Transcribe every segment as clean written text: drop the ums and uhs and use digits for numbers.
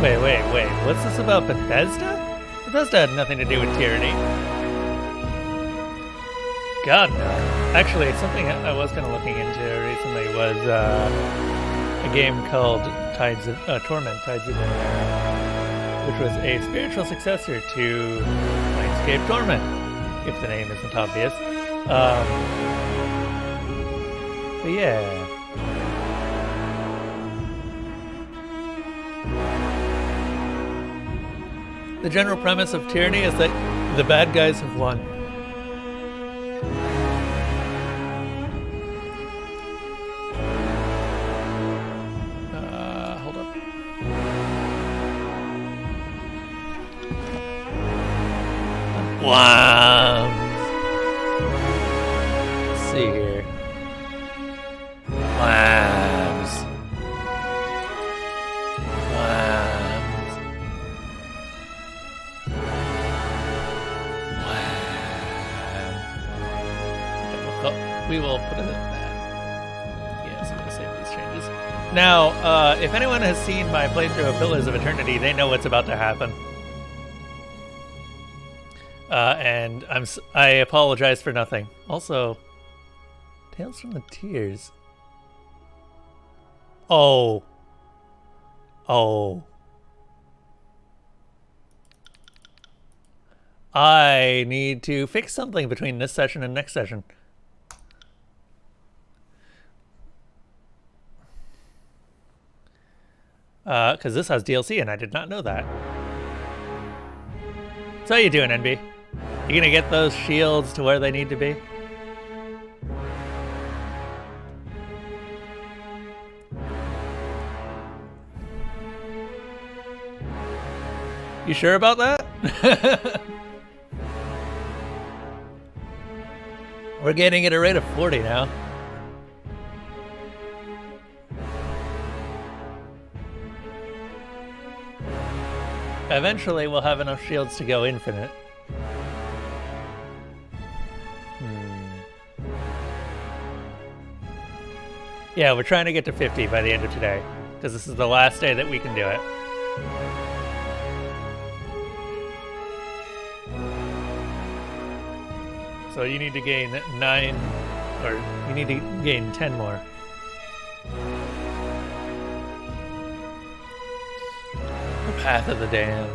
Wait. What's this about Bethesda? Bethesda had nothing to do with Tyranny. God, no. Actually, something I was kind of looking into recently was a game called Torment, Tides of Numenera, which was a spiritual successor to Planescape Torment, if the name isn't obvious. But yeah. The general premise of Tyranny is that the bad guys have won. Hold up. Wow. Let's see here. Labs. We will put it at that. Yes, I'm going to save these changes. Now, if anyone has seen my playthrough of Pillars of Eternity, they know what's about to happen. And I apologize for nothing. Also, Tales from the Tears. Oh. I need to fix something between this session and next session. Because this has DLC and I did not know that. So how you doing, NB? You gonna get those shields to where they need to be? You sure about that? We're getting at a rate of 40 now. Eventually, we'll have enough shields to go infinite. Yeah, we're trying to get to 50 by the end of today, because this is the last day that we can do it. So you need to gain 9, or you need to gain 10 more. Path of the Damned.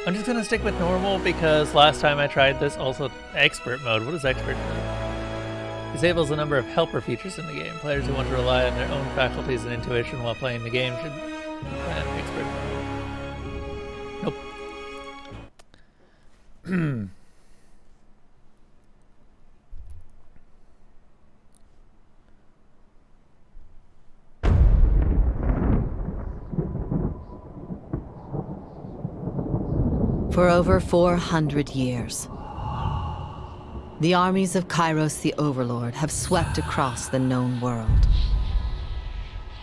I'm just gonna stick with normal because last time I tried this, also expert mode. What is expert mode? Disables a number of helper features in the game. Players who want to rely on their own faculties and intuition while playing the game should try expert mode. Nope. For over 400 years, the armies of Kairos the Overlord have swept across the known world.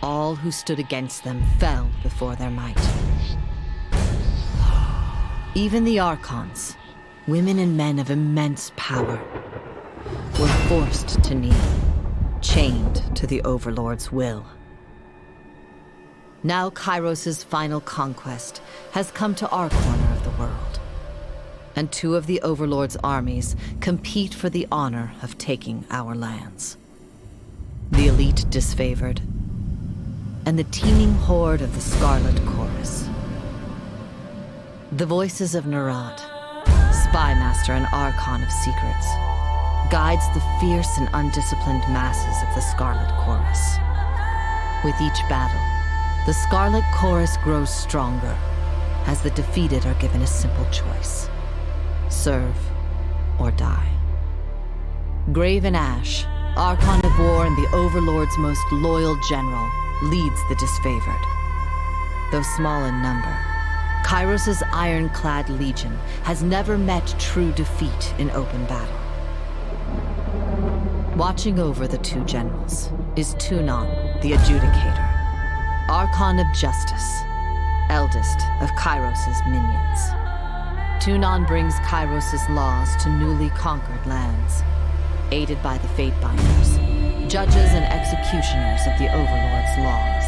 All who stood against them fell before their might. Even the Archons, women and men of immense power, were forced to kneel, chained to the Overlord's will. Now Kairos' final conquest has come to our corner of the world, and 2 of the Overlord's armies compete for the honor of taking our lands. The elite disfavored, and the teeming horde of the Scarlet Chorus. The voices of Nerat, spy master and Archon of secrets, guides the fierce and undisciplined masses of the Scarlet Chorus. With each battle, the Scarlet Chorus grows stronger, as the defeated are given a simple choice: serve or die. Graven Ash, Archon of War and the Overlord's most loyal general, leads the disfavored. Though small in number, Kairos' ironclad legion has never met true defeat in open battle. Watching over the 2 generals is Tunon, the Adjudicator, Archon of Justice, eldest of Kairos' minions. Tunon brings Kairos' laws to newly conquered lands, aided by the Fatebinders, judges and executioners of the Overlord's laws.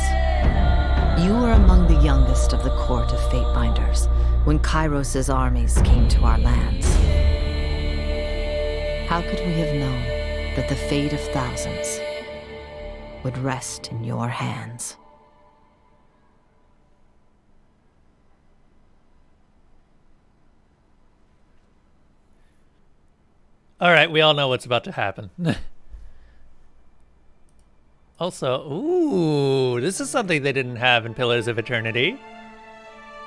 You were among the youngest of the court of Fatebinders when Kairos' armies came to our lands. How could we have known that the fate of thousands would rest in your hands? All right, we all know what's about to happen. Also, ooh, this is something they didn't have in Pillars of Eternity,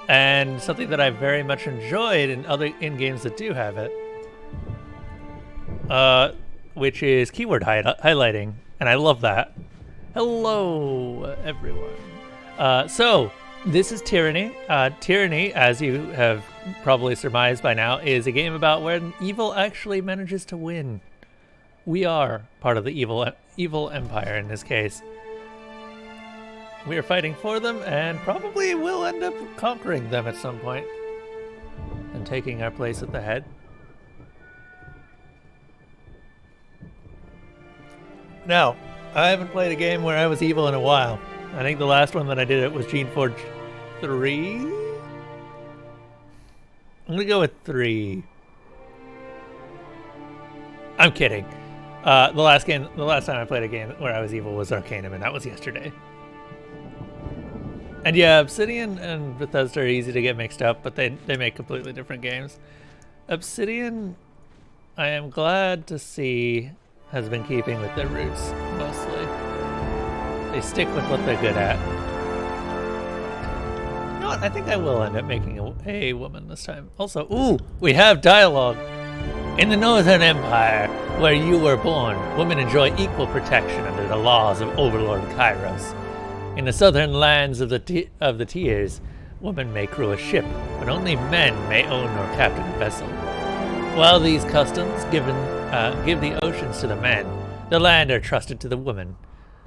and something that I very much enjoyed in games that do have it. Which is keyword highlighting, and I love that. Hello, everyone. So this is Tyranny. Tyranny, as you have probably surmised by now, is a game about when evil actually manages to win. We are part of the evil empire in this case. We are fighting for them, and probably will end up conquering them at some point and taking our place at the head. Now, I haven't played a game where I was evil in a while. I think the last one that I did it was Geneforge 3? I'm gonna go with 3. I'm kidding. The last time I played a game where I was evil was Arcanum, and that was yesterday. And yeah, Obsidian and Bethesda are easy to get mixed up, but they make completely different games. Obsidian, I am glad to see, has been keeping with their roots, mostly. They stick with what they're good at. You know what? I think I will end up making a woman this time. Also, ooh, we have dialogue. In the Northern Empire, where you were born, women enjoy equal protection under the laws of Overlord Kairos. In the southern lands of the Tiers, women may crew a ship, but only men may own or captain a vessel. While these customs give the oceans to the men, the land are trusted to the women.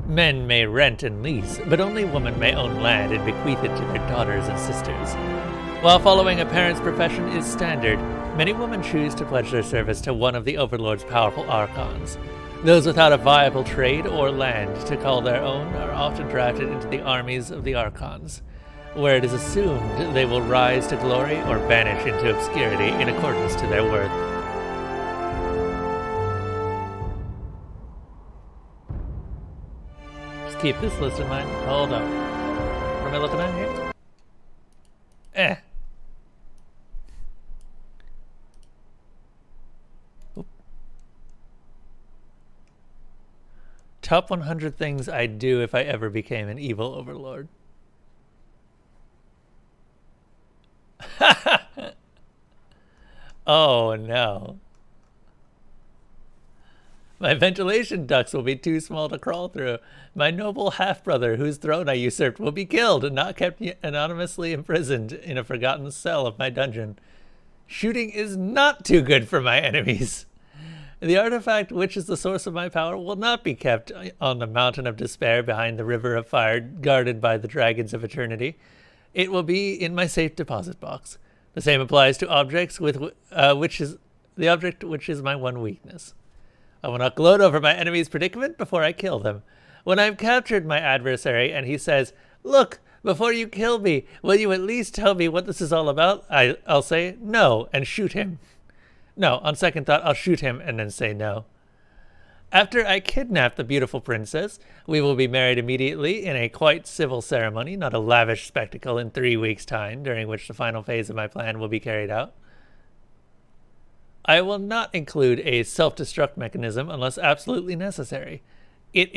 Men may rent and lease, but only women may own land and bequeath it to their daughters and sisters. While following a parent's profession is standard, many women choose to pledge their service to one of the Overlord's powerful archons. Those without a viable trade or land to call their own are often drafted into the armies of the archons, where it is assumed they will rise to glory or vanish into obscurity in accordance to their worth. Just keep this list in mind. Hold up. What am I looking at here? Top 100 things I'd do if I ever became an evil overlord. Oh no. My ventilation ducts will be too small to crawl through. My noble half-brother, whose throne I usurped, will be killed and not kept anonymously imprisoned in a forgotten cell of my dungeon. Shooting is not too good for my enemies. The artifact which is the source of my power will not be kept on the mountain of despair behind the river of fire guarded by the dragons of eternity. It will be in my safe deposit box. The same applies to objects which is my one weakness. I will not gloat over my enemy's predicament before I kill them. When I've captured my adversary and he says, "Look, before you kill me, will you at least tell me what this is all about?" I'll say no and shoot him. No, on second thought, I'll shoot him and then say no. After I kidnap the beautiful princess, we will be married immediately in a quite civil ceremony, not a lavish spectacle in 3 weeks' time, during which the final phase of my plan will be carried out. I will not include a self-destruct mechanism unless absolutely necessary. If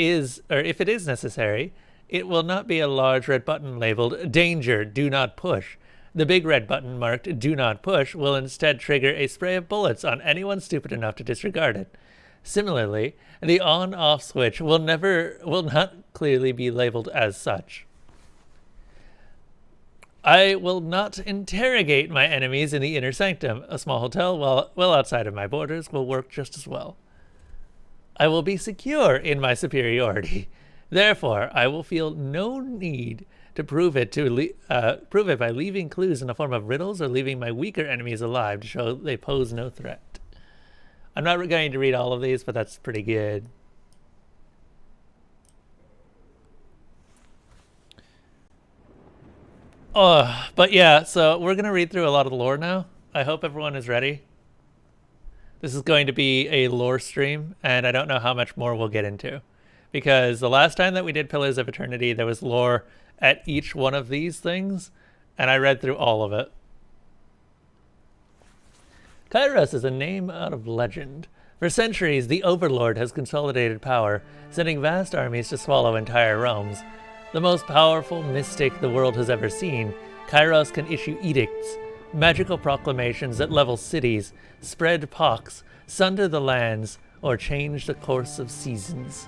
it is necessary, it will not be a large red button labeled "Danger, do not push." The big red button marked "Do not push" will instead trigger a spray of bullets on anyone stupid enough to disregard it. Similarly, the on-off switch will not clearly be labeled as such. I will not interrogate my enemies in the inner sanctum. A small hotel well outside of my borders will work just as well. I will be secure in my superiority. Therefore, I will feel no need to prove it by leaving clues in the form of riddles or leaving my weaker enemies alive to show they pose no threat. I'm not going to read all of these, but that's pretty good. But yeah, so we're going to read through a lot of the lore now. I hope everyone is ready. This is going to be a lore stream, and I don't know how much more we'll get into. Because the last time that we did Pillars of Eternity, there was lore at each one of these things, and I read through all of it. Kairos is a name out of legend. For centuries, the Overlord has consolidated power, sending vast armies to swallow entire realms. The most powerful mystic the world has ever seen, Kairos can issue edicts, magical proclamations that level cities, spread pox, sunder the lands, or change the course of seasons.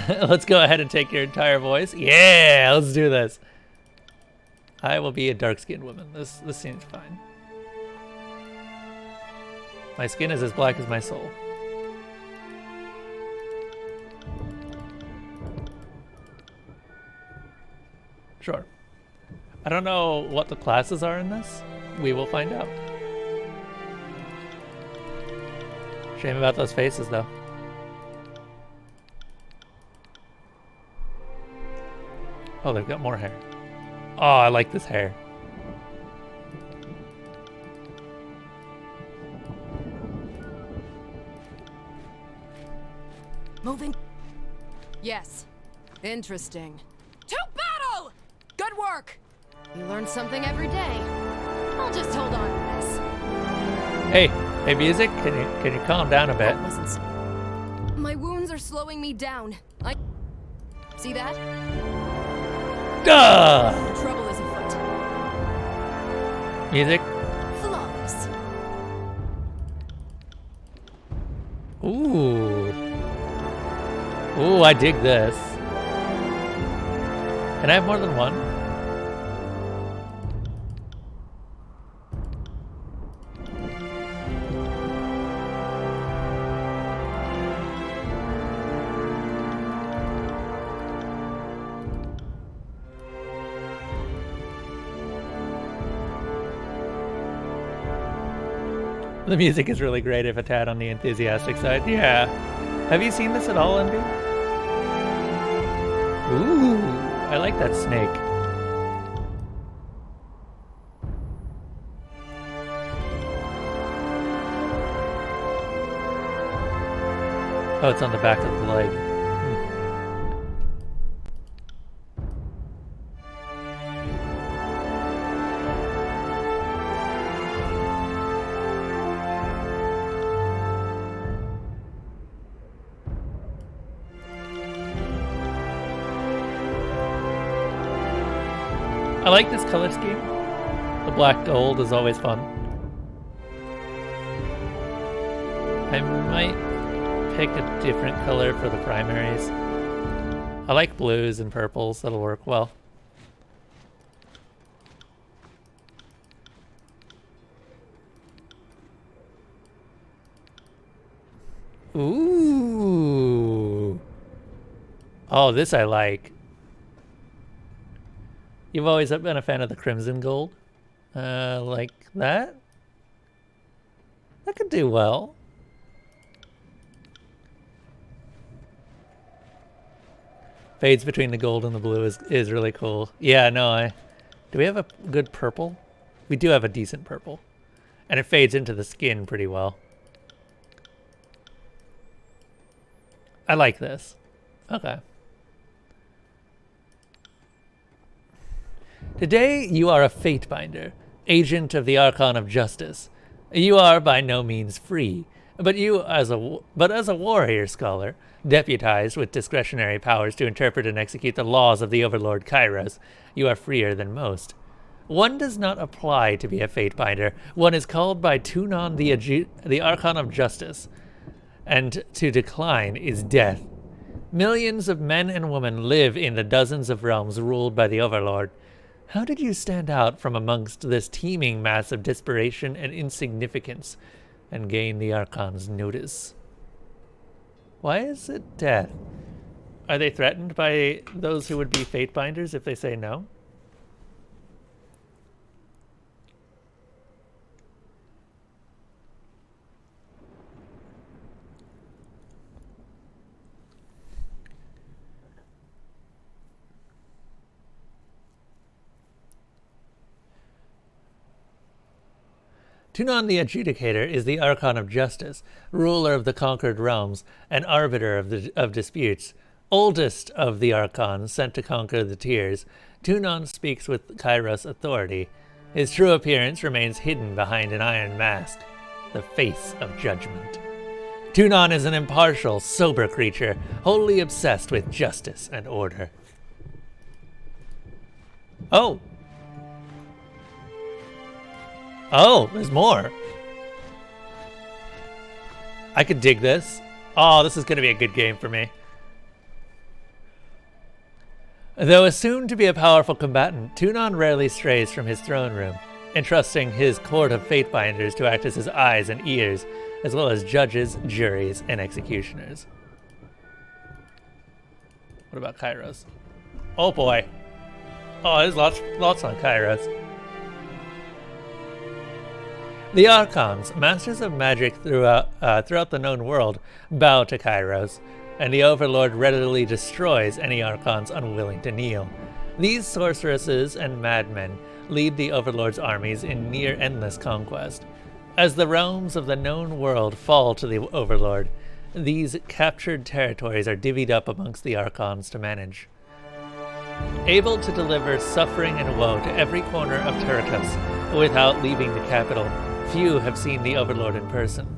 Let's go ahead and take your entire voice. Yeah, let's do this. I will be a dark-skinned woman. This seems fine. My skin is as black as my soul. Sure. I don't know what the classes are in this. We will find out. Shame about those faces, though. Oh, they've got more hair. Oh, I like this hair. Moving. Yes. Interesting. To battle! Good work! You learn something every day. I'll just hold on to this. Hey, music, can you calm down a bit? My wounds are slowing me down. See that? Duh! Trouble is afoot. Music. Flawless. Ooh. Ooh, I dig this. Can I have more than one? The music is really great if a tad on the enthusiastic side. Yeah. Have you seen this at all, Envy? Ooh, I like that snake. Oh, it's on the back of the leg. I like this color scheme. The black gold is always fun. I might pick a different color for the primaries. I like blues and purples, that'll work well. Ooh. Oh, this I like. You've always been a fan of the crimson gold. Like that? That could do well. Fades between the gold and the blue is really cool. Yeah, no, do we have a good purple? We do have a decent purple. And it fades into the skin pretty well. I like this. Okay. Today, you are a Fatebinder, agent of the Archon of Justice. You are by no means free, but as a warrior scholar, deputized with discretionary powers to interpret and execute the laws of the Overlord Kairos, you are freer than most. One does not apply to be a Fatebinder. One is called by Tunon the Archon of Justice, and to decline is death. Millions of men and women live in the dozens of realms ruled by the Overlord. How did you stand out from amongst this teeming mass of desperation and insignificance and gain the Archon's notice? Why is it death? Are they threatened by those who would be Fatebinders if they say no? Tunon the Adjudicator is the Archon of Justice, ruler of the conquered realms, and arbiter of disputes. Oldest of the Archons sent to conquer the Tears, Tunon speaks with Kairos authority. His true appearance remains hidden behind an iron mask, the face of judgment. Tunon is an impartial, sober creature, wholly obsessed with justice and order. Oh! Oh, there's more. I could dig this. Oh, this is going to be a good game for me. Though assumed to be a powerful combatant, Tunon rarely strays from his throne room, entrusting his court of Fatebinders to act as his eyes and ears, as well as judges, juries, and executioners. What about Kairos? Oh boy. Oh, there's lots on Kairos. The Archons, masters of magic throughout the known world, bow to Kairos, and the Overlord readily destroys any Archons unwilling to kneel. These sorceresses and madmen lead the Overlord's armies in near-endless conquest. As the realms of the known world fall to the Overlord, these captured territories are divvied up amongst the Archons to manage. Able to deliver suffering and woe to every corner of Turritus without leaving the capital, few have seen the Overlord in person.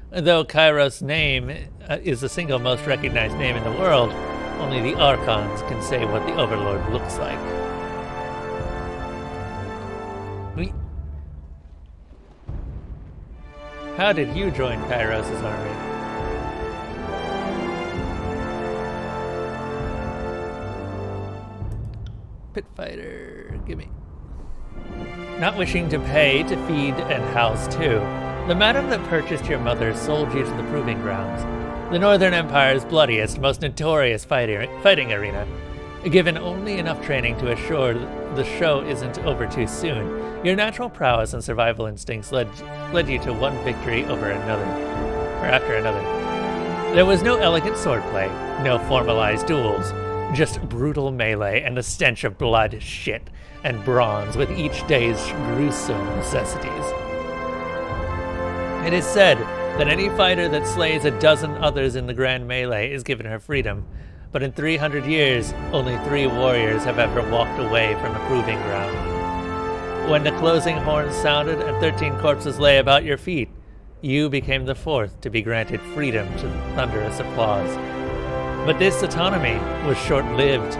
Though Kairos' name is the single most recognized name in the world, only the Archons can say what the Overlord looks like. How did you join Kairos' army? Pit fighter, gimme. Not wishing to pay to feed and house too, the madam that purchased your mother sold you to the proving grounds, the Northern Empire's bloodiest, most notorious fighting arena. Given only enough training to assure the show isn't over too soon, your natural prowess and survival instincts led you to one victory over another, or after another. There was no elegant swordplay, no formalized duels, just brutal melee and the stench of blood, shit, and bronze with each day's gruesome necessities. It is said that any fighter that slays a dozen others in the grand melee is given her freedom, but in 300 years, only 3 warriors have ever walked away from the proving ground. When the closing horn sounded and 13 corpses lay about your feet, you became the 4th to be granted freedom to thunderous applause. But this autonomy was short-lived.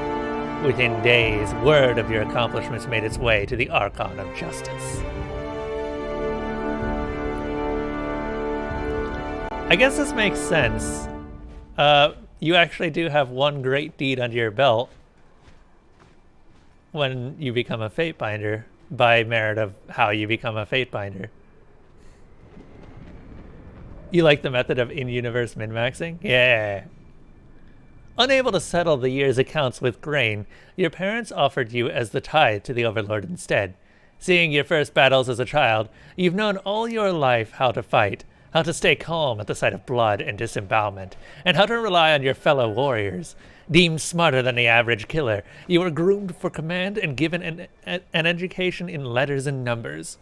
Within days, word of your accomplishments made its way to the Archon of Justice. I guess this makes sense. You actually do have one great deed under your belt when you become a Fatebinder, by merit of how you become a Fatebinder. You like the method of in-universe min-maxing? Yeah. Unable to settle the year's accounts with grain, your parents offered you as the tithe to the Overlord instead. Seeing your first battles as a child, you've known all your life how to fight, how to stay calm at the sight of blood and disembowelment, and how to rely on your fellow warriors. Deemed smarter than the average killer, you were groomed for command and given an education in letters and numbers.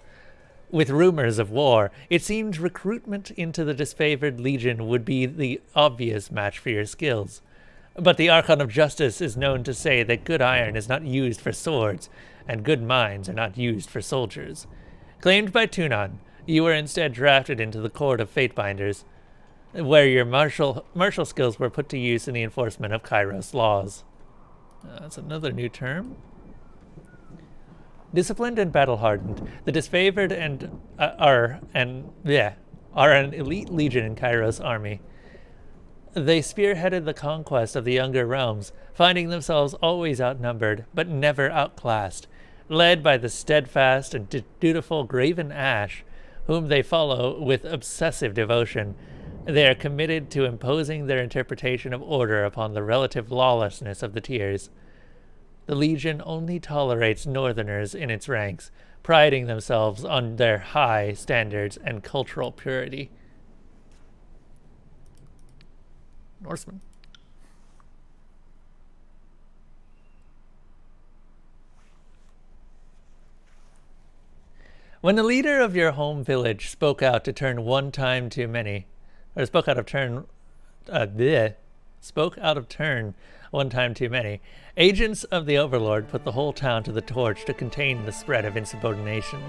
With rumors of war, it seemed recruitment into the disfavored legion would be the obvious match for your skills. But the Archon of Justice is known to say that good iron is not used for swords, and good minds are not used for soldiers. Claimed by Tunon, you were instead drafted into the Court of Fatebinders, where your martial skills were put to use in the enforcement of Kairos laws. That's another new term. Disciplined and battle-hardened, the disfavored are an elite legion in Kairos' army. They spearheaded the conquest of the younger realms, finding themselves always outnumbered, but never outclassed. Led by the steadfast and dutiful Graven Ash, whom they follow with obsessive devotion, they are committed to imposing their interpretation of order upon the relative lawlessness of the Tears. The Legion only tolerates Northerners in its ranks, priding themselves on their high standards and cultural purity. Norseman. When the leader of your home village spoke out to turn one time too many, or spoke out of turn, spoke out of turn one time too many, agents of the Overlord put the whole town to the torch to contain the spread of insubordination.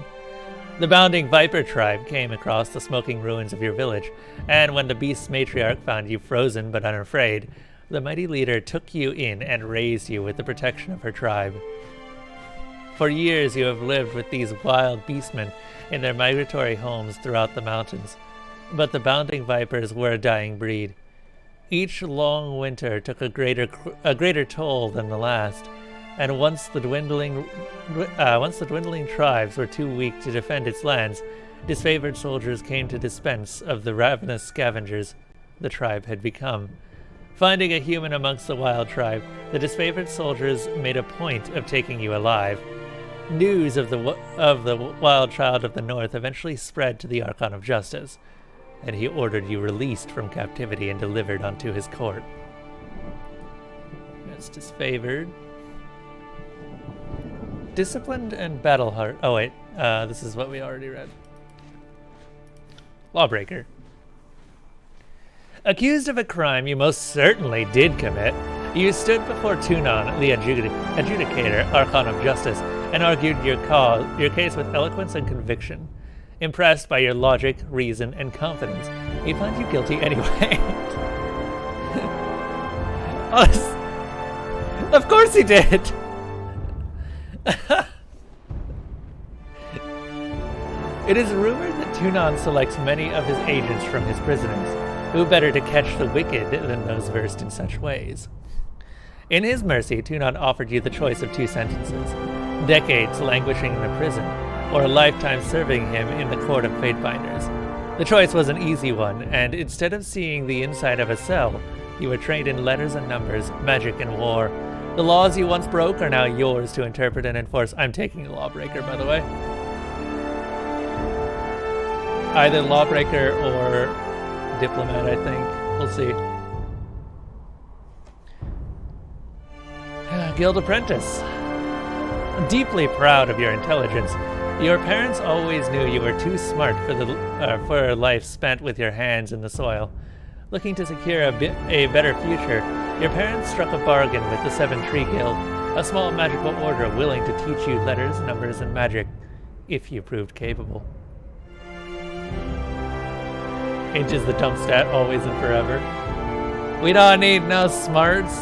The Bounding Viper tribe came across the smoking ruins of your village, and when the beast's matriarch found you frozen but unafraid, the mighty leader took you in and raised you with the protection of her tribe. For years you have lived with these wild beastmen in their migratory homes throughout the mountains, but the Bounding Vipers were a dying breed. Each long winter took a greater toll than the last, and once the dwindling tribes were too weak to defend its lands, disfavored soldiers came to dispense of the ravenous scavengers the tribe had become. Finding a human amongst the wild tribe, the disfavored soldiers made a point of taking you alive. News of the wild child of the north eventually spread to the Archon of Justice, and he ordered you released from captivity and delivered unto his court. That's disfavored. Disciplined and battle-hard. Oh wait, this is what we already read. Lawbreaker. Accused of a crime you most certainly did commit, you stood before Tunon, the adjudicator, Archon of Justice, and argued your case with eloquence and conviction. Impressed by your logic, reason, and confidence, he found you guilty anyway. Of course he did! It is rumored that Tunon selects many of his agents from his prisoners. Who better to catch the wicked than those versed in such ways? In his mercy, Tunon offered you the choice of two sentences: decades languishing in a prison, or a lifetime serving him in the court of Fatebinders. The choice was an easy one, and instead of seeing the inside of a cell, you were trained in letters and numbers, magic and war. The laws you once broke are now yours to interpret and enforce. I'm taking the Lawbreaker, by the way. Either Lawbreaker or Diplomat, I think. We'll see. Guild Apprentice. Deeply proud of your intelligence, your parents always knew you were too smart for a life spent with your hands in the soil. Looking to secure a better future, your parents struck a bargain with the Seven Tree Guild, a small magical order willing to teach you letters, numbers, and magic, if you proved capable. Inch is the dump stat, always and forever. We don't need no smarts.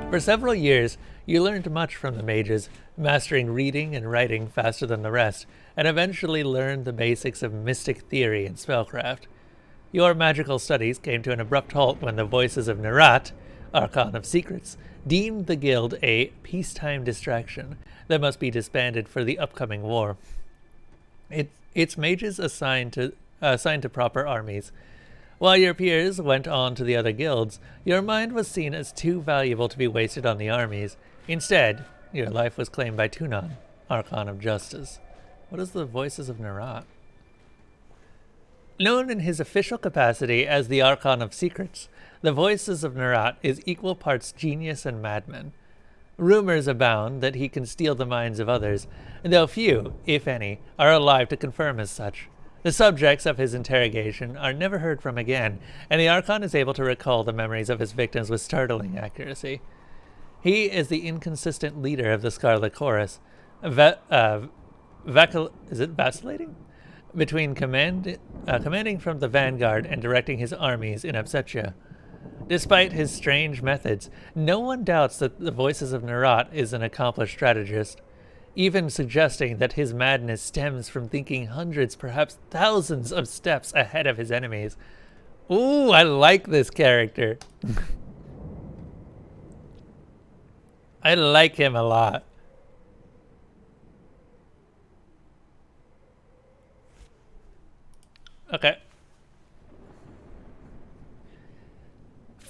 For several years, you learned much from the mages, mastering reading and writing faster than the rest, and eventually learned the basics of mystic theory and spellcraft. Your magical studies came to an abrupt halt when the voices of Nerat, Archon of Secrets, deemed the guild a peacetime distraction that must be disbanded for the upcoming war. Its mages assigned to proper armies. While your peers went on to the other guilds, your mind was seen as too valuable to be wasted on the armies. Instead, your life was claimed by Tunon, Archon of Justice. What is the Voices of Nerat? Known in his official capacity as the Archon of Secrets, the Voices of Nerat is equal parts genius and madman. Rumors abound that he can steal the minds of others, though few, if any, are alive to confirm as such. The subjects of his interrogation are never heard from again, and the Archon is able to recall the memories of his victims with startling accuracy. He is the inconsistent leader of the Scarlet Chorus, vacillating? Between commanding from the vanguard and directing his armies in absentia. Despite his strange methods, no one doubts that the Voices of Nerat is an accomplished strategist, even suggesting that his madness stems from thinking hundreds, perhaps thousands of steps ahead of his enemies. Ooh, I like this character. I like him a lot. Okay.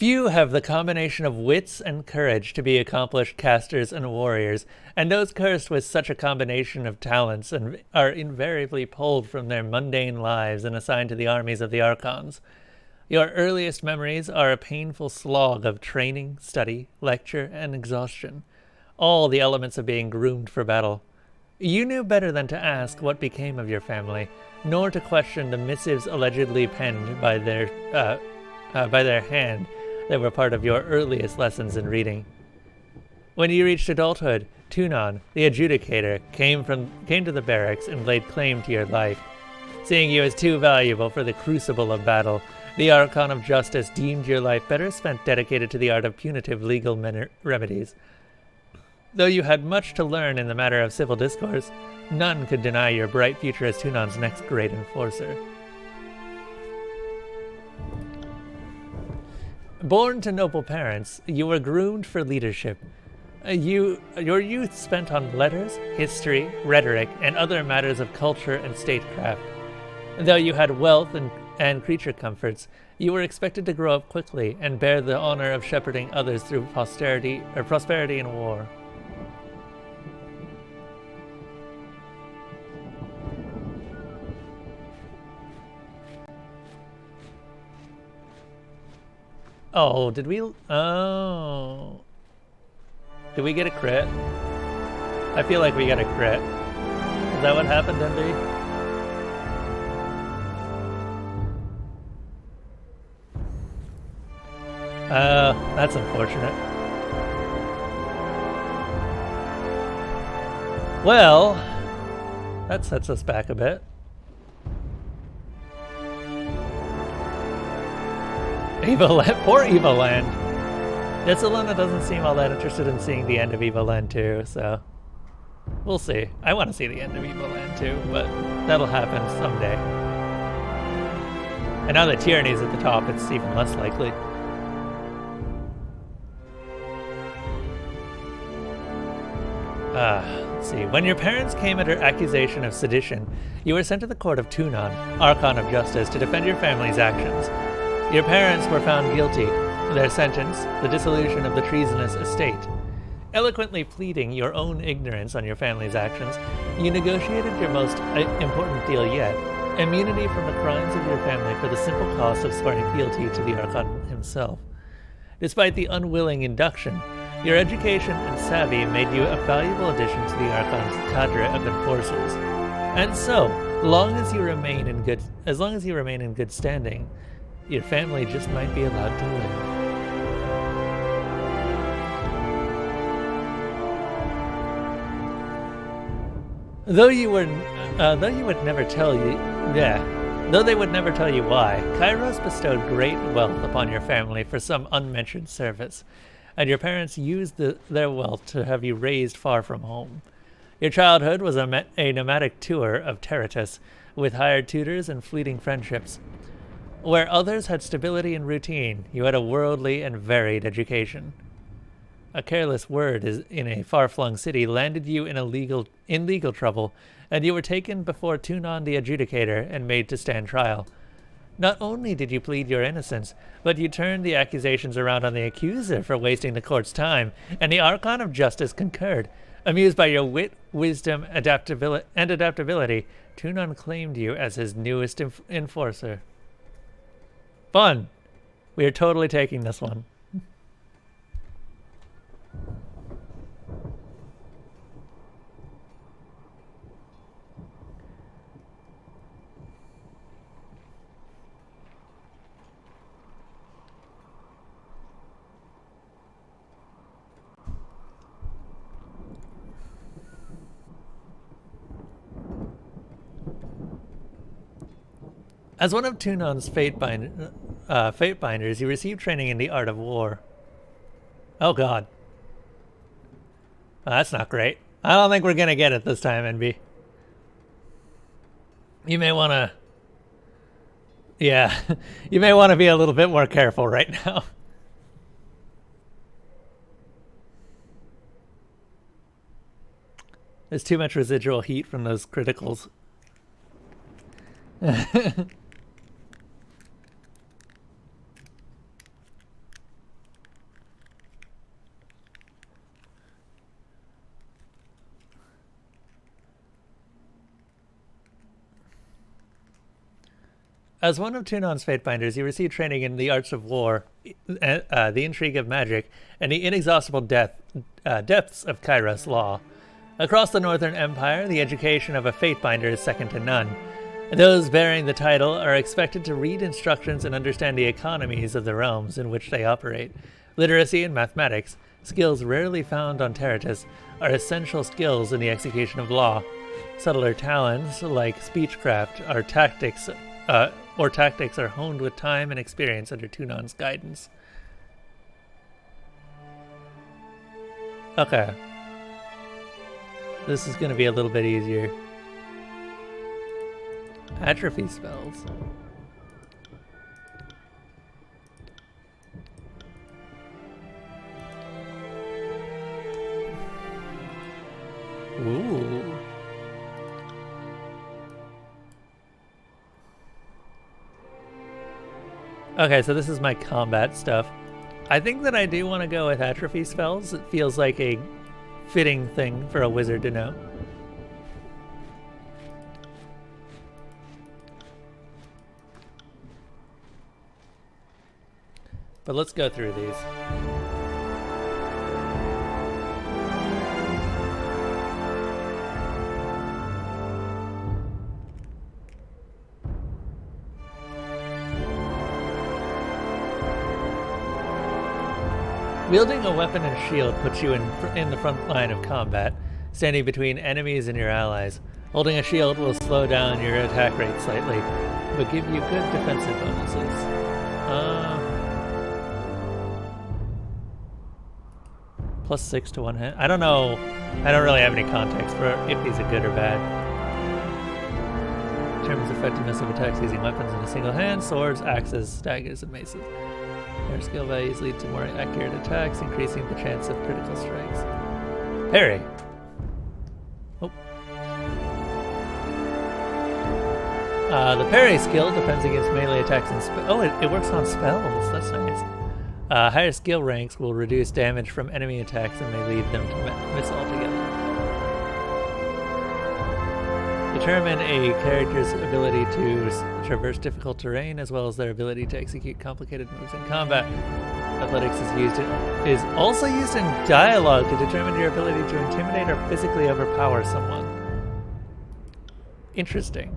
Few have the combination of wits and courage to be accomplished casters and warriors, and those cursed with such a combination of talents are invariably pulled from their mundane lives and assigned to the armies of the Archons. Your earliest memories are a painful slog of training, study, lecture, and exhaustion, all the elements of being groomed for battle. You knew better than to ask what became of your family, nor to question the missives allegedly penned by their hand that were part of your earliest lessons in reading. When you reached adulthood, Tunon, the adjudicator, came to the barracks and laid claim to your life. Seeing you as too valuable for the crucible of battle, the Archon of Justice deemed your life better spent dedicated to the art of punitive legal remedies. Though you had much to learn in the matter of civil discourse, none could deny your bright future as Tunon's next great enforcer. Born to noble parents, you were groomed for leadership. Your youth spent on letters, history, rhetoric, and other matters of culture and statecraft. Though you had wealth and creature comforts, you were expected to grow up quickly and bear the honor of shepherding others through prosperity and war. Oh, did we get a crit? I feel like we got a crit. Is that what happened, Envy? That's unfortunate. Well, that sets us back a bit. Poor Evoland. Yetzeluna doesn't seem all that interested in seeing the end of Evoland 2, so we'll see. I want to see the end of Evoland 2, but that'll happen someday. And now that Tyranny's at the top, it's even less likely. Let's see. When your parents came under accusation of sedition, you were sent to the court of Tunon, Archon of Justice, to defend your family's actions. Your parents were found guilty. Their sentence, the dissolution of the treasonous estate. Eloquently pleading your own ignorance on your family's actions, you negotiated your most important deal yet, immunity from the crimes of your family for the simple cost of swearing fealty to the Archon himself. Despite the unwilling induction, your education and savvy made you a valuable addition to the Archon's cadre of enforcers. And so, as long as you remain in good standing, your family just might be allowed to live. Though they would never tell you why, Kairos bestowed great wealth upon your family for some unmentioned service, and your parents used their wealth to have you raised far from home. Your childhood was a nomadic tour of Terratus, with hired tutors and fleeting friendships. Where others had stability and routine, you had a worldly and varied education. A careless word in a far-flung city landed you in legal trouble, and you were taken before Tunon the Adjudicator and made to stand trial. Not only did you plead your innocence, but you turned the accusations around on the accuser for wasting the court's time, and the Archon of Justice concurred. Amused by your wit, wisdom, adaptability, Tunon claimed you as his newest enforcer. Fun! We are totally taking this one. As one of Tunon's fate binders, you received training in the art of war. Oh god. Oh, that's not great. I don't think we're gonna get it this time, NB. You may want to... Yeah, you may want to be a little bit more careful right now. There's too much residual heat from those criticals. As one of Tunon's Fatebinders, you receive training in the arts of war, the intrigue of magic, and the inexhaustible depths of Kairos law. Across the Northern Empire, the education of a Fatebinder is second to none. Those bearing the title are expected to read instructions and understand the economies of the realms in which they operate. Literacy and mathematics, skills rarely found on Terratus, are essential skills in the execution of law. Subtler talents like speechcraft or tactics are honed with time and experience under Tunon's guidance. Okay. This is going to be a little bit easier. Atrophy spells. Ooh. Okay, so this is my combat stuff. I think that I do want to go with atrophy spells. It feels like a fitting thing for a wizard to know. But let's go through these. Wielding a weapon and shield puts you in the front line of combat, standing between enemies and your allies. Holding a shield will slow down your attack rate slightly, but give you good defensive bonuses. +6 to one hit. I don't know. I don't really have any context for if these are good or bad. Determines effectiveness of attacks using weapons in a single hand: swords, axes, daggers, and maces. Their skill values lead to more accurate attacks, increasing the chance of critical strikes. Parry. Oh. The parry skill depends against melee attacks and oh, it works on spells. That's nice. Higher skill ranks will reduce damage from enemy attacks and may lead them to miss altogether. Determine a character's ability to traverse difficult terrain as well as their ability to execute complicated moves in combat. Athletics is also used in dialogue to determine your ability to intimidate or physically overpower someone. Interesting.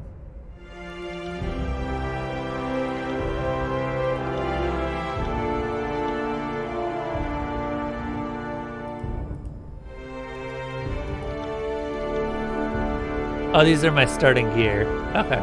Oh, these are my starting gear. Okay.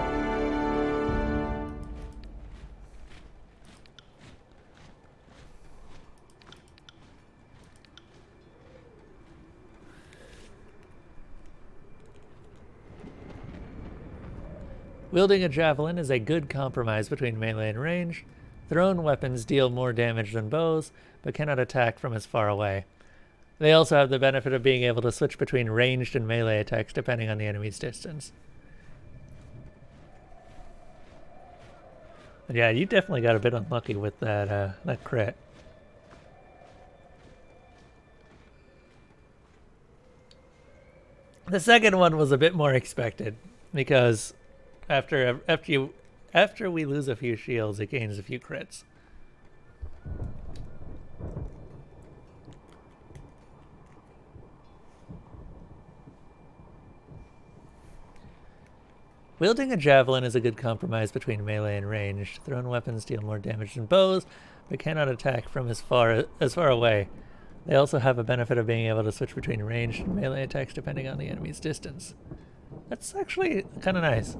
Wielding a javelin is a good compromise between melee and range. Thrown weapons deal more damage than bows, but cannot attack from as far away. They also have the benefit of being able to switch between ranged and melee attacks depending on the enemy's distance. But yeah, you definitely got a bit unlucky with that that crit. The second one was a bit more expected because after we lose a few shields, it gains a few crits. Wielding a javelin is a good compromise between melee and ranged. Thrown weapons deal more damage than bows, but cannot attack from as far away. They also have a benefit of being able to switch between ranged and melee attacks depending on the enemy's distance. That's actually kind of nice.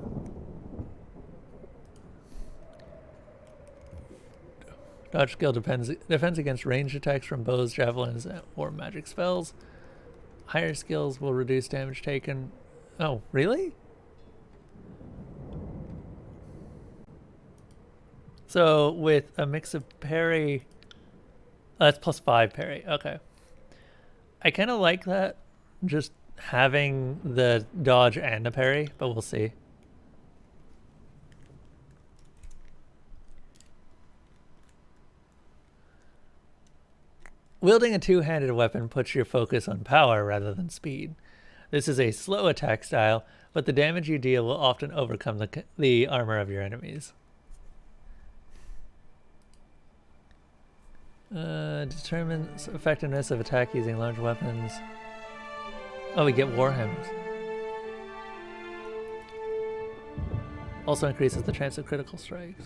Dodge skill defends against ranged attacks from bows, javelins, or magic spells. Higher skills will reduce damage taken. Oh, really? So with a mix of parry, that's +5 parry. Okay. I kind of like that, just having the dodge and a parry, but we'll see. Wielding a two-handed weapon puts your focus on power rather than speed. This is a slow attack style, but the damage you deal will often overcome the armor of your enemies. Determines effectiveness of attack using large weapons. Oh, we get warhammers. Also increases the chance of critical strikes.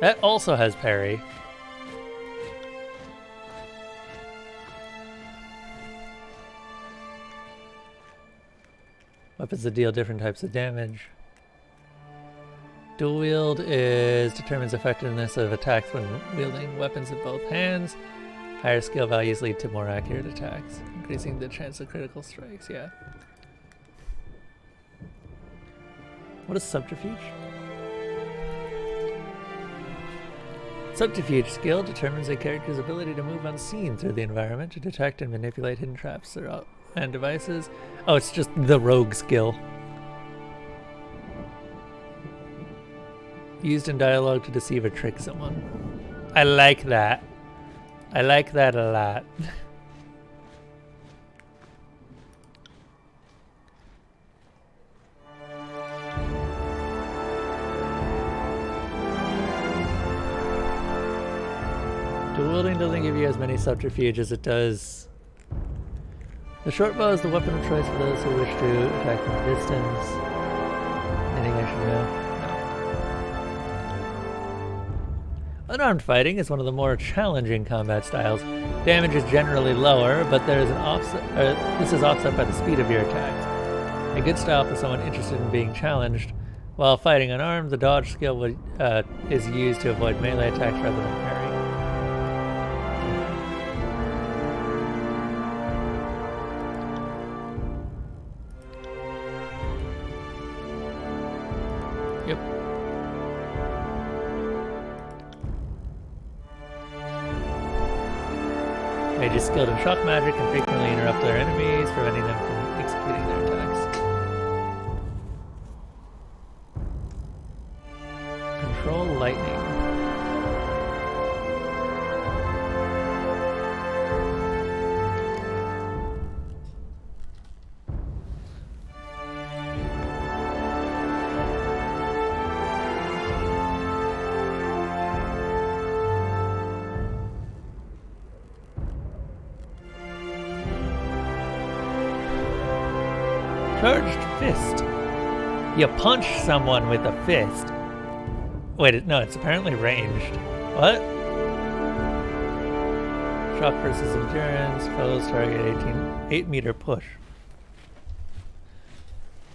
That also has parry. Weapons that deal different types of damage. Dual wield determines effectiveness of attacks when wielding weapons in both hands. Higher skill values lead to more accurate attacks, increasing the chance of critical strikes. Yeah. What is subterfuge? Subterfuge skill determines a character's ability to move unseen through the environment to detect and manipulate hidden traps and devices. Oh, it's just the rogue skill. Used in dialogue to deceive or trick someone. I like that. I like that a lot. Dual wielding doesn't give you as many subterfuge as it does. The short bow is the weapon of choice for those who wish to attack from a distance. Anything I should know? Unarmed fighting is one of the more challenging combat styles. Damage is generally lower, but there is an offset. This is offset by the speed of your attacks. A good style for someone interested in being challenged. While fighting unarmed, the dodge skill is used to avoid melee attacks rather than parry. Yep. Mages skilled in shock magic can frequently interrupt their enemies, preventing them from executing their attacks. Control lightning. Charged fist. You punch someone with a fist. Wait, no, it's apparently ranged. What? Shock versus endurance. Foes target 8 meter push.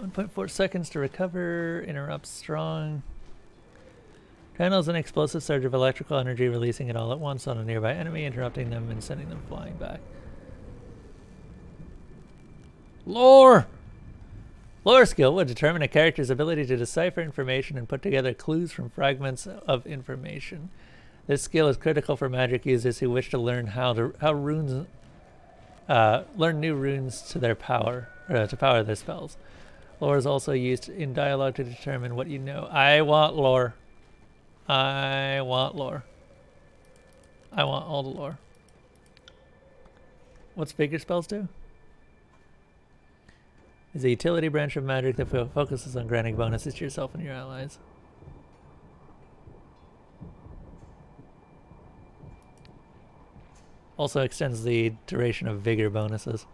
1.4 seconds to recover. Interrupts strong. Channels an explosive surge of electrical energy, releasing it all at once on a nearby enemy, interrupting them and sending them flying back. Lore! Lore skill would determine a character's ability to decipher information and put together clues from fragments of information. This skill is critical for magic users who wish to learn learn new runes to their power to power their spells. Lore is also used in dialogue to determine what you know. I want lore. I want lore. I want all the lore. What's figure spells do? Is a utility branch of magic that focuses on granting bonuses to yourself and your allies. Also extends the duration of vigor bonuses.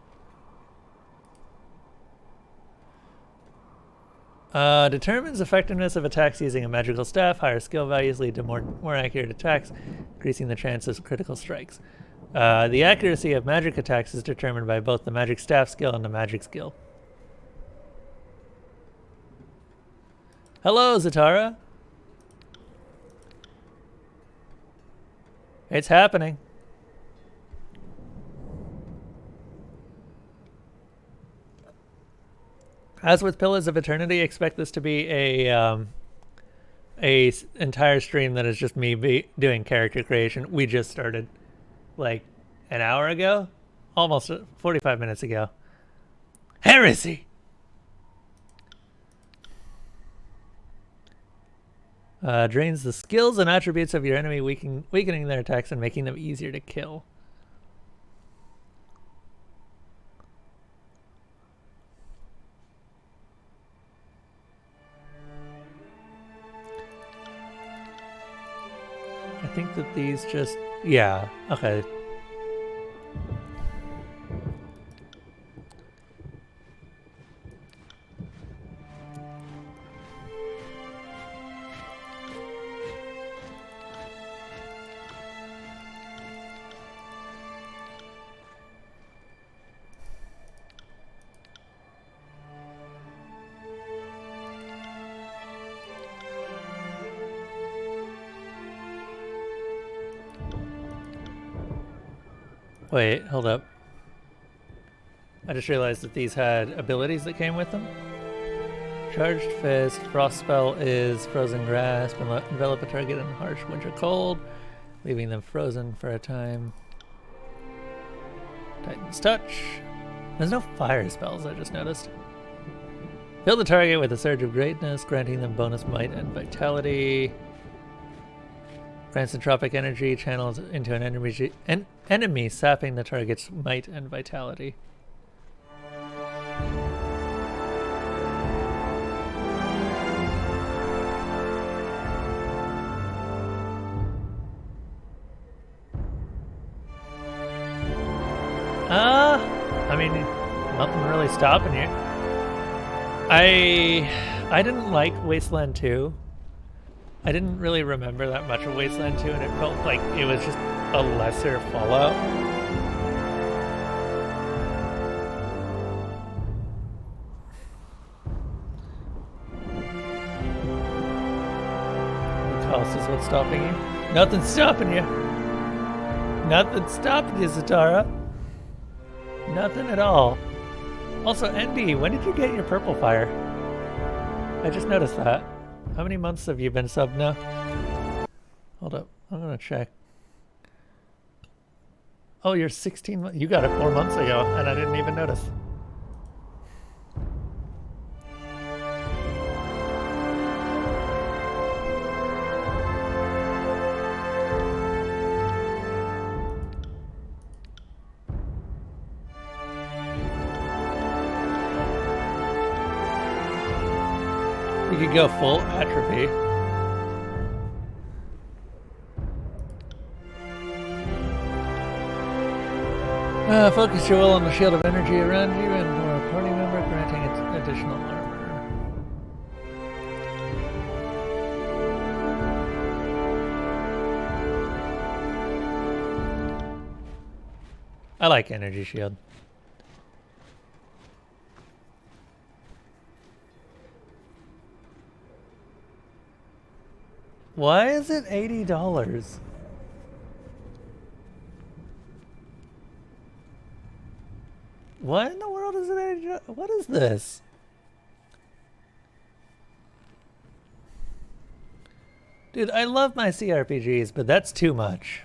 Determines effectiveness of attacks using a magical staff. Higher skill values lead to more accurate attacks, increasing the chances of critical strikes. The accuracy of magic attacks is determined by both the magic staff skill and the magic skill. Hello, Zatara. It's happening. As with Pillars of Eternity, expect this to be a entire stream that is just me doing character creation. We just started like an hour ago, almost 45 minutes ago. Heresy! Drains the skills and attributes of your enemy, weakening their attacks and making them easier to kill. think that these just... Yeah, okay. Wait, hold up. I just realized that these had abilities that came with them. Charged Fist, Frost Spell is Frozen Grasp, and envelop a target in harsh winter cold, leaving them frozen for a time. Titan's Touch. There's no fire spells, I just noticed. Fill the target with a Surge of Greatness, granting them bonus might and vitality. Grants entropic energy, channels into an enemy, sapping the target's might and vitality. I mean, nothing really stopping you. I didn't like Wasteland 2. I didn't really remember that much of Wasteland 2, and it felt like it was just a lesser Fallout. The cost is what's stopping you. Nothing's stopping you. Nothing's stopping you, Zatara. Nothing at all. Also, Andy, when did you get your purple fire? I just noticed that. How many months have you been subbed now? Hold up, I'm gonna check. Oh, you're 16 months. You got it 4 months ago, and I didn't even notice. You could go full atrophy. Focus your will on the shield of energy around you and or a party member, granting it additional armor. I like energy shield. Why is it $80? What in the world is it $80? What is this? Dude, I love my CRPGs, but that's too much.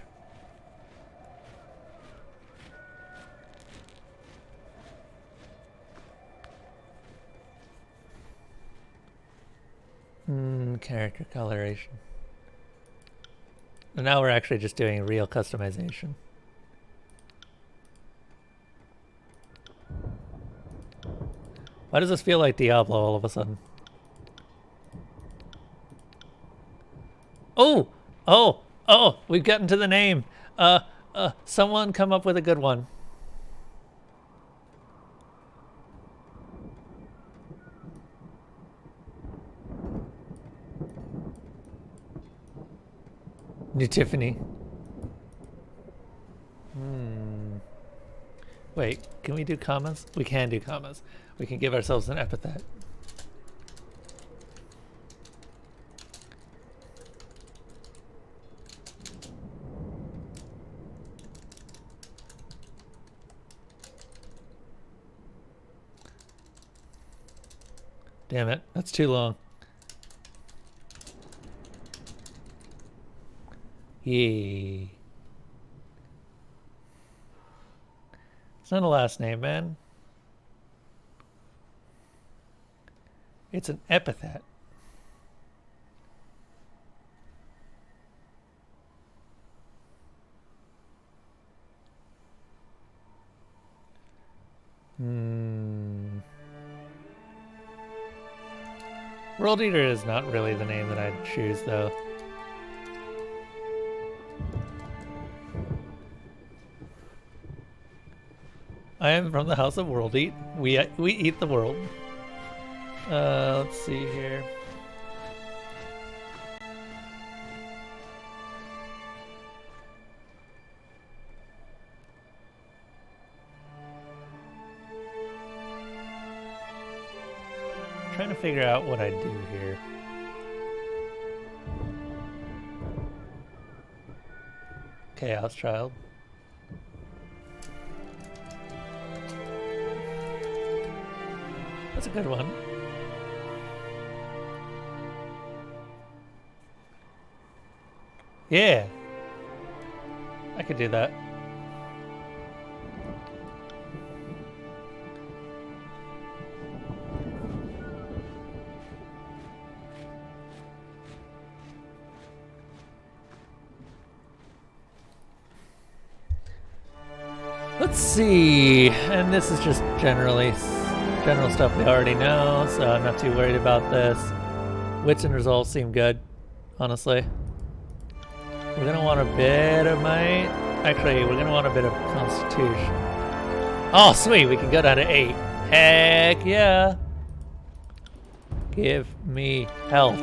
Character coloration. And now we're actually just doing real customization. Why does this feel like Diablo all of a sudden? Oh! Oh! Oh! We've gotten to the name! Someone come up with a good one. New Tiffany. Wait, can we do commas? We can do commas. We can give ourselves an epithet. Damn it, that's too long. Yay. It's not a last name, man. It's an epithet. World Eater is not really the name that I'd choose, though. I am from the House of World Eat. We eat the world. Let's see here. Trying to figure out what I do here. Chaos Child. That's a good one. Yeah. I could do that. Let's see, and this is just general stuff we already know, so I'm not too worried about this. Wits and resolve seem good, honestly. We're gonna want a bit of might. Actually, we're gonna want a bit of constitution. Oh, sweet, we can go down to 8. Heck yeah! Give me health.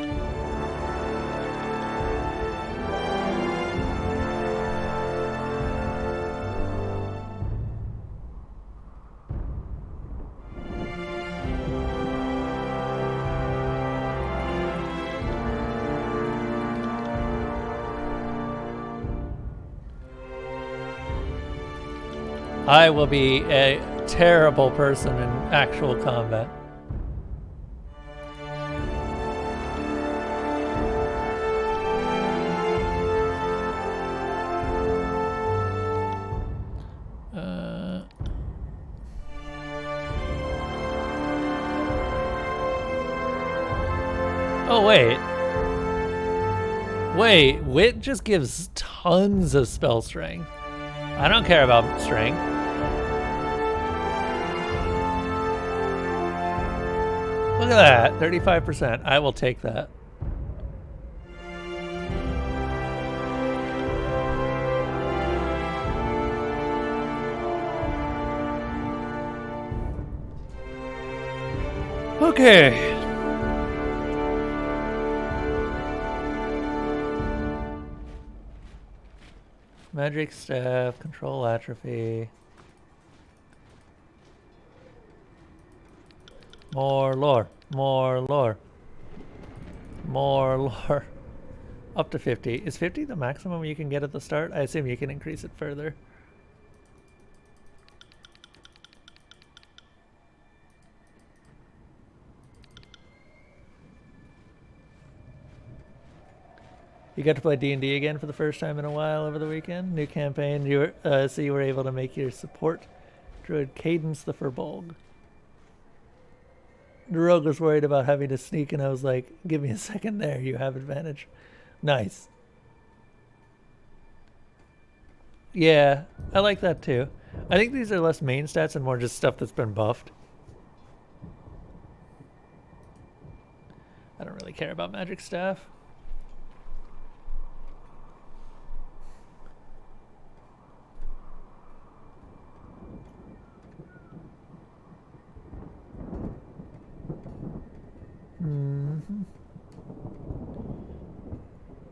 I will be a terrible person in actual combat. Oh, wait. Wait, wit just gives tons of spell strength. I don't care about strength. Look at that, 35%. I will take that. Okay. Magic staff, control atrophy. More lore, more lore, more lore. Up to 50. Is 50 the maximum you can get at the start? I assume you can increase it further. You got to play D&D again for the first time in a while over the weekend. New campaign. So you were able to make your support druid Cadence the Furbolg. The rogue was worried about having to sneak, and I was like, give me a second there. You have advantage. Nice. Yeah, I like that too. I think these are less main stats and more just stuff that's been buffed. I don't really care about magic staff.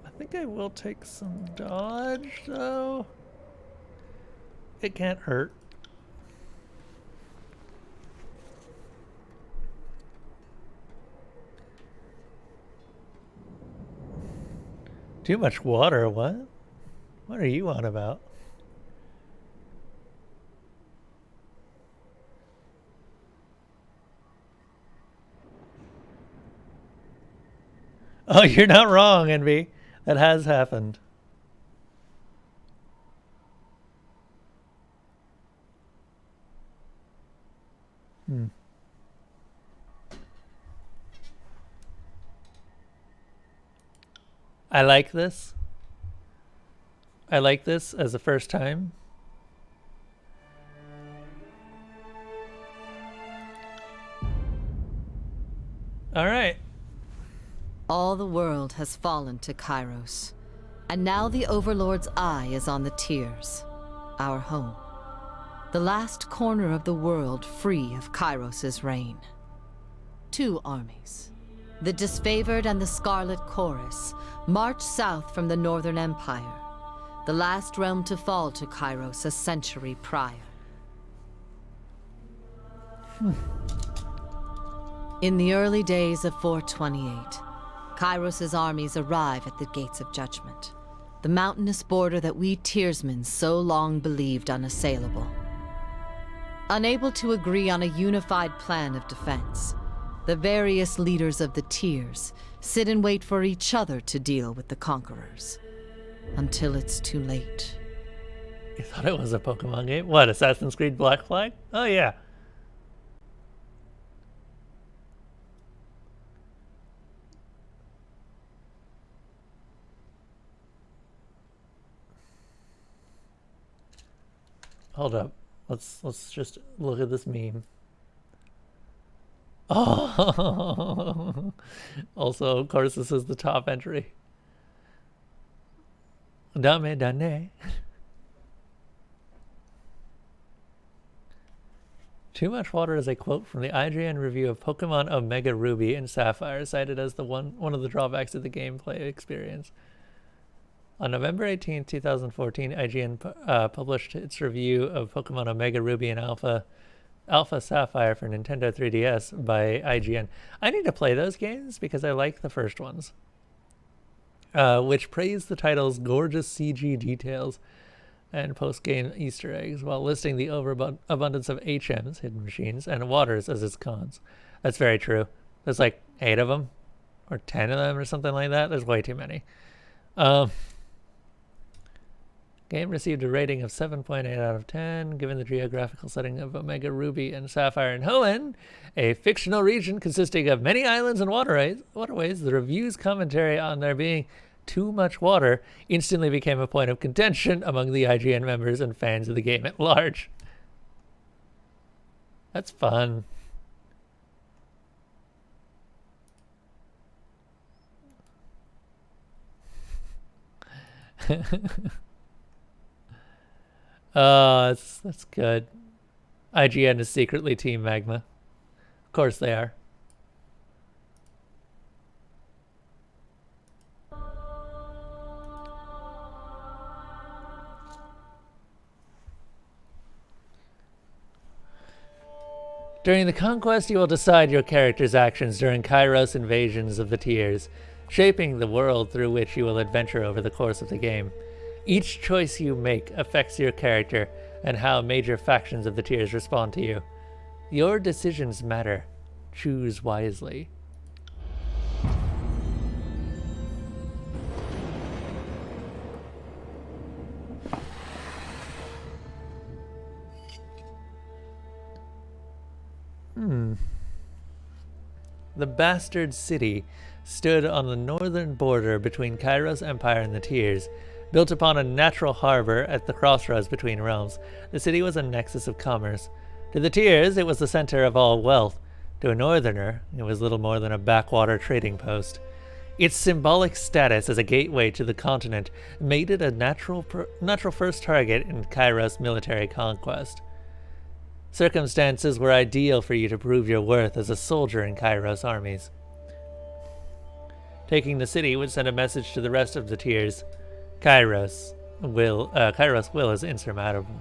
I think I will take some dodge, though. It can't hurt. Too much water, what? What are you on about? Oh, you're not wrong, Envy. That has happened. I like this. I like this as a first time. All right. All the world has fallen to Kairos, and now the Overlord's eye is on the Tiers, our home. the last corner of the world free of Kairos' reign. 2 armies, the Disfavored and the Scarlet Chorus, marched south from the Northern Empire, the last realm to fall to Kairos a century prior. In the early days of 428, Kairos' armies arrive at the Gates of Judgment, the mountainous border that we Tearsmen so long believed unassailable. Unable to agree on a unified plan of defense, the various leaders of the Tears sit and wait for each other to deal with the conquerors, until it's too late. You thought it was a Pokemon game? What, Assassin's Creed Black Flag? Oh yeah. Hold up. Let's just look at this meme. Oh, also, of course, this is the top entry. Dame dane. Too much water is a quote from the IGN review of Pokemon Omega Ruby and Sapphire, cited as the one of the drawbacks of the gameplay experience. On November 18, 2014, IGN published its review of Pokemon Omega Ruby and Alpha Sapphire for Nintendo 3DS by IGN. I need to play those games because I like the first ones, which praised the title's gorgeous CG details and post-game Easter eggs while listing the overabundance of HMs, hidden machines, and waters as its cons. That's very true. There's like 8 of them, or 10 of them, or something like that. There's way too many. Game received a rating of 7.8 out of 10, given the geographical setting of Omega Ruby and Sapphire and Hoenn, a fictional region consisting of many islands and waterways. The review's commentary on there being too much water instantly became a point of contention among the IGN members and fans of the game at large. That's fun. That's good. IGN is secretly Team Magma. Of course they are. During the conquest, you will decide your character's actions during Kairos invasions of the Tears, shaping the world through which you will adventure over the course of the game. Each choice you make affects your character and how major factions of the Tears respond to you. Your decisions matter. Choose wisely. The Bastard City stood on the northern border between Kairos Empire and the Tears. Built upon a natural harbor at the crossroads between realms, the city was a nexus of commerce. To the Tears, it was the center of all wealth. To a northerner, it was little more than a backwater trading post. Its symbolic status as a gateway to the continent made it a natural first target in Kairos' military conquest. Circumstances were ideal for you to prove your worth as a soldier in Kairos' armies. Taking the city would send a message to the rest of the Tears. Kairos' will is insurmountable.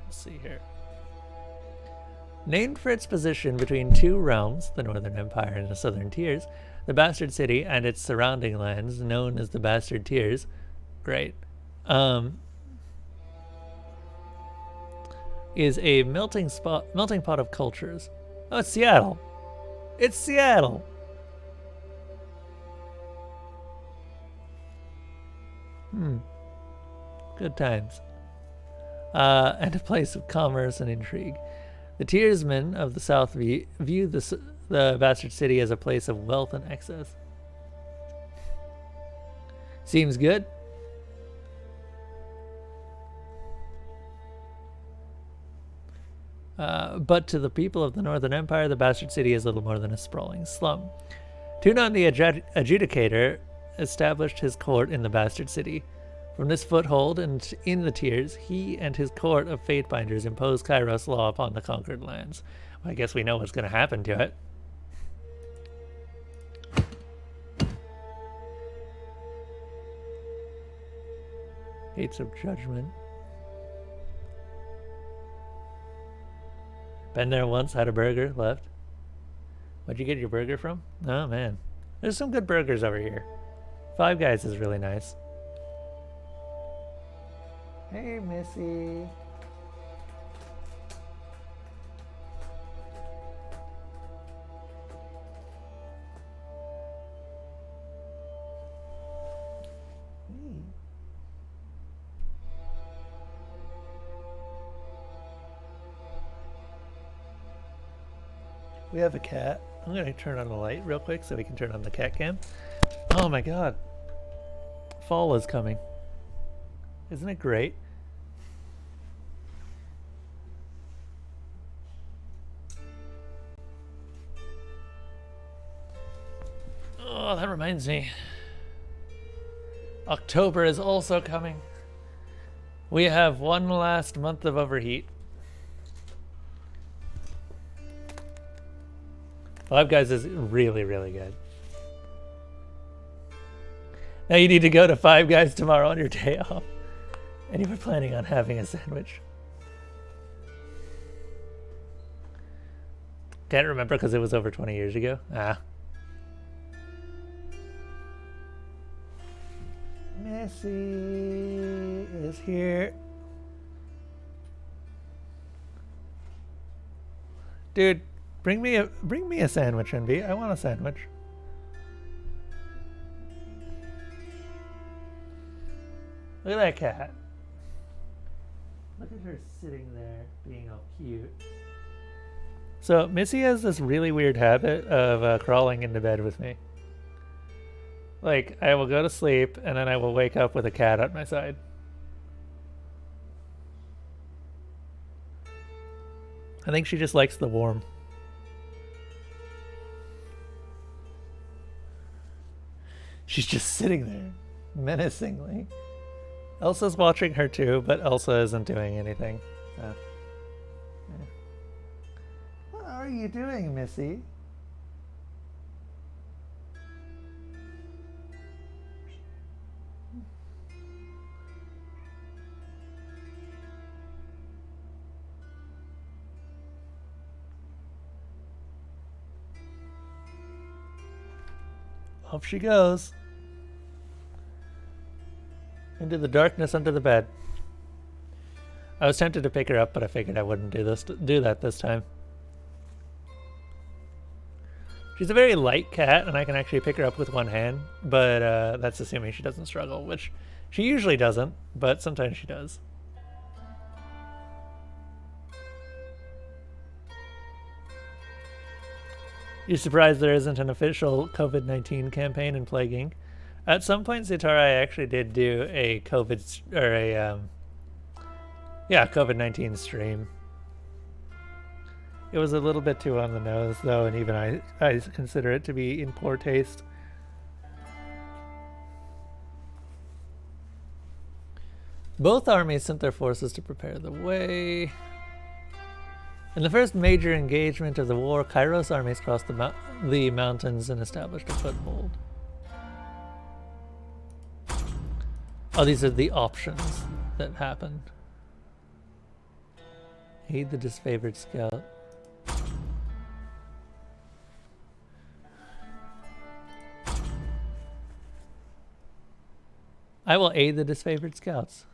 Let's see here. Named for its position between 2 realms, the Northern Empire and the Southern Tears, the Bastard City and its surrounding lands, known as the Bastard Tears, great, is a melting pot of cultures. Oh, it's Seattle. It's Seattle. Good times. And a place of commerce and intrigue. The Tearsmen of the South view the Bastard City as a place of wealth and excess. Seems good. But to the people of the Northern Empire, the Bastard City is little more than a sprawling slum. Tunon the Adjudicator established his court in the Bastard City. From this foothold and in the tiers, he and his court of Fatebinders impose Kairos law upon the conquered lands. Well, I guess we know what's going to happen to it. Gates of Judgment. Been there once, had a burger, left. Where'd you get your burger from? Oh man, there's some good burgers over here. Five Guys is really nice. Hey, Missy. We have a cat. I'm going to turn on the light real quick so we can turn on the cat cam. Oh my god. Fall is coming. Isn't it great? Oh, that reminds me. October is also coming. We have one last month of overheat. Five Guys is really, really good. Now you need to go to Five Guys tomorrow on your day off. And you were planning on having a sandwich. Can't remember because it was over 20 years ago. Ah. Missy is here. Dude. Bring me a sandwich, Envy. I want a sandwich. Look at that cat. Look at her sitting there being all cute. So Missy has this really weird habit of crawling into bed with me. Like, I will go to sleep and then I will wake up with a cat at my side. I think she just likes the warm. She's just sitting there, menacingly. Elsa's watching her too, but Elsa isn't doing anything. So, yeah. What are you doing, Missy? Off she goes. Into the darkness under the bed. I was tempted to pick her up, but I figured I wouldn't do that this time. She's a very light cat, and I can actually pick her up with one hand, but that's assuming she doesn't struggle, which she usually doesn't, but sometimes she does. You're surprised there isn't an official COVID-19 campaign in Plaguing? At some point, Zutara actually did do a COVID-19 stream. It was a little bit too on the nose, though, and even I consider it to be in poor taste. Both armies sent their forces to prepare the way. In the first major engagement of the war, Kairos armies crossed the mountains and established a foothold. Oh, these are the options that happened. Aid the disfavored scout. I will aid the disfavored scouts.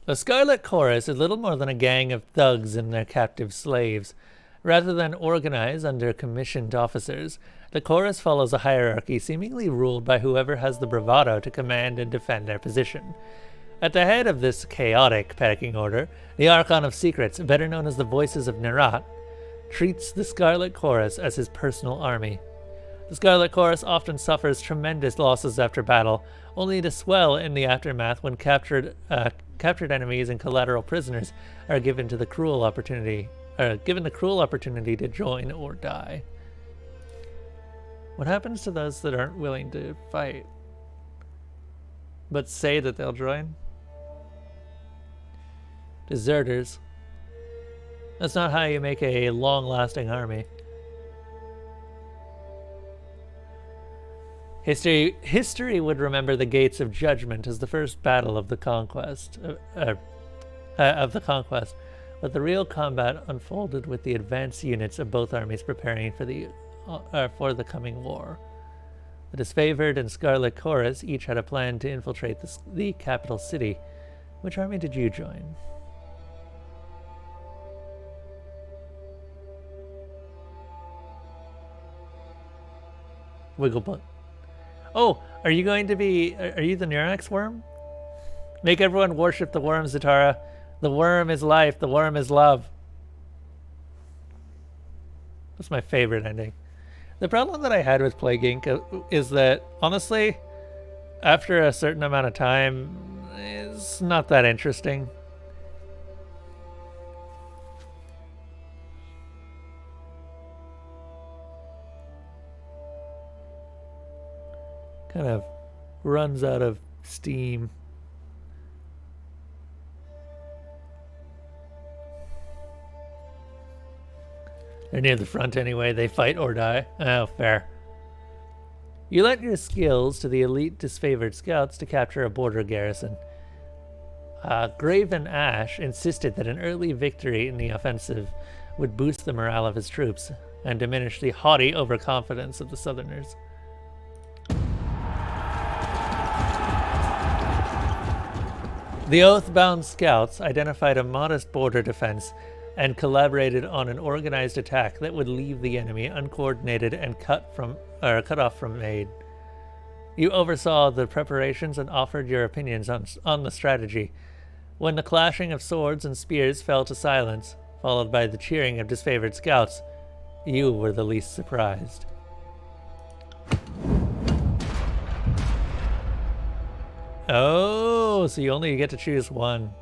The Scarlet Chorus is little more than a gang of thugs and their captive slaves. Rather than organize under commissioned officers, the Chorus follows a hierarchy seemingly ruled by whoever has the bravado to command and defend their position. At the head of this chaotic pecking order, the Archon of Secrets, better known as the Voices of Nerat, treats the Scarlet Chorus as his personal army. The Scarlet Chorus often suffers tremendous losses after battle, only to swell in the aftermath when captured enemies and collateral prisoners are given the cruel opportunity to join or die. What happens to those that aren't willing to fight, but say that they'll join? Deserters. That's not how you make a long-lasting army. History would remember the Gates of Judgment as the first battle of the conquest, but the real combat unfolded with the advanced units of both armies preparing for the coming war. The Disfavored and Scarlet Chorus each had a plan to infiltrate the capital city. Which army did you join? Wigglebutt. Oh, are you going to be... Are you the Neurax worm? Make everyone worship the worm, Zatara. The worm is life. The worm is love. That's my favorite ending. The problem that I had with Plague Inc. is that, honestly, after a certain amount of time, it's not that interesting. Kind of runs out of steam. They're near the front anyway. They fight or die. Oh, fair. You lent your skills to the elite Disfavored scouts to capture a border garrison. Graven Ash insisted that an early victory in the offensive would boost the morale of his troops and diminish the haughty overconfidence of the Southerners. The Oath-bound scouts identified a modest border defense and collaborated on an organized attack that would leave the enemy uncoordinated and cut off from aid. You oversaw the preparations and offered your opinions on the strategy. When the clashing of swords and spears fell to silence, followed by the cheering of Disfavored scouts, you were the least surprised. Oh, so you only get to choose one.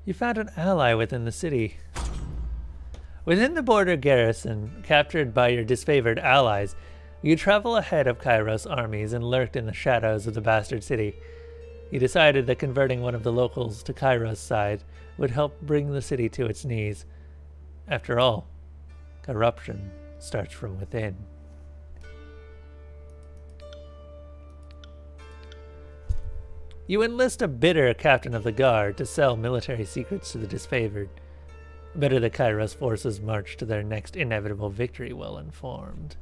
You found an ally within the city. Within the border garrison, captured by your disfavored allies, you travel ahead of Kairos' armies and lurked in the shadows of the bastard city. You decided that converting one of the locals to Kairos' side would help bring the city to its knees. After all, corruption starts from within. You enlist a bitter captain of the guard to sell military secrets to the disfavored. Better the Kairos forces march to their next inevitable victory well informed.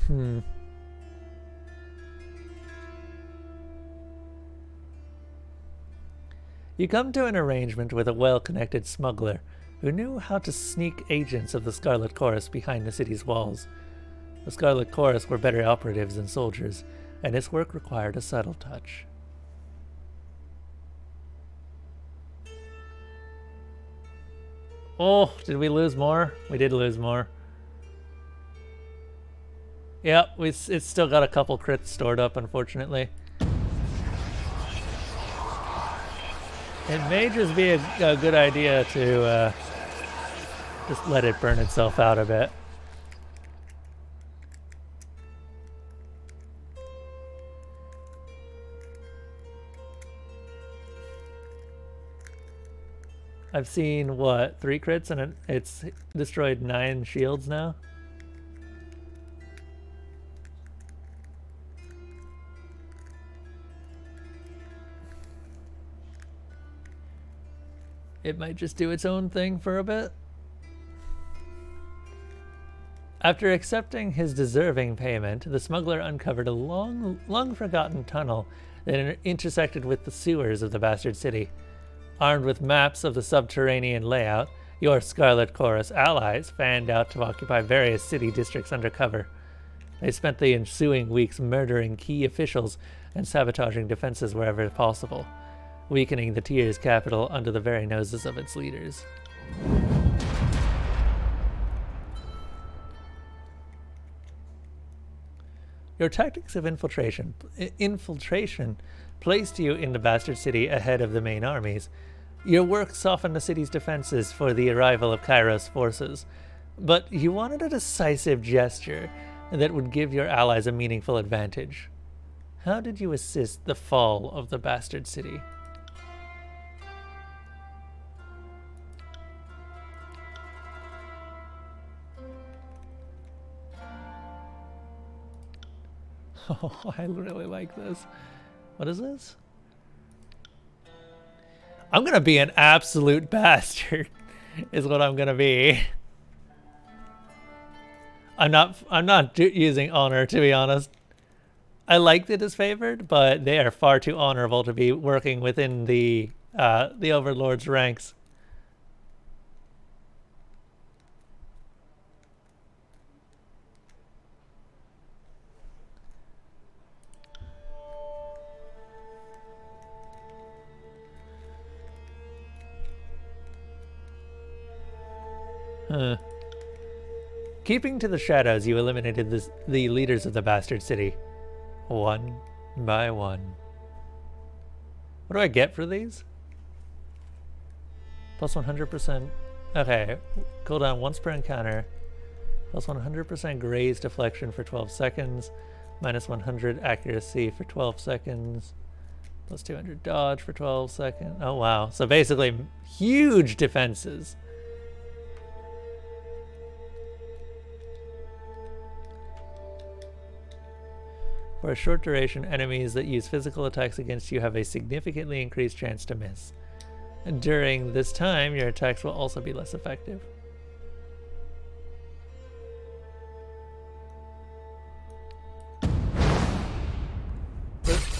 You come to an arrangement with a well-connected smuggler who knew how to sneak agents of the Scarlet Chorus behind the city's walls. The Scarlet Chorus were better operatives than soldiers, and its work required a subtle touch. Oh, did we lose more? We did lose more. Yep, it's still got a couple crits stored up, unfortunately. It may just be a good idea to just let it burn itself out a bit. I've seen, what, 3 crits, and it's destroyed 9 shields now? It might just do its own thing for a bit. After accepting his deserving payment, the smuggler uncovered a long-forgotten tunnel that intersected with the sewers of the bastard city. Armed with maps of the subterranean layout, your Scarlet Chorus allies fanned out to occupy various city districts undercover. They spent the ensuing weeks murdering key officials and sabotaging defenses wherever possible, weakening the Tyr's capital under the very noses of its leaders. Your tactics of infiltration placed you in the bastard city ahead of the main armies. Your work softened the city's defenses for the arrival of Kairos forces, but you wanted a decisive gesture that would give your allies a meaningful advantage. How did you assist the fall of the bastard city? Oh, I really like this. What is this? I'm gonna be an absolute bastard, is what I'm gonna be. I'm not using honor, to be honest. I like the disfavored, but they are far too honorable to be working within the Overlord's ranks. Keeping to the shadows, you eliminated the leaders of the bastard city, one by one. What do I get for these? Plus 100%. Okay, cooldown once per encounter. Plus 100% graze deflection for 12 seconds. Minus 100 accuracy for 12 seconds. Plus 200 dodge for 12 seconds. Oh wow, so basically huge defenses. For a short duration, enemies that use physical attacks against you have a significantly increased chance to miss. And during this time, your attacks will also be less effective.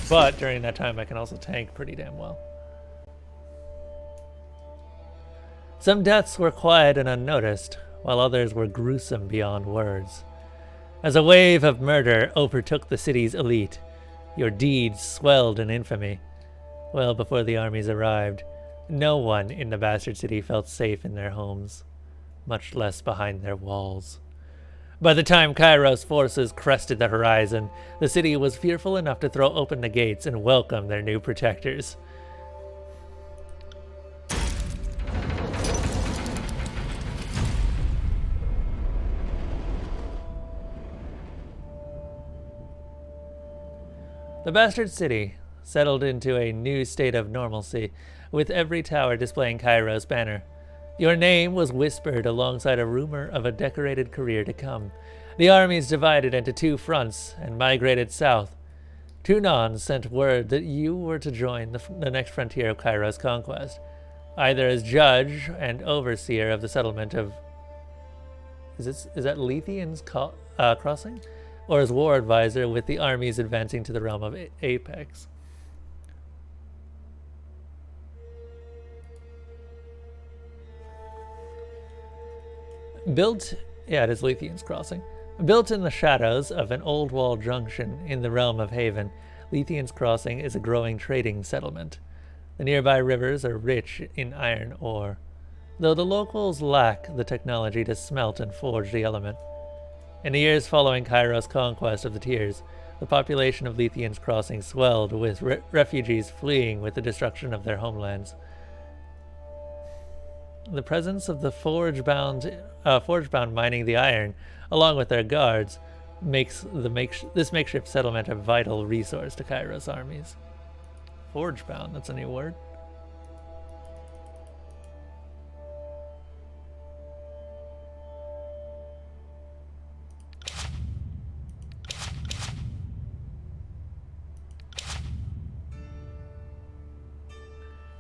But during that time, I can also tank pretty damn well. Some deaths were quiet and unnoticed, while others were gruesome beyond words. As a wave of murder overtook the city's elite, your deeds swelled in infamy. Well before the armies arrived, no one in the bastard city felt safe in their homes, much less behind their walls. By the time Kairos forces crested the horizon, the city was fearful enough to throw open the gates and welcome their new protectors. The bastard city settled into a new state of normalcy, with every tower displaying Kairos' banner. Your name was whispered alongside a rumor of a decorated career to come. The armies divided into two fronts and migrated south. Tunon sent word that you were to join the next frontier of Kairos' conquest, either as judge and overseer of the settlement of... Is that Lethean's crossing? Or as war advisor with the armies advancing to the realm of Apex. It is Lethean's Crossing. Built in the shadows of an old wall junction in the realm of Haven, Lethean's Crossing is a growing trading settlement. The nearby rivers are rich in iron ore, though the locals lack the technology to smelt and forge the element. In the years following Kairos' conquest of the Tyrs, the population of Lethean's Crossing swelled, with refugees fleeing with the destruction of their homelands. The presence of the forge-bound mining the iron, along with their guards, makes this makeshift settlement a vital resource to Kairos' armies. Forge-bound, that's a new word.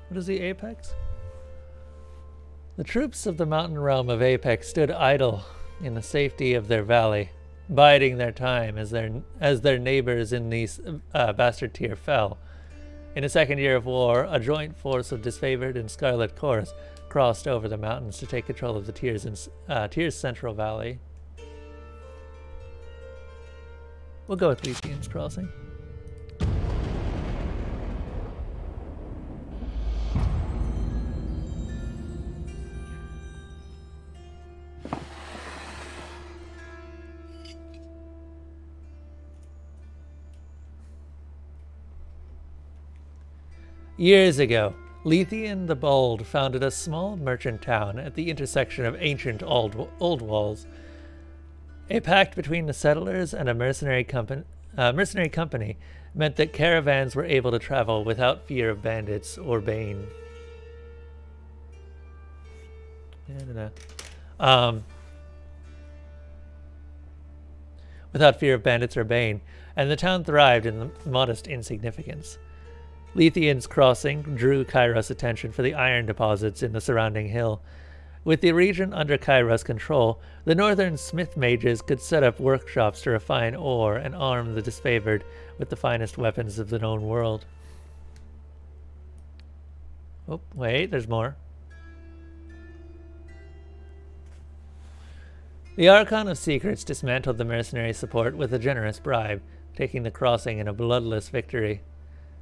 What is the Apex? The troops of the mountain realm of Apex stood idle in the safety of their valley, biding their time as their neighbors in the bastard tier fell. In the second year of war, a joint force of disfavored and Scarlet Corps crossed over the mountains to take control of the Tyr's central valley. We'll go with Lethean's Crossing. Years ago, Lethean the Bold founded a small merchant town at the intersection of ancient old walls. A pact between the settlers and a mercenary company meant that caravans were able to travel without fear of bandits or bane. Without fear of bandits or bane, and the town thrived in modest insignificance. Lethean's Crossing drew Kairos' attention for the iron deposits in the surrounding hill. With the region under Kairos' control, the northern smith mages could set up workshops to refine ore and arm the disfavored with the finest weapons of the known world. Oh, wait, there's more. The Archon of Secrets dismantled the mercenary support with a generous bribe, taking the crossing in a bloodless victory.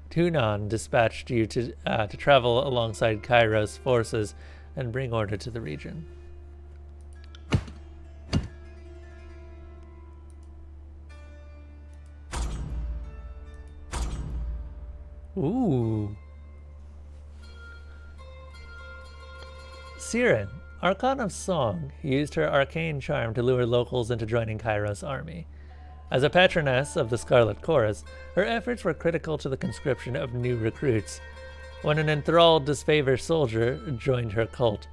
Tunon dispatched you to travel alongside Kairos' forces and bring order to the region. Ooh. Siren, Archon of Song, used her arcane charm to lure locals into joining Kairos' army. As a patroness of the Scarlet Chorus, her efforts were critical to the conscription of new recruits. When an enthralled disfavored soldier joined her cult,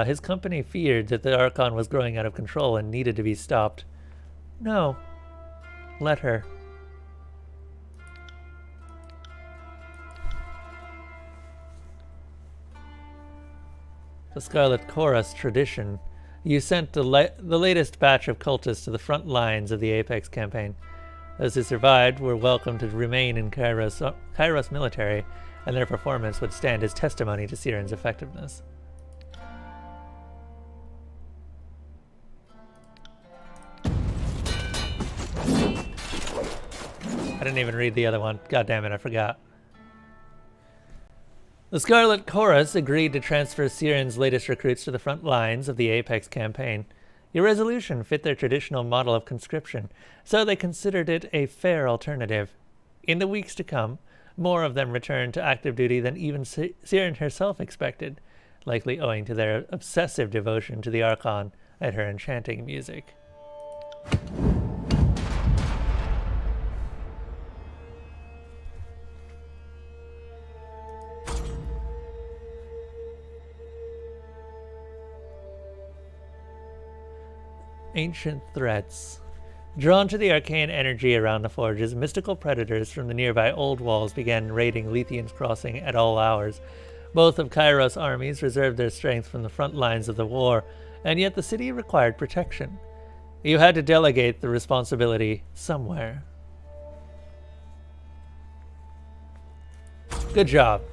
his company feared that the Archon was growing out of control and needed to be stopped. No. Let her. The Scarlet Chorus tradition. You sent the latest batch of cultists to the front lines of the Apex campaign. Those who survived were welcome to remain in Kairos military, and their performance would stand as testimony to Siren's effectiveness. I didn't even read the other one. God damn it, I forgot. The Scarlet Chorus agreed to transfer Siren's latest recruits to the front lines of the Apex campaign. Your resolution fit their traditional model of conscription, so they considered it a fair alternative. In the weeks to come, more of them returned to active duty than even Siren herself expected, likely owing to their obsessive devotion to the Archon and her enchanting music. Ancient threats. Drawn to the arcane energy around the forges, mystical predators from the nearby old walls began raiding Lethean's Crossing at all hours. Both of Kairos' armies reserved their strength from the front lines of the war, and yet the city required protection. You had to delegate the responsibility somewhere. Good job.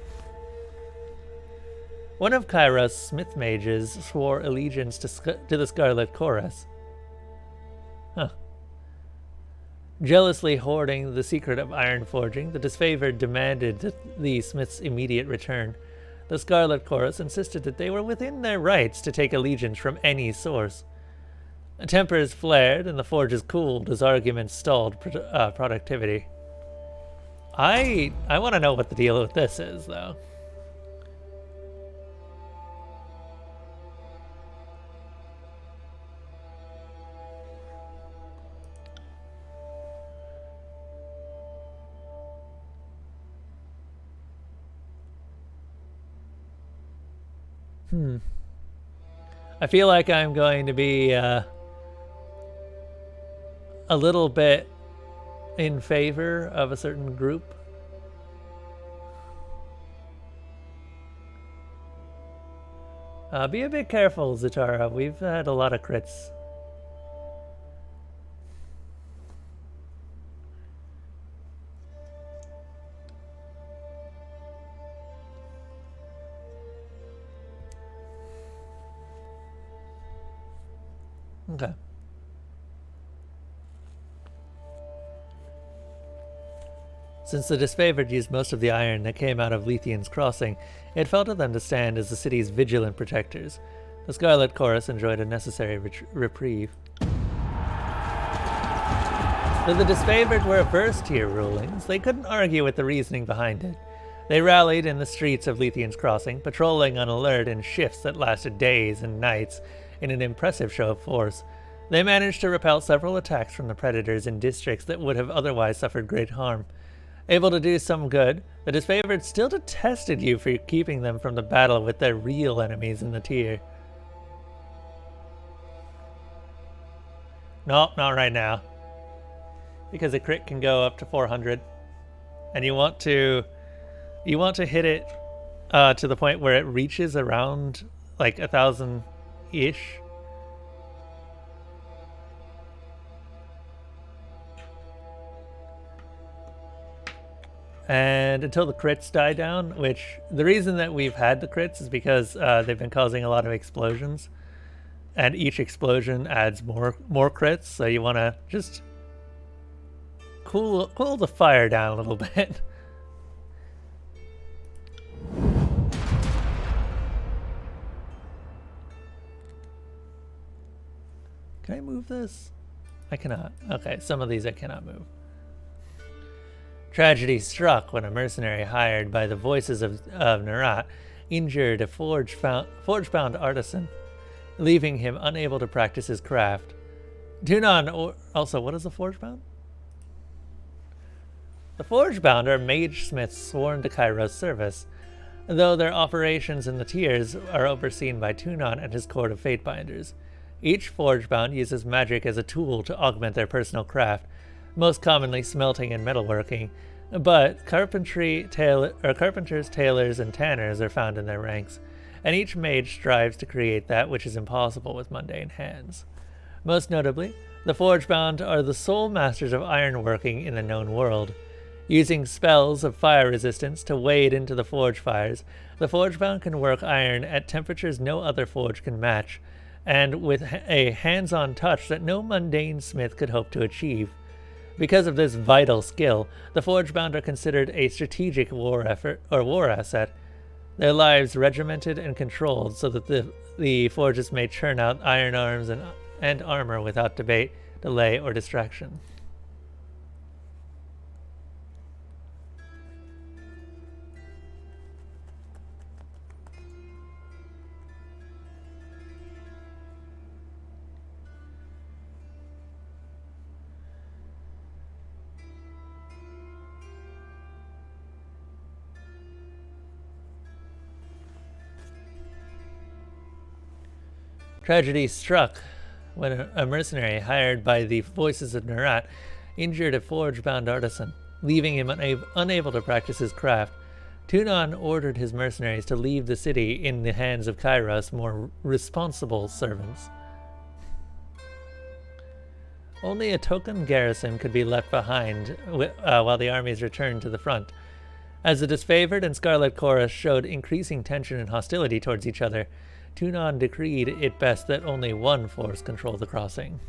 One of Kairos' smith mages swore allegiance to the Scarlet Chorus. Huh. Jealously hoarding the secret of iron forging, the disfavored demanded the smith's immediate return. The Scarlet Chorus insisted that they were within their rights to take allegiance from any source. Tempers flared and the forges cooled as arguments stalled productivity. I want to know what the deal with this is, though. I feel like I'm going to be a little bit in favor of a certain group. Be a bit careful, Zatara. We've had a lot of crits. Okay. Since the disfavored used most of the iron that came out of Lethian's crossing, it fell to them to stand as the city's vigilant protectors. The Scarlet Chorus enjoyed a necessary reprieve. Though the disfavored were averse to your rulings, they couldn't argue with the reasoning behind it. They rallied in the streets of Lethian's crossing, patrolling on alert in shifts that lasted days and nights in an impressive show of force. They managed to repel several attacks from the predators in districts that would have otherwise suffered great harm. Able to do some good, the disfavored still detested you for keeping them from the battle with their real enemies in the tier. No, not right now. Because a crit can go up to 400. And you want to hit it to the point where it reaches around like 1,000-ish. And until the crits die down, which the reason that we've had the crits is because they've been causing a lot of explosions, and each explosion adds more crits. So you want to just cool the fire down a little bit. Can I move this? I cannot. Okay, some of these I cannot move. Tragedy struck when a mercenary hired by the voices of Nerat injured a forge-bound artisan, leaving him unable to practice his craft. Also, what is a forge-bound? The forge-bound are mage-smiths sworn to Kairos service, though their operations in the tiers are overseen by Tunon and his court of fate-binders. Each forge-bound uses magic as a tool to augment their personal craft, most commonly smelting and metalworking, but carpenters, tailors, and tanners are found in their ranks, and each mage strives to create that which is impossible with mundane hands. Most notably, the forge-bound are the sole masters of ironworking in the known world. Using spells of fire resistance to wade into the forge fires, the forge-bound can work iron at temperatures no other forge can match, and with a hands-on touch that no mundane smith could hope to achieve. Because of this vital skill, the forge-bound are considered a strategic war asset, their lives regimented and controlled so that the forges may churn out iron arms and armor without debate, delay, or distraction. Tragedy struck when a mercenary hired by the voices of Nerat injured a forge-bound artisan, leaving him unable to practice his craft. Tunon ordered his mercenaries to leave the city in the hands of Kairos' more responsible servants. Only a token garrison could be left behind while the armies returned to the front. As the disfavored and Scarlet Chorus showed increasing tension and hostility towards each other, Tunon decreed it best that only one force control the crossing.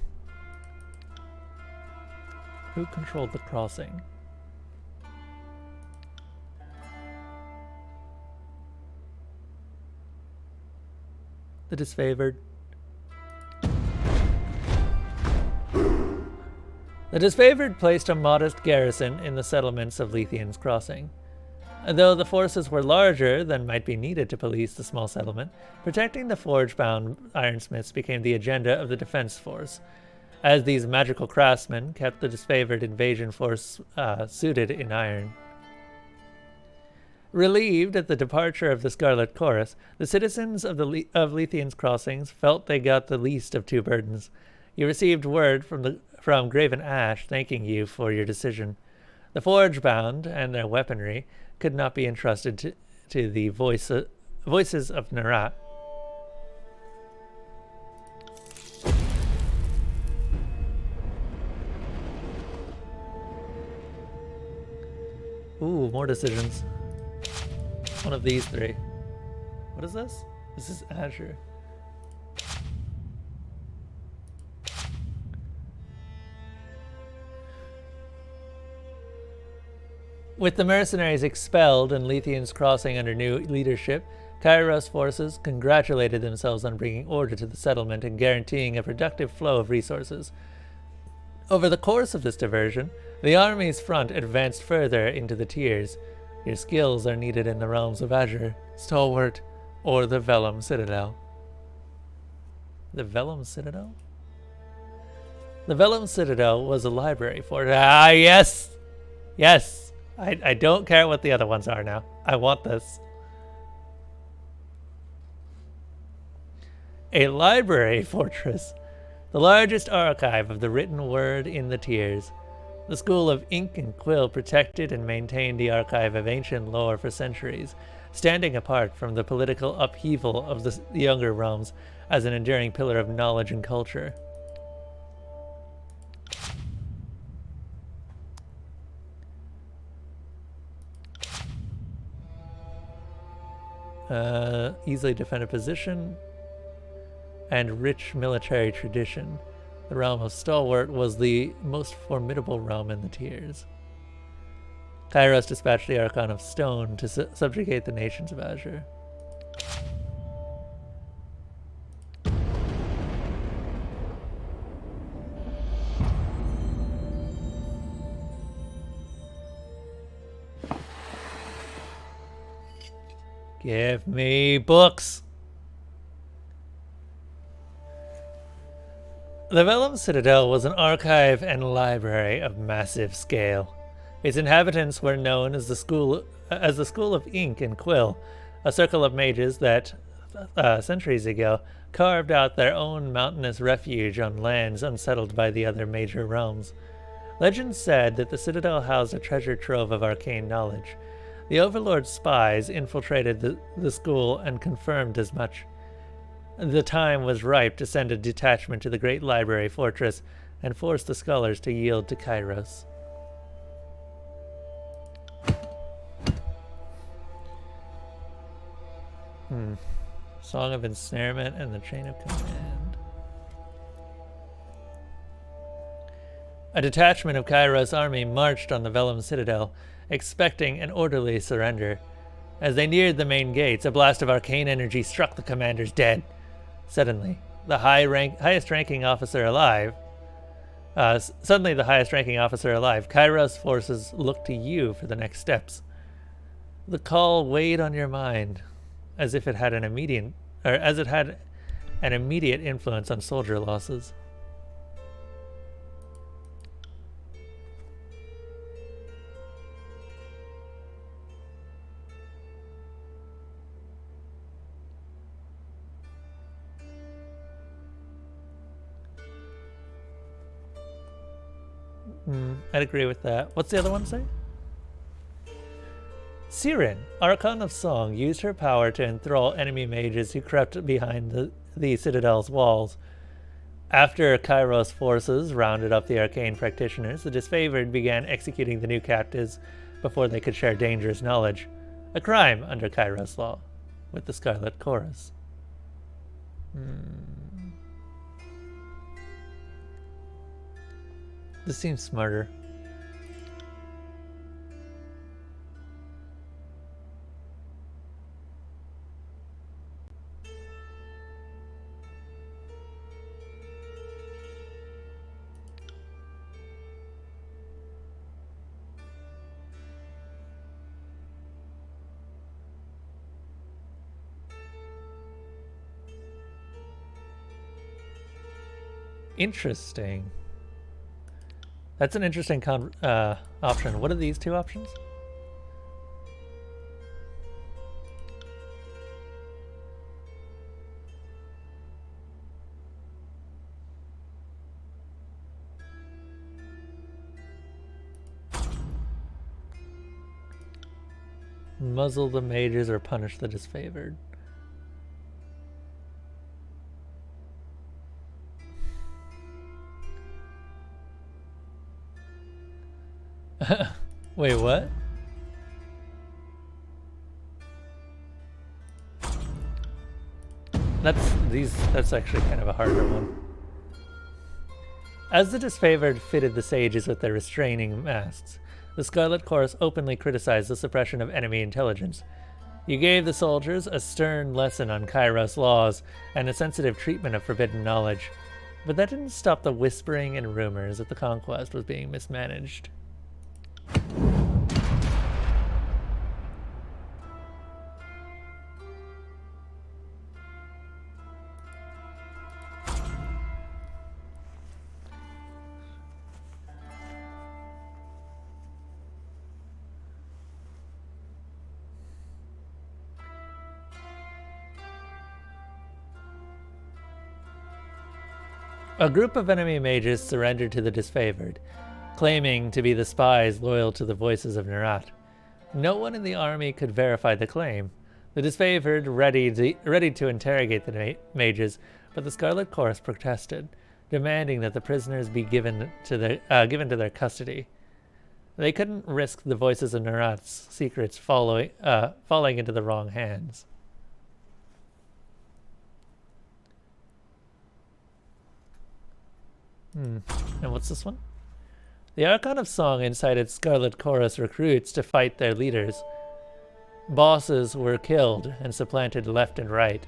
Who controlled the crossing? The disfavored. The disfavored placed a modest garrison in the settlements of Lethian's crossing. Though the forces were larger than might be needed to police the small settlement, protecting the forge-bound ironsmiths became the agenda of the defense force, as these magical craftsmen kept the disfavored invasion force suited in iron. Relieved at the departure of the Scarlet Chorus, the citizens of Lethian's crossings felt they got the least of two burdens. You received word from Graven Ash thanking you for your decision. The forge-bound and their weaponry could not be entrusted to the voices of Nerat. Ooh, more decisions. One of these three. What is this? This is Azure. With the mercenaries expelled and Letheans crossing under new leadership, Kairos forces congratulated themselves on bringing order to the settlement and guaranteeing a productive flow of resources. Over the course of this diversion, the army's front advanced further into the tiers. Your skills are needed in the realms of Azure, Stalwart, or the Vellum Citadel. The Vellum Citadel? The Vellum Citadel was a library fort. Ah, yes! Yes! I don't care what the other ones are now. I want this. A library fortress. The largest archive of the written word in the tiers. The School of Ink and Quill protected and maintained the archive of ancient lore for centuries, standing apart from the political upheaval of the younger realms as an enduring pillar of knowledge and culture. Easily defended position and rich military tradition. The realm of Stalwart was the most formidable realm in the tiers. Kairos dispatched the Archon of Stone to subjugate the nations of Azure. Give me books! The Vellum Citadel was an archive and library of massive scale. Its inhabitants were known as the School of Ink and Quill, a circle of mages that, centuries ago, carved out their own mountainous refuge on lands unsettled by the other major realms. Legend said that the Citadel housed a treasure trove of arcane knowledge. The Overlord's spies infiltrated the school and confirmed as much. The time was ripe to send a detachment to the great library fortress and force the scholars to yield to Kairos. Song of Ensnarement and the Chain of Command. A detachment of Kairos' army marched on the Vellum Citadel, expecting an orderly surrender. As they neared the main gates, a blast of arcane energy struck the commanders dead. Suddenly, the highest-ranking officer alive, Kairos forces looked to you for the next steps. The call weighed on your mind, as it had an immediate influence on soldier losses. I'd agree with that. What's the other one say? Siren, Archon of Song, used her power to enthrall enemy mages who crept behind the Citadel's walls. After Kairos forces rounded up the arcane practitioners, the disfavored began executing the new captives before they could share dangerous knowledge. A crime under Kairos law, with the Scarlet Chorus. This seems smarter. Interesting. That's an interesting option. What are these two options? Muzzle the mages or punish the disfavored. Wait, what? That's actually kind of a harder one. As the disfavored fitted the sages with their restraining masks, the Scarlet Chorus openly criticized the suppression of enemy intelligence. You gave the soldiers a stern lesson on Kairos laws and a sensitive treatment of forbidden knowledge, but that didn't stop the whispering and rumors that the conquest was being mismanaged. A group of enemy mages surrendered to the disfavored, claiming to be the spies loyal to the voices of Nerat. No one in the army could verify the claim. The disfavored ready to interrogate the mages, but the Scarlet Chorus protested, demanding that the prisoners be given to their custody. They couldn't risk the voices of Nerat's secrets falling into the wrong hands. And what's this one? The Archon of Song incited Scarlet Chorus recruits to fight their leaders. Bosses were killed and supplanted left and right.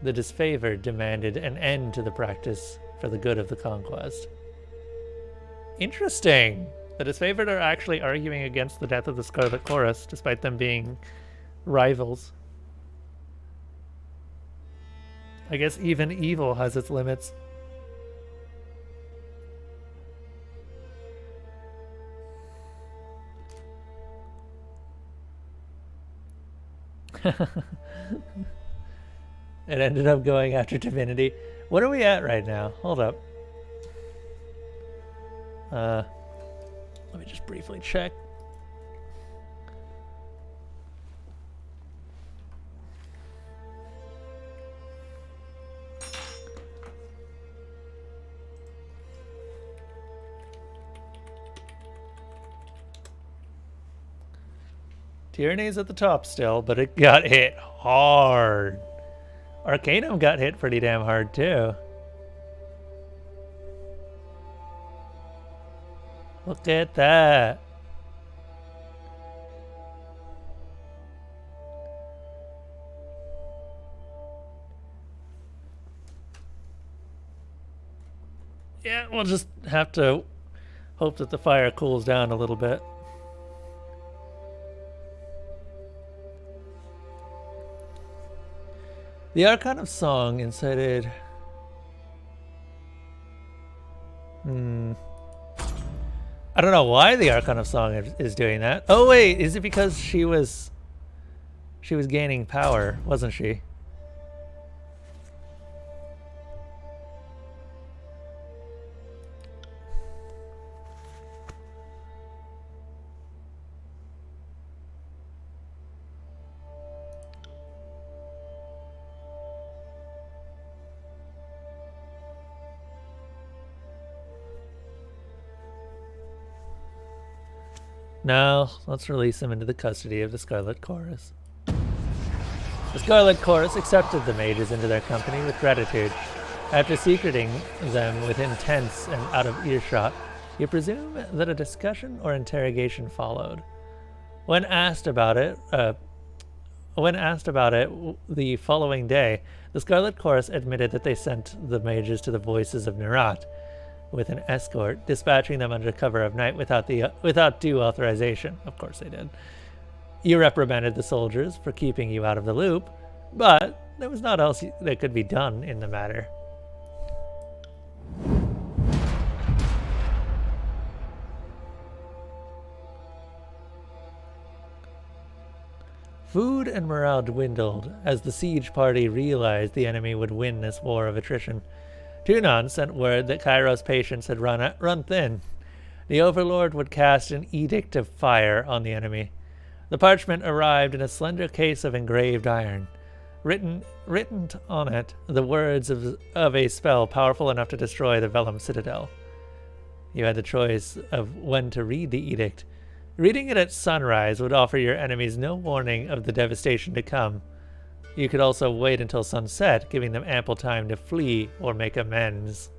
The disfavored demanded an end to the practice for the good of the conquest. Interesting! The disfavored are actually arguing against the death of the Scarlet Chorus, despite them being rivals. I guess even evil has its limits. It ended up going after Divinity. What are we at right now? Hold up. Let me just briefly check. Tyranny's at the top still, but it got hit hard. Arcanum got hit pretty damn hard too. Look at that. Yeah, we'll just have to hope that the fire cools down a little bit. The Archon of Song incited... I don't know why the Archon of Song is doing that. Oh wait, is it because she was gaining power, wasn't she? Now, let's release him into the custody of the Scarlet Chorus. The Scarlet Chorus accepted the mages into their company with gratitude. After secreting them within tents and out of earshot, you presume that a discussion or interrogation followed. When asked about it the following day, the Scarlet Chorus admitted that they sent the mages to the voices of Nerat with an escort, dispatching them under cover of night without due authorization. Of course they did. You reprimanded the soldiers for keeping you out of the loop, but there was not else that could be done in the matter. Food and morale dwindled as the siege party realized the enemy would win this war of attrition. Tunon sent word that Kairos' patience had run thin. The Overlord would cast an edict of fire on the enemy. The parchment arrived in a slender case of engraved iron. Written on it, the words of a spell powerful enough to destroy the Vellum Citadel. You had the choice of when to read the edict. Reading it at sunrise would offer your enemies no warning of the devastation to come. You could also wait until sunset, giving them ample time to flee or make amends.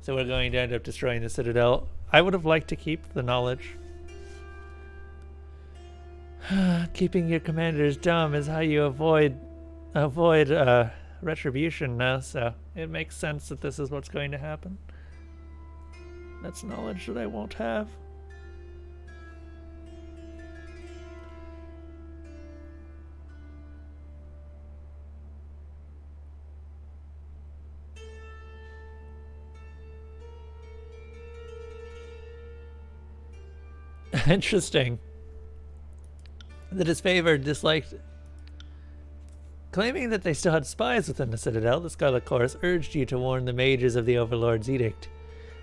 So we're going to end up destroying the Citadel. I would have liked to keep the knowledge. Keeping your commanders dumb is how you avoid retribution now, so it makes sense that this is what's going to happen. That's knowledge that I won't have. Interesting. The disfavored disliked... Claiming that they still had spies within the Citadel, the Scarlet Chorus urged you to warn the mages of the Overlord's edict.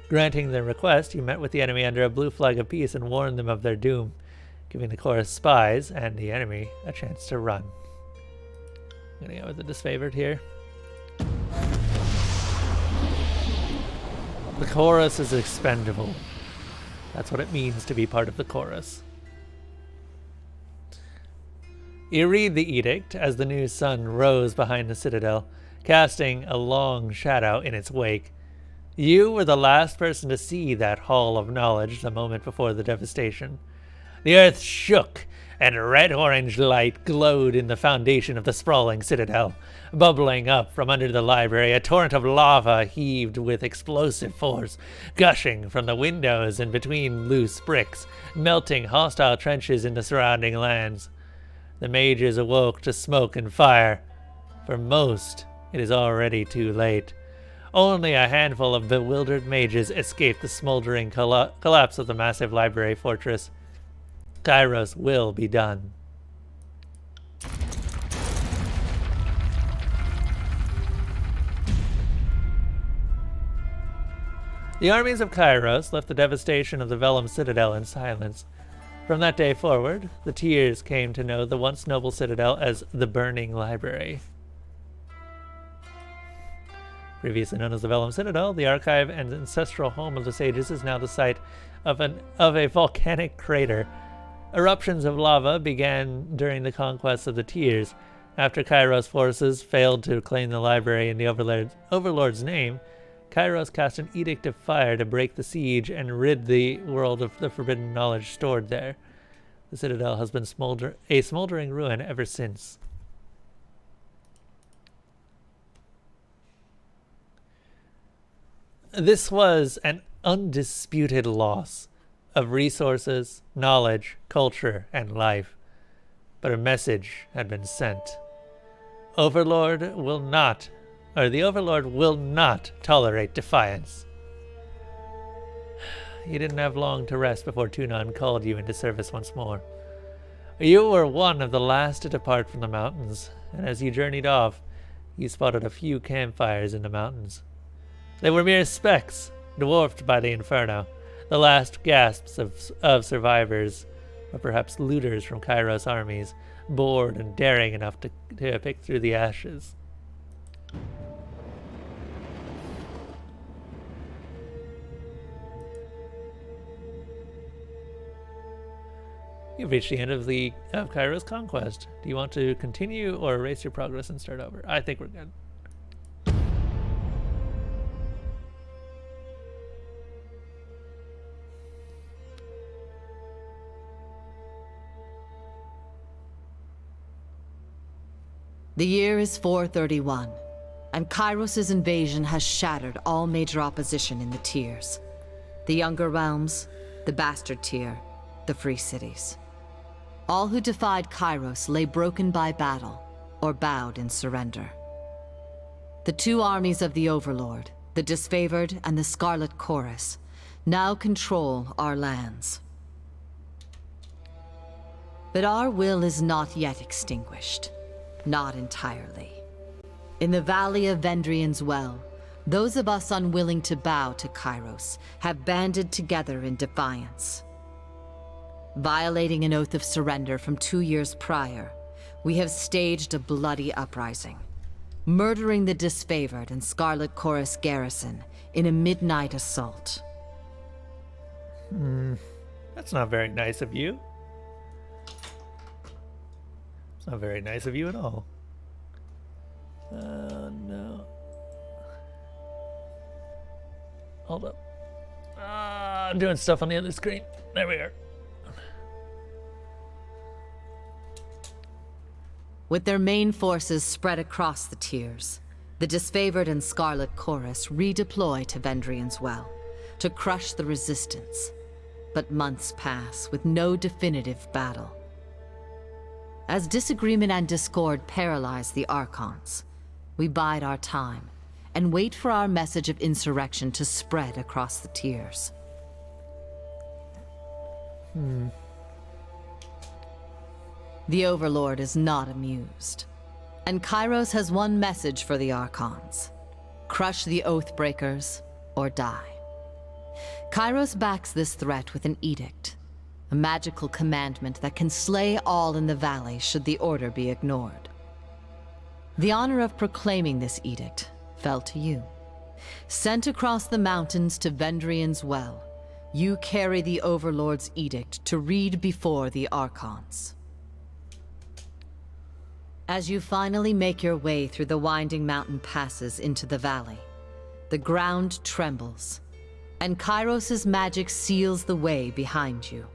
Granting their request, you met with the enemy under a blue flag of peace and warned them of their doom, giving the Chorus spies and the enemy a chance to run. I'm gonna go with the disfavored here. The Chorus is expendable. That's what it means to be part of the Chorus. You read the edict as the new sun rose behind the Citadel, casting a long shadow in its wake. You were the last person to see that hall of knowledge the moment before the devastation. The earth shook, and red-orange light glowed in the foundation of the sprawling Citadel. Bubbling up from under the library, a torrent of lava heaved with explosive force, gushing from the windows and between loose bricks, melting hostile trenches in the surrounding lands. The mages awoke to smoke and fire. For most, it is already too late. Only a handful of bewildered mages escaped the smoldering collapse of the massive library fortress. Kairos will be done. The armies of Kairos left the devastation of the Vellum Citadel in silence. From that day forward, the Tears came to know the once noble Citadel as the Burning Library. Previously known as the Vellum Citadel, the archive and ancestral home of the sages is now the site of a volcanic crater. Eruptions of lava began during the conquest of the Tears. After Kairos forces failed to claim the library in the Overlord's name, Kairos cast an edict of fire to break the siege and rid the world of the forbidden knowledge stored there. The Citadel has been a smoldering ruin ever since. This was an undisputed loss of resources, knowledge, culture, and life. But a message had been sent. The Overlord will not tolerate defiance. You didn't have long to rest before Tunon called you into service once more. You were one of the last to depart from the mountains, and as you journeyed off, you spotted a few campfires in the mountains. They were mere specks, dwarfed by the inferno, the last gasps of survivors, or perhaps looters from Kairos armies, bored and daring enough to pick through the ashes. You've reached the end of Kairos conquest. Do you want to continue or erase your progress and start over? I think we're good. The year is 431, and Kairos' invasion has shattered all major opposition in the tiers. The Younger Realms, the Bastard Tier, the Free Cities. All who defied Kairos lay broken by battle, or bowed in surrender. The two armies of the Overlord, the Disfavored and the Scarlet Chorus, now control our lands. But our will is not yet extinguished. Not entirely. In the Valley of Vendrian's Well, those of us unwilling to bow to Kairos have banded together in defiance. Violating an oath of surrender from 2 years prior, we have staged a bloody uprising, murdering the Disfavored and Scarlet Chorus garrison in a midnight assault. That's not very nice of you. It's not very nice of you at all. No. Hold up. I'm doing stuff on the other screen. There we are. With their main forces spread across the tiers, the Disfavored and Scarlet Chorus redeploy to Vendrian's Well to crush the resistance. But months pass with no definitive battle. As disagreement and discord paralyze the Archons, we bide our time and wait for our message of insurrection to spread across the tiers. The Overlord is not amused, and Kairos has one message for the Archons: crush the Oathbreakers or die. Kairos backs this threat with an edict, a magical commandment that can slay all in the valley should the order be ignored. The honor of proclaiming this edict fell to you. Sent across the mountains to Vendrian's Well, you carry the Overlord's edict to read before the Archons. As you finally make your way through the winding mountain passes into the valley, the ground trembles, and Kairos' magic seals the way behind you.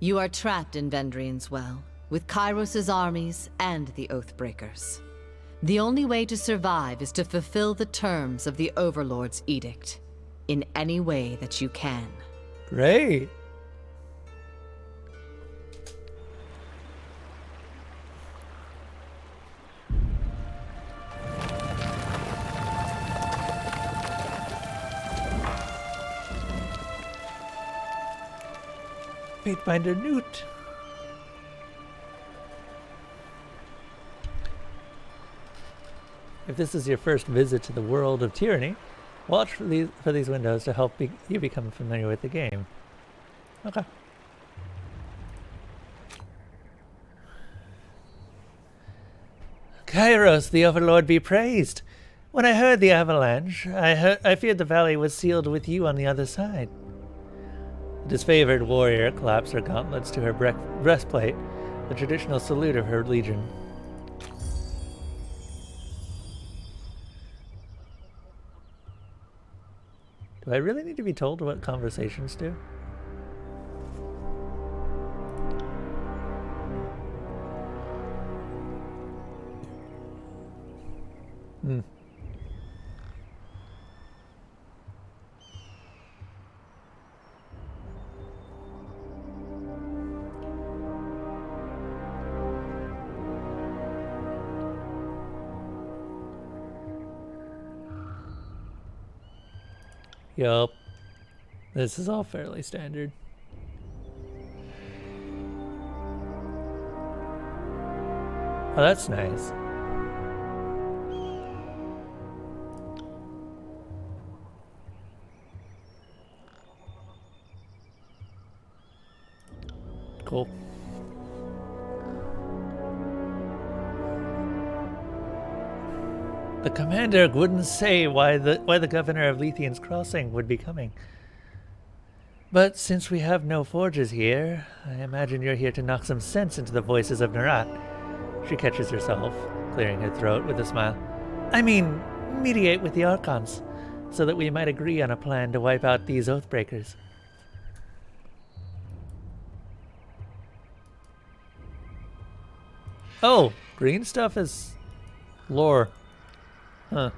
You are trapped in Vendrian's Well, with Kairos' armies and the Oathbreakers. The only way to survive is to fulfill the terms of the Overlord's edict, in any way that you can. Great. Fatefinder Newt. If this is your first visit to the world of Tyranny, watch for these windows to help you become familiar with the game. Okay. Kairos, the Overlord be praised. When I heard the avalanche, I feared the valley was sealed with you on the other side. The disfavored warrior claps her gauntlets to her breastplate, the traditional salute of her legion. Do I really need to be told what conversations do? Yup. This is all fairly standard. Oh, that's nice. Cool. The commander wouldn't say why the governor of Lethian's Crossing would be coming. But since we have no forges here, I imagine you're here to knock some sense into the voices of Nerat. She catches herself, clearing her throat with a smile. I mean, mediate with the Archons, so that we might agree on a plan to wipe out these Oathbreakers. Oh, green stuff is lore. Huh.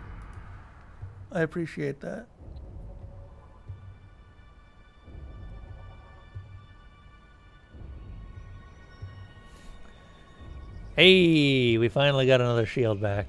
I appreciate that. Hey, we finally got another shield back.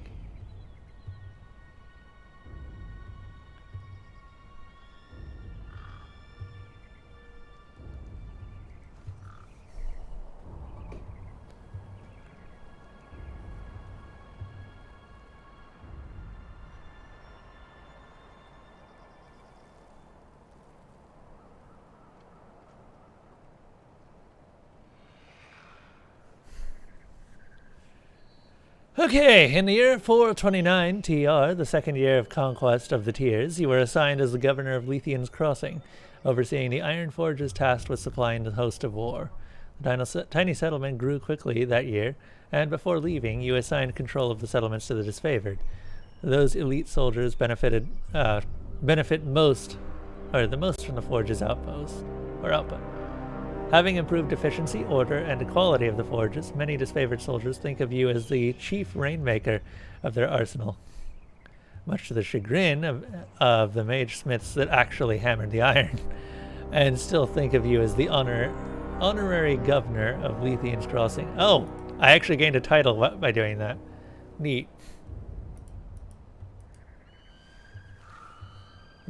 Okay, in the year 429 TR, the second year of conquest of the Tiers, you were assigned as the governor of Lethian's Crossing, overseeing the Iron Forges tasked with supplying the host of war. The tiny settlement grew quickly that year, and before leaving, you assigned control of the settlements to the Disfavored. Those elite soldiers benefit most, or the most from the Forge's output. Having improved efficiency, order, and the quality of the forges, many disfavored soldiers think of you as the chief rainmaker of their arsenal. Much to the chagrin of the mage smiths that actually hammered the iron, and still think of you as the honorary governor of Lethian's Crossing. Oh, I actually gained a title by doing that. Neat.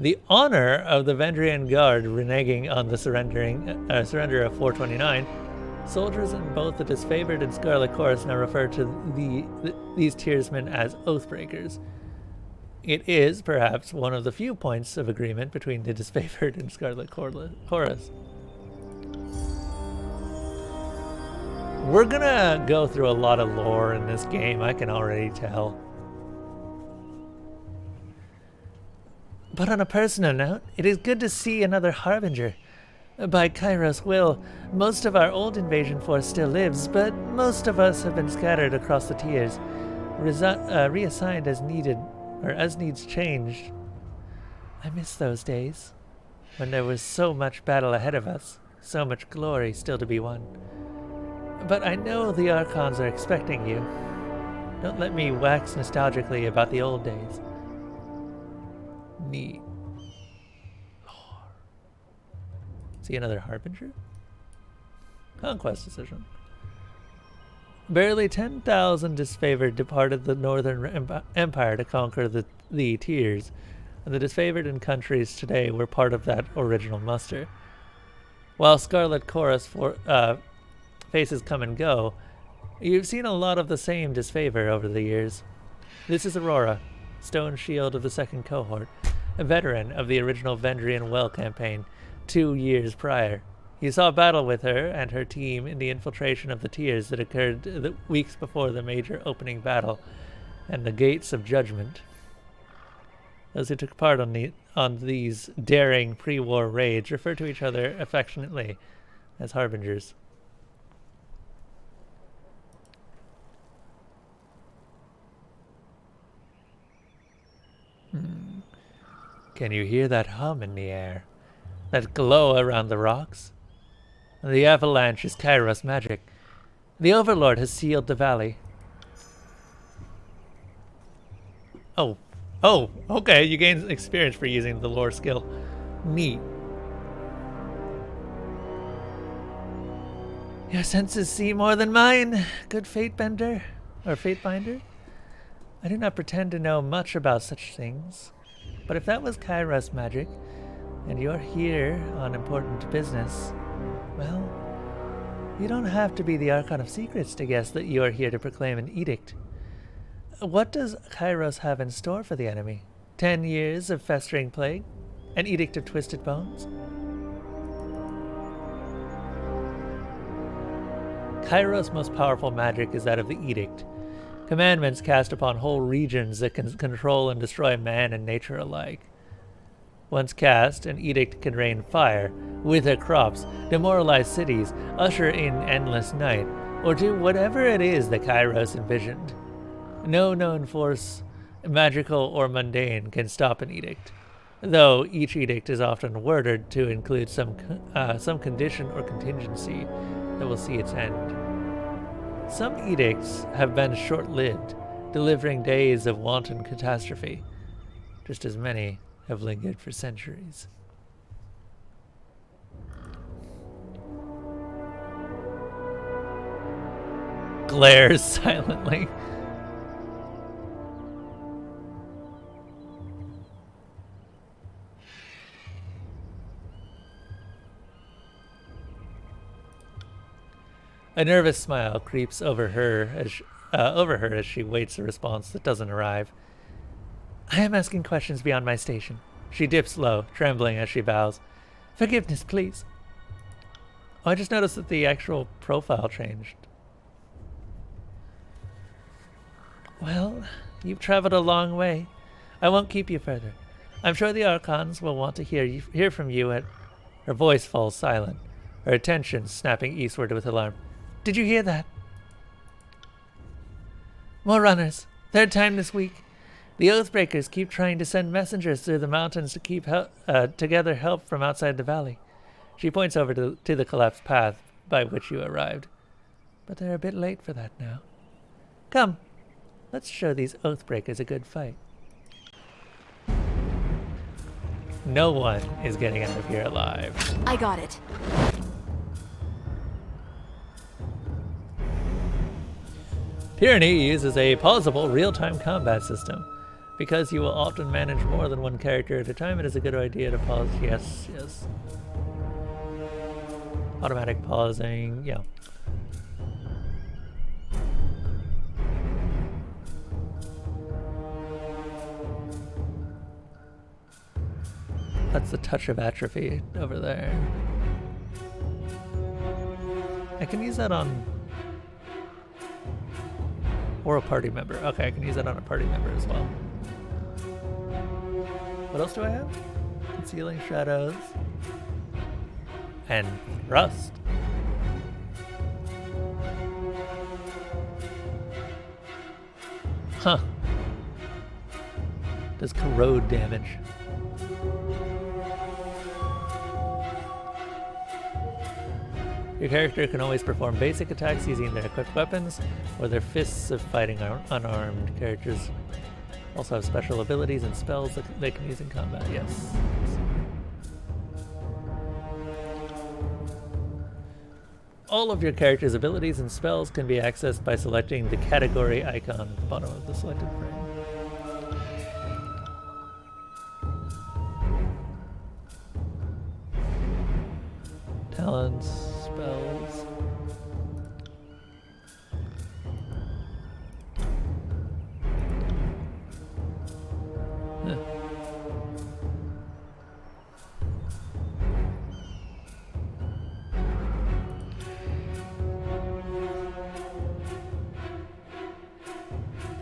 The honor of the Vendrian Guard reneging on the surrender of 429, soldiers in both the disfavored and Scarlet Chorus now refer to these tiersmen as Oathbreakers. It is, perhaps, one of the few points of agreement between the disfavored and Scarlet Chorus. We're gonna go through a lot of lore in this game, I can already tell. But on a personal note, it is good to see another Harbinger. By Kairos' will, most of our old invasion force still lives, but most of us have been scattered across the tiers, reassigned as needed, or as needs changed. I miss those days, when there was so much battle ahead of us, so much glory still to be won. But I know the Archons are expecting you. Don't let me wax nostalgically about the old days. Neat. Lore. See another Harbinger? Conquest decision. Barely 10,000 disfavored departed the Northern Empire to conquer the tiers, and the disfavored in countries today were part of that original muster. While Scarlet Chorus faces come and go, you've seen a lot of the same disfavor over the years. This is Aurora, Stone Shield of the second cohort, a veteran of the original Vendrian Well campaign 2 years prior. You saw battle with her and her team in the infiltration of the tiers that occurred the weeks before the major opening battle and the Gates of Judgment. Those who took part on these daring pre-war raids refer to each other affectionately as Harbingers. Can you hear that hum in the air? That glow around the rocks? The avalanche is Kairos magic. The Overlord has sealed the valley. Oh, okay, you gain experience for using the lore skill. Neat. Your senses see more than mine, good Fatebender, or Fatebinder. I do not pretend to know much about such things, but if that was Kairos magic, and you're here on important business, well, you don't have to be the Archon of Secrets to guess that you're here to proclaim an edict. What does Kairos have in store for the enemy? 10 years of festering plague? An edict of twisted bones? Kairos' most powerful magic is that of the edict. Commandments cast upon whole regions that can control and destroy man and nature alike. Once cast, an edict can rain fire, wither crops, demoralize cities, usher in endless night, or do whatever it is that Kairos envisioned. No known force, magical or mundane, can stop an edict, though each edict is often worded to include some condition or contingency that will see its end. Some edicts have been short-lived, delivering days of wanton catastrophe, just as many have lingered for centuries. Glares silently. A nervous smile creeps over her as she waits a response that doesn't arrive. I am asking questions beyond my station. She dips low, trembling as she bows. Forgiveness, please. Oh, I just noticed that the actual profile changed. Well, you've traveled a long way. I won't keep you further. I'm sure the Archons will want to hear from you at... Her voice falls silent, her attention snapping eastward with alarm. Did you hear that? More runners. Third time this week. The Oathbreakers keep trying to send messengers through the mountains to keep together help from outside the valley. She points over to the collapsed path by which you arrived. But they're a bit late for that now. Come, let's show these Oathbreakers a good fight. No one is getting out of here alive. I got it. Tyranny uses a pausable real-time combat system. Because you will often manage more than one character at a time, it is a good idea to pause. Yes, yes. Automatic pausing, yeah. That's the touch of atrophy over there. I can use that on... or a party member. Okay, I can use that on a party member as well. What else do I have? Concealing shadows. And rust. Huh. Does corrode damage. Your character can always perform basic attacks using their equipped weapons or their fists if fighting unarmed. Characters also have special abilities and spells that they can use in combat. Yes. All of your character's abilities and spells can be accessed by selecting the category icon at the bottom of the selected frame. Talents, spells. Huh.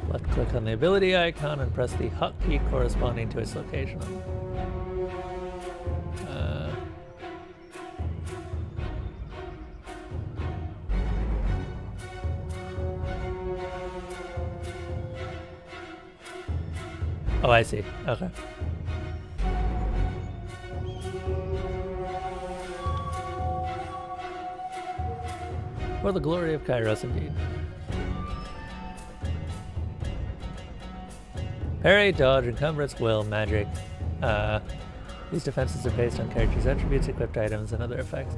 Left click on the ability icon and press the hotkey corresponding to its location. Oh, I see. Okay. For the glory of Kairos, indeed. Parry, dodge, encumbrance, will, magic. These defenses are based on characters' attributes, equipped items, and other effects.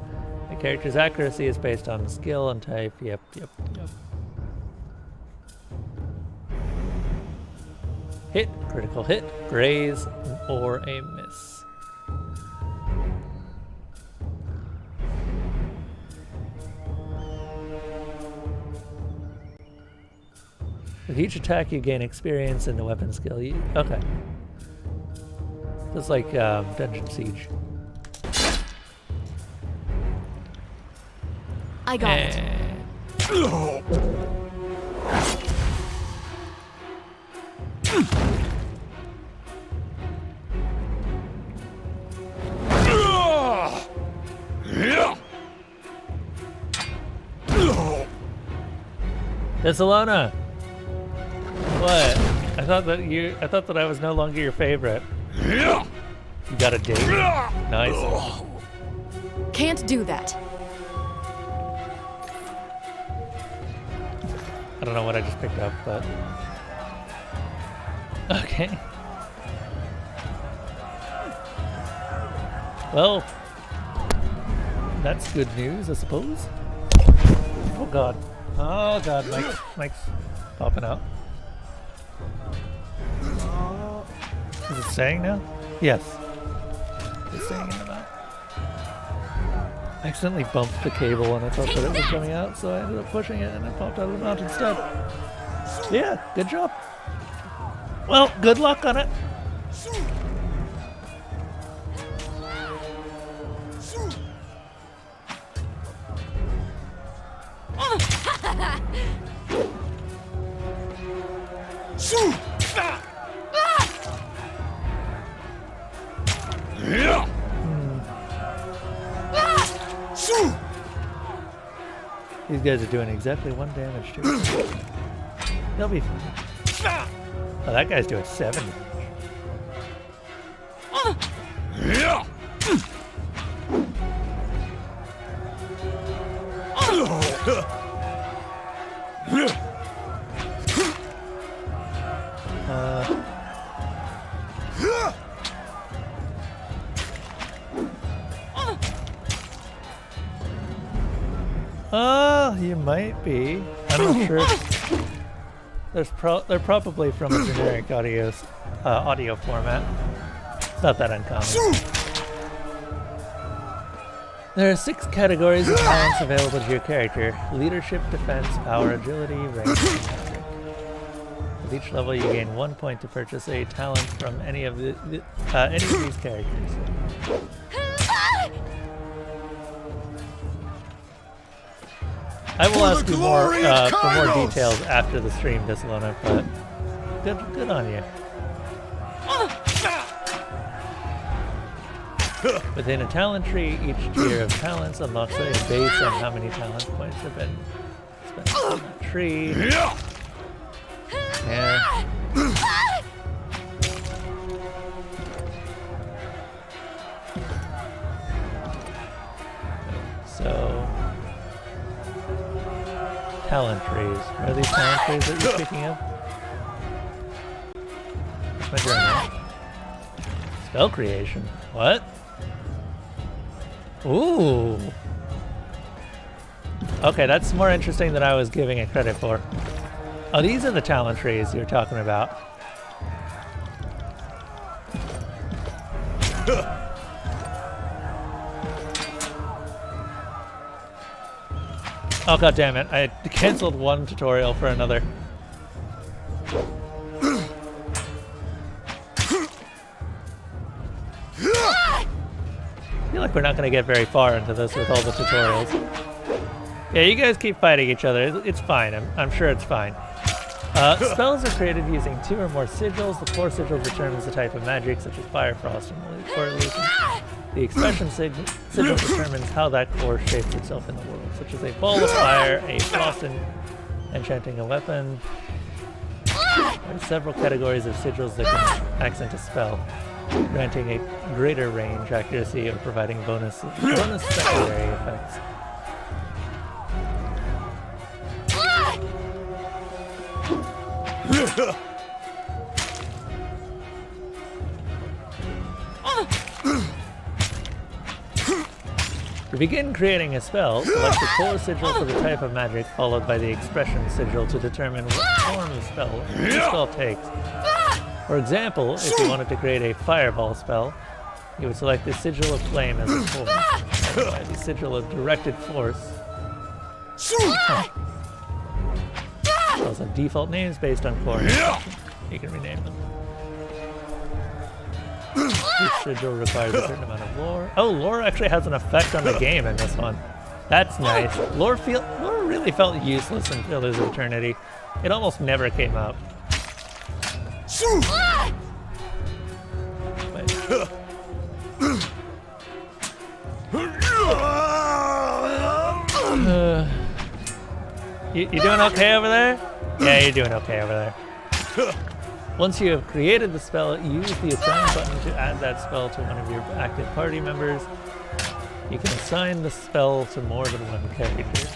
The character's accuracy is based on skill and type. Yep. Hit, critical hit, graze, or a miss. With each attack, you gain experience in the weapon skill. Okay. Just like Dungeon Siege. I got it. Thessalona! What? I thought that I was no longer your favorite. You got a date? Nice. Can't do that. I don't know what I just picked up, but... Okay. Well, that's good news, I suppose. Oh god. Oh god, Mike's popping out. Is it staying now? Yes. It's staying in the mouth. I accidentally bumped the cable and I thought that it was coming out, so I ended up pushing it and it popped out of the mouth instead. Yeah, good job. Well, good luck on it. These guys are doing exactly 1 damage to it. They'll be fine. Oh, that guy's doing 7 damage. Oh, you might be. I'm not sure. They're probably from a generic audio format. It's not that uncommon. There are 6 categories of talents available to your character: leadership, defense, power, agility, range, and magic. With each level, you gain 1 point to purchase a talent from any of these characters. I will ask you more for more details after the stream, Dissalona, but good on you. Within a talent tree, each tier of talents unlocks a base on how many talent points have been spent on that tree. Yeah. So, talent trees. Are these talent trees that you're speaking of? What's my journal? Spell creation. What? Ooh. Okay, that's more interesting than I was giving it credit for. Oh, these are the talent trees you're talking about. Oh, god damn it. I canceled one tutorial for another. I feel like we're not going to get very far into this with all the tutorials. Yeah, you guys keep fighting each other. It's fine. I'm sure it's fine. Spells are created using 2 or more sigils. The core sigil determines the type of magic, such as fire, frost, or illusion. The expression sigil determines how that core shapes itself in the world, such as a ball of fire, a frost enchanting a weapon. There are several categories of sigils that can accent a spell, granting a greater range, accuracy, or providing bonus secondary effects. To begin creating a spell, select the core sigil for the type of magic, followed by the expression sigil to determine what form the spell takes. For example, if you wanted to create a fireball spell, you would select the sigil of flame as a form, followed by the sigil of directed force. Spells have default names based on core instruction. You can rename them. Each sigil requires a certain amount of lore. Oh, lore actually has an effect on the game in this one. That's nice. Lore really felt useless in Pillars of Eternity. It almost never came up. You doing okay over there? Yeah, you're doing okay over there. Once you have created the spell, use the assign button to add that spell to one of your active party members. You can assign the spell to more than one character.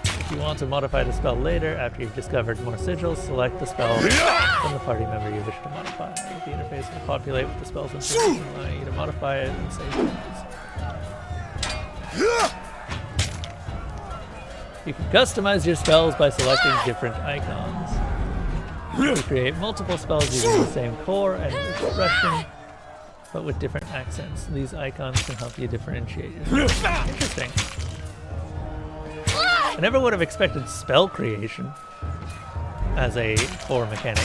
If you want to modify the spell later, after you've discovered more sigils, select the spell from the party member you wish to modify. The interface will populate with the spell's information, allowing you to modify it and save changes. You can customize your spells by selecting different icons. You can create multiple spells using the same core and expression, but with different accents. These icons can help you differentiate yourself. Interesting. I never would have expected spell creation as a core mechanic.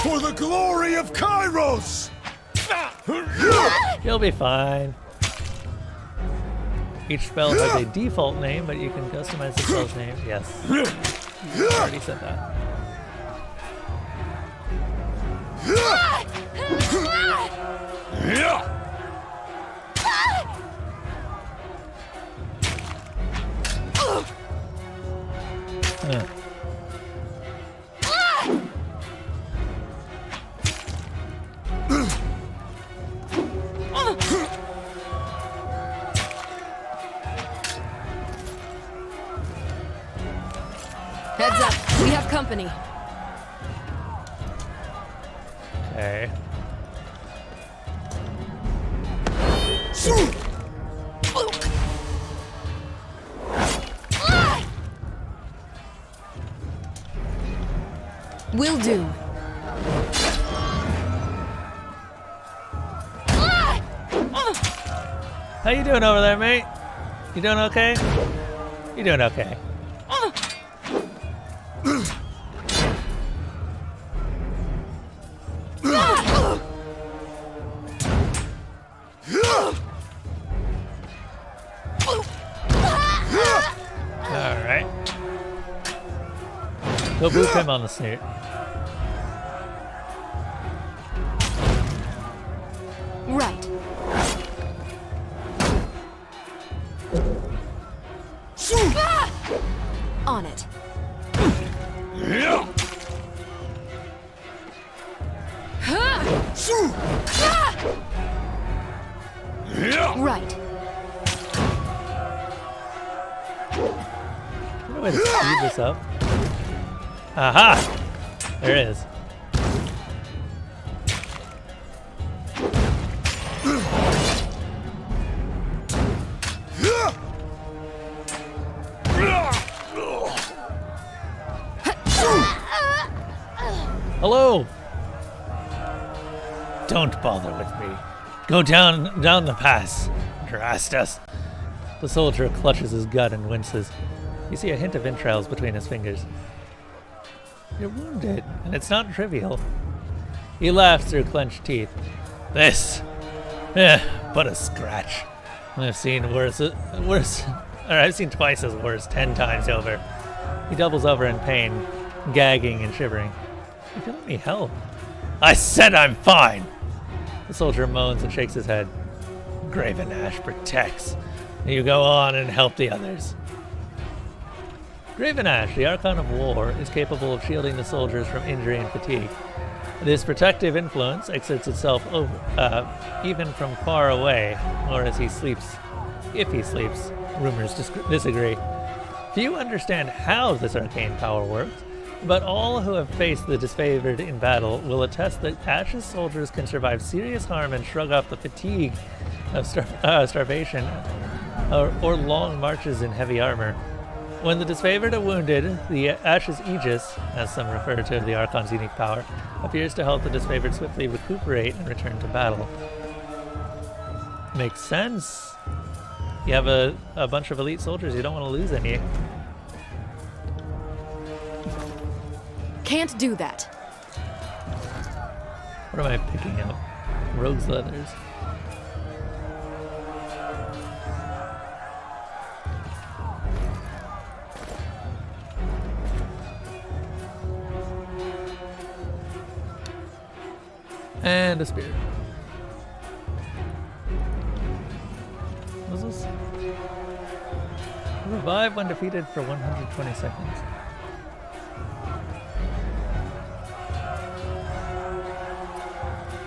For the glory of Kairos! You'll be fine. Each spell has a default name, but you can customize the spell's name. Yes. You already said that. Heads up, we have company. Okay. Will do. How you doing over there, mate? You doing okay? You doing okay? Alright. Go boot him on the snoot. Right. On it. Right. Is there a way to speed this up? Aha! There it is. Hello! Don't bother with me. Go down the pass. Trust us. The soldier clutches his gut and winces. You see a hint of entrails between his fingers. You're wounded, and it's not trivial. He laughs through clenched teeth. This, but a scratch. I've seen I've seen twice as worse, 10 times over. He doubles over in pain, gagging and shivering. You can let me help. I said I'm fine! The soldier moans and shakes his head. Graven Ash protects. You go on and help the others. Graven Ash, the Archon of War, is capable of shielding the soldiers from injury and fatigue. This protective influence exerts itself even from far away, or as he sleeps, if he sleeps. Rumors disagree. Few understand how this arcane power works, but all who have faced the disfavored in battle will attest that Ash's soldiers can survive serious harm and shrug off the fatigue of starvation or long marches in heavy armor. When the disfavored are wounded, the Ash's Aegis, as some refer to the Archon's unique power, appears to help the disfavored swiftly recuperate and return to battle. Makes sense. You have a bunch of elite soldiers, you don't want to lose any. Can't do that. What am I picking up? Rogue's leathers. And a spear. What was this? Revive when defeated for 120 seconds.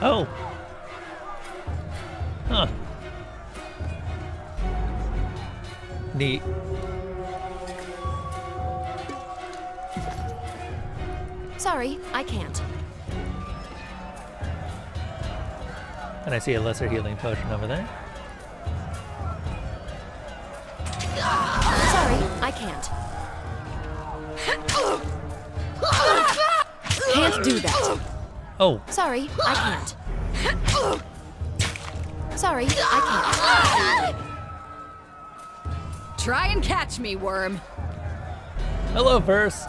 Oh! Huh. Neat. Sorry, I can't. And I see a lesser healing potion over there. Sorry, I can't. Can't do that. Oh! Sorry, I can't. Sorry, I can't. Try and catch me, worm. Hello, Verse!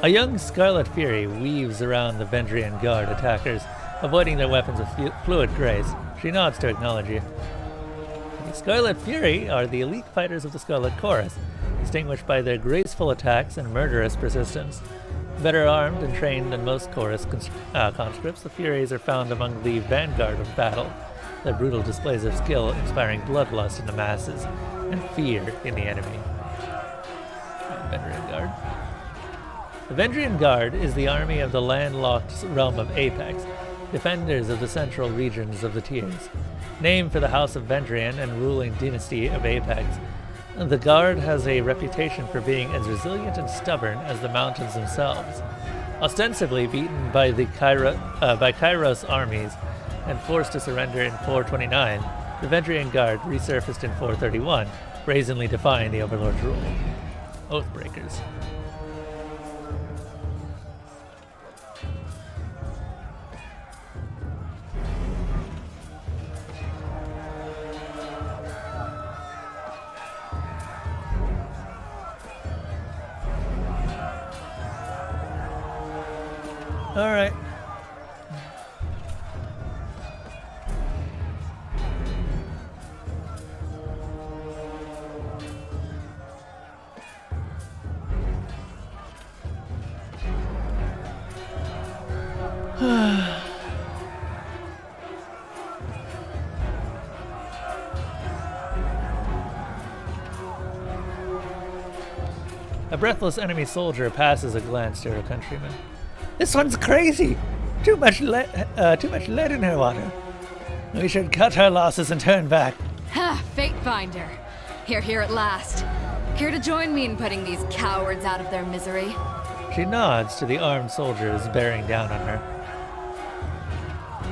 A young Scarlet Fury weaves around the Vendrian Guard attackers, avoiding their weapons with fluid grace. She nods to acknowledge you. The Scarlet Fury are the elite fighters of the Scarlet Chorus, distinguished by their graceful attacks and murderous persistence. Better armed and trained than most Chorus conscripts, the Furies are found among the vanguard of battle, their brutal displays of skill inspiring bloodlust in the masses and fear in the enemy. Vendrian Guard. The Vendrian Guard is the army of the landlocked realm of Apex. defenders of the central regions of the Tiers. Named for the House of Vendrian and ruling dynasty of Apex, the Guard has a reputation for being as resilient and stubborn as the mountains themselves. Ostensibly beaten by the Kairos armies and forced to surrender in 429, the Vendrian Guard resurfaced in 431, brazenly defying the Overlord's rule. Oathbreakers. All right. A breathless enemy soldier passes a glance to her countryman. This one's crazy! Too much lead in her water. We should cut our losses and turn back. Ha! Fate finder. Here at last. Care to join me in putting these cowards out of their misery? She nods to the armed soldiers bearing down on her.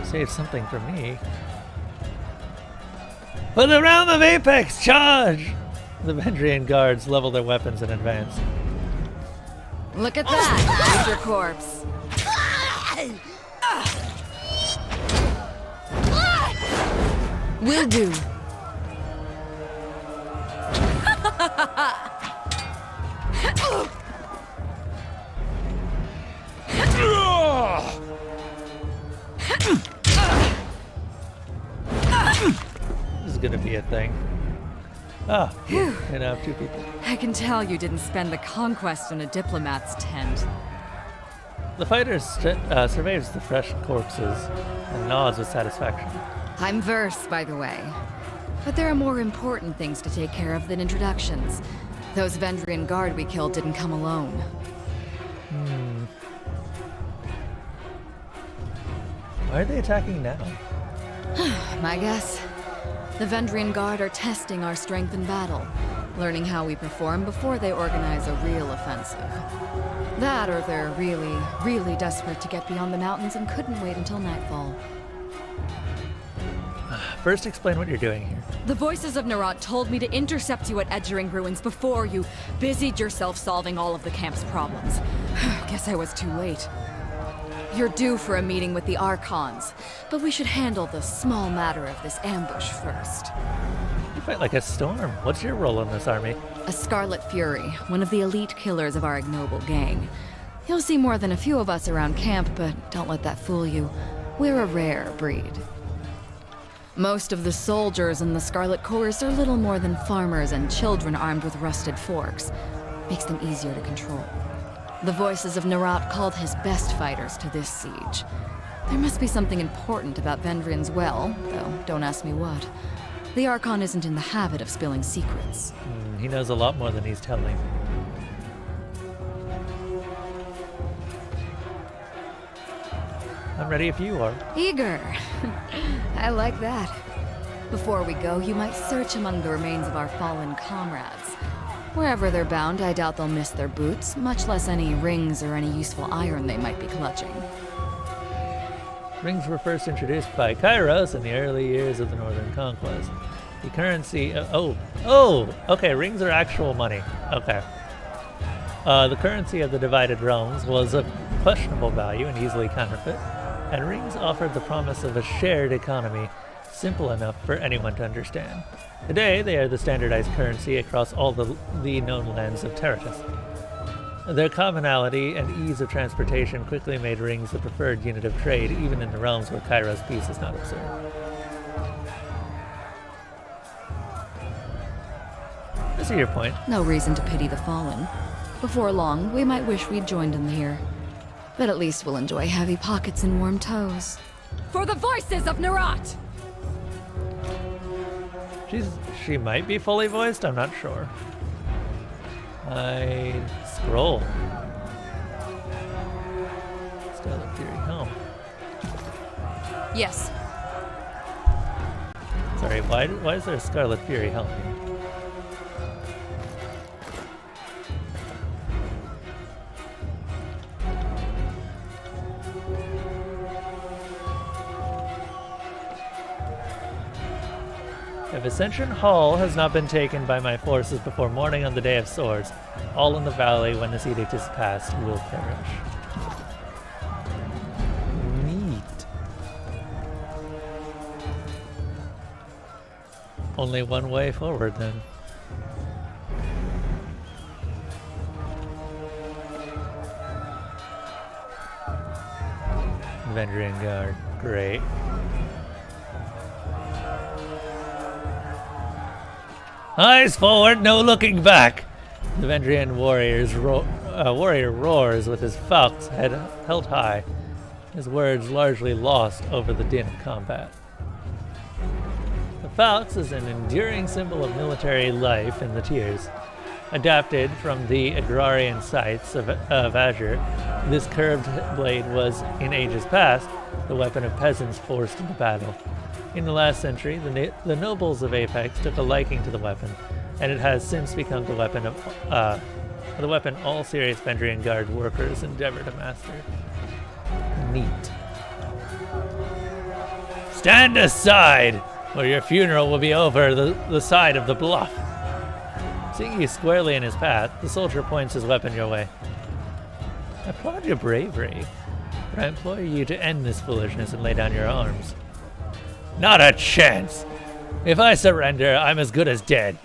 Save something for me. For the realm of Apex, charge! The Vendrian guards level their weapons in advance. Look at that! Here's your corpse. Will do. This is gonna be a thing. Ah, I now have two people. I can tell you didn't spend the conquest in a diplomat's tent. The fighter surveys the fresh corpses and nods with satisfaction. I'm Verse, by the way. But there are more important things to take care of than introductions. Those Vendrian guard we killed didn't come alone. Why are they attacking now? My guess? The Vendrian guard are testing our strength in battle, learning how we perform before they organize a real offensive. That or they're really, really desperate to get beyond the mountains and couldn't wait until nightfall. First, explain what you're doing here. The voices of Nerat told me to intercept you at Edgering Ruins before you busied yourself solving all of the camp's problems. Guess I was too late. You're due for a meeting with the Archons, but we should handle the small matter of this ambush first. You fight like a storm. What's your role in this army? A Scarlet Fury, one of the elite killers of our ignoble gang. You'll see more than a few of us around camp, but don't let that fool you. We're a rare breed. Most of the soldiers in the Scarlet Chorus are little more than farmers and children armed with rusted forks. Makes them easier to control. The voices of Nerat called his best fighters to this siege. There must be something important about Vendrian's well, though don't ask me what. The Archon isn't in the habit of spilling secrets. He knows a lot more than he's telling. I'm ready if you are. Eager. I like that. Before we go, you might search among the remains of our fallen comrades. Wherever they're bound, I doubt they'll miss their boots, much less any rings or any useful iron they might be clutching. Rings were first introduced by Kairos in the early years of the Northern Conquest. The currency... okay, rings are actual money. Okay. The currency of the divided realms was of questionable value and easily counterfeit, and rings offered the promise of a shared economy, simple enough for anyone to understand. Today, they are the standardized currency across all the known lands of Terratus. Their commonality and ease of transportation quickly made rings the preferred unit of trade, even in the realms where Kairos peace is not observed. I see your point. No reason to pity the fallen. Before long, we might wish we'd joined them here. But at least we'll enjoy heavy pockets and warm toes. For the voices of Nerat! She might be fully voiced, I'm not sure. I scroll. Scarlet Fury helm. Yes. Sorry, why is there a Scarlet Fury helping? If Ascension Hall has not been taken by my forces before morning on the Day of Swords, all in the valley when this edict is passed will perish. Neat. Only one way forward then. Vendrian Guard, great. Eyes forward, no looking back! The Vendrian warrior roars with his falx head held high, his words largely lost over the din of combat. The falx is an enduring symbol of military life in the tiers. Adapted from the agrarian sites of Azure, this curved blade was, in ages past, the weapon of peasants forced into battle. In the last century, the nobles of Apex took a liking to the weapon, and it has since become the weapon all serious Vendrian Guard workers endeavor to master. Neat. Stand aside, or your funeral will be over the side of the bluff. Seeing you squarely in his path, the soldier points his weapon your way. I applaud your bravery, but I implore you to end this foolishness and lay down your arms. Not a chance! If I surrender, I'm as good as dead.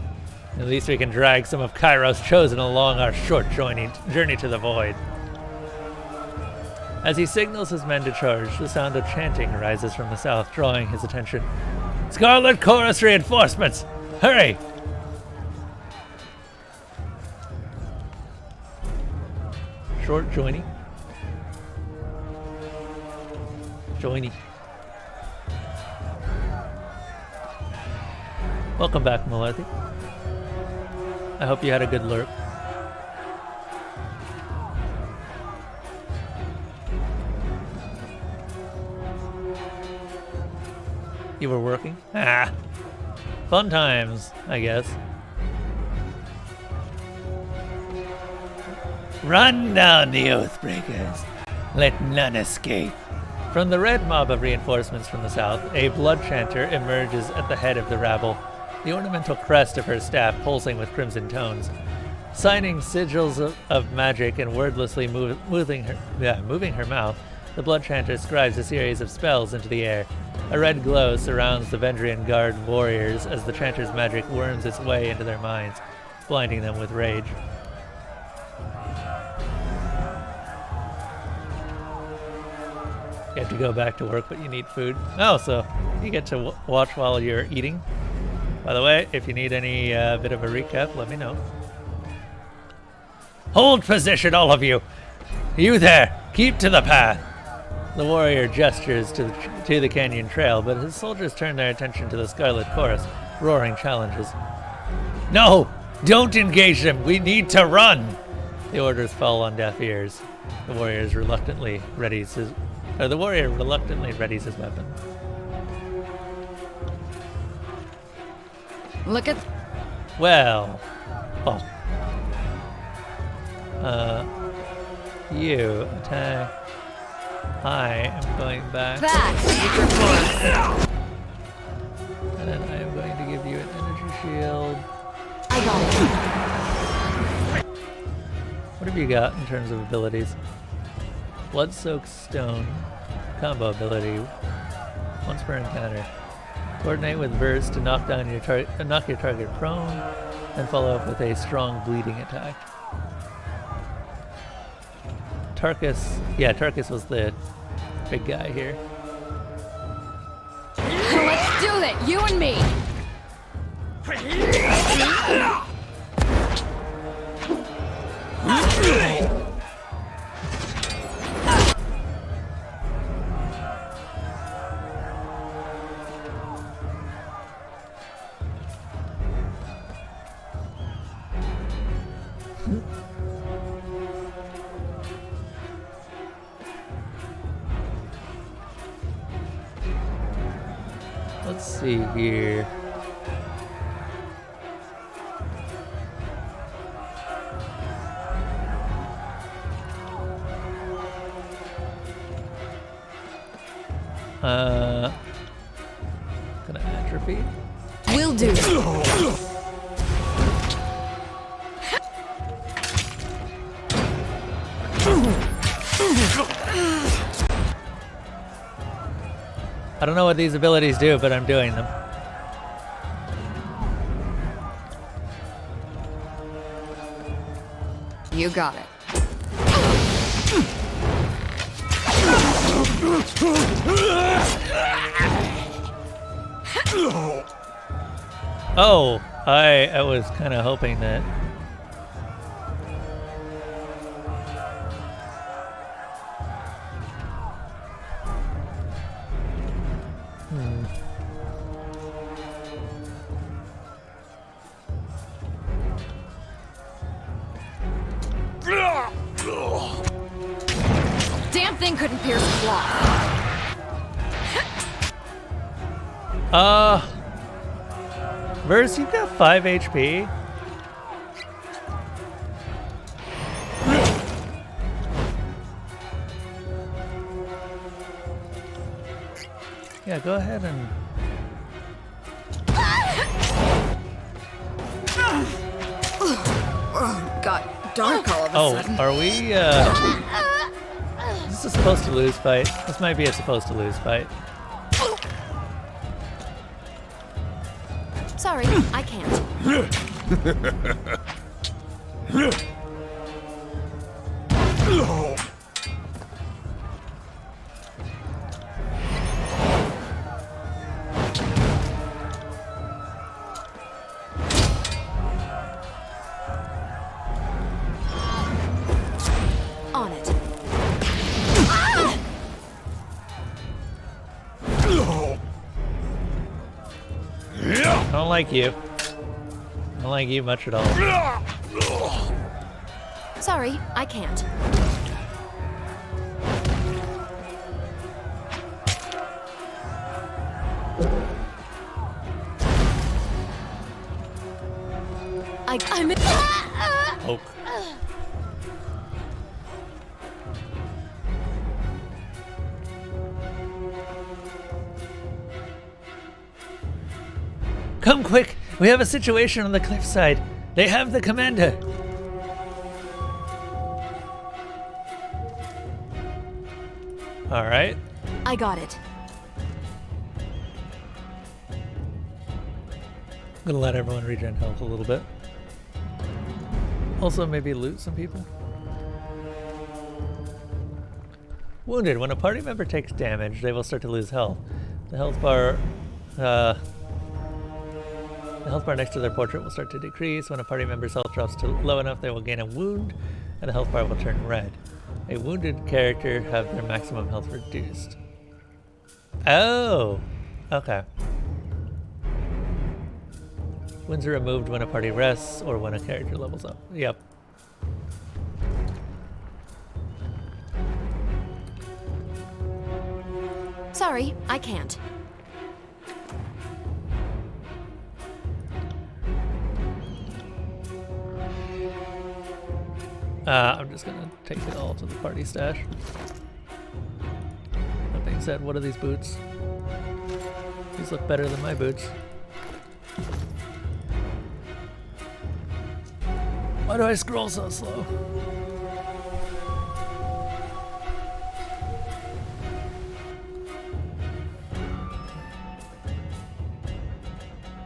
At least we can drag some of Kairos' chosen along our short journey to the void. As he signals his men to charge, the sound of chanting rises from the south, drawing his attention. Scarlet Chorus reinforcements! Hurry! Short joining. Joining. Welcome back, Malarthy. I hope you had a good lurk. You were working? Ah! Fun times, I guess. Run down the Oathbreakers. Let none escape. From the red mob of reinforcements from the south, a blood chanter emerges at the head of the rabble, the ornamental crest of her staff pulsing with crimson tones. Signing sigils of magic and wordlessly moving her mouth, the blood chanter scribes a series of spells into the air. A red glow surrounds the Vendrian Guard warriors as the chanter's magic worms its way into their minds, blinding them with rage. You have to go back to work, but you need food. Oh, so you get to watch while you're eating. By the way, if you need any bit of a recap, let me know. Hold position, all of you! You there! Keep to the path! The warrior gestures to the canyon trail, but his soldiers turn their attention to the Scarlet Chorus, roaring challenges. No! Don't engage them! We need to run! The orders fall on deaf ears. The warrior reluctantly readies his weapon. Look at... Well... Oh. You attack. I am going back. that! And then I am going to give you an energy shield. I got it. What have you got in terms of abilities? Blood-soaked stone. Combo ability. Once per encounter. Coordinate with burst to knock your target prone, and follow up with a strong bleeding attack. Tarkus was the big guy here. Let's do it, you and me! let's see here. Gonna atrophy. Will do. I don't know what these abilities do, but I'm doing them. You got it. Oh, I was kind of hoping that. Damn thing couldn't pierce cloth. Verse, you've got 5 HP. Yeah, go ahead and. Got dark all of a sudden. Are we, This is supposed to lose fight. This might be a supposed to lose fight. Sorry, I can't. On it. I don't like you. I don't like you much at all. Sorry, I can't. I'm in. Poke. Come quick! We have a situation on the cliffside. They have the commander. All right. I got it. I'm gonna let everyone regen health a little bit. Also, maybe loot some people. Wounded. When a party member takes damage, they will start to lose health. The health bar next to their portrait will start to decrease. When a party member's health drops to low enough, they will gain a wound, and the health bar will turn red. A wounded character have their maximum health reduced. Oh, okay. Wounds are removed when a party rests or when a character levels up. Yep. Sorry, I can't. I'm just gonna take it all to the party stash. That being said, what are these boots? These look better than my boots. Why do I scroll so slow?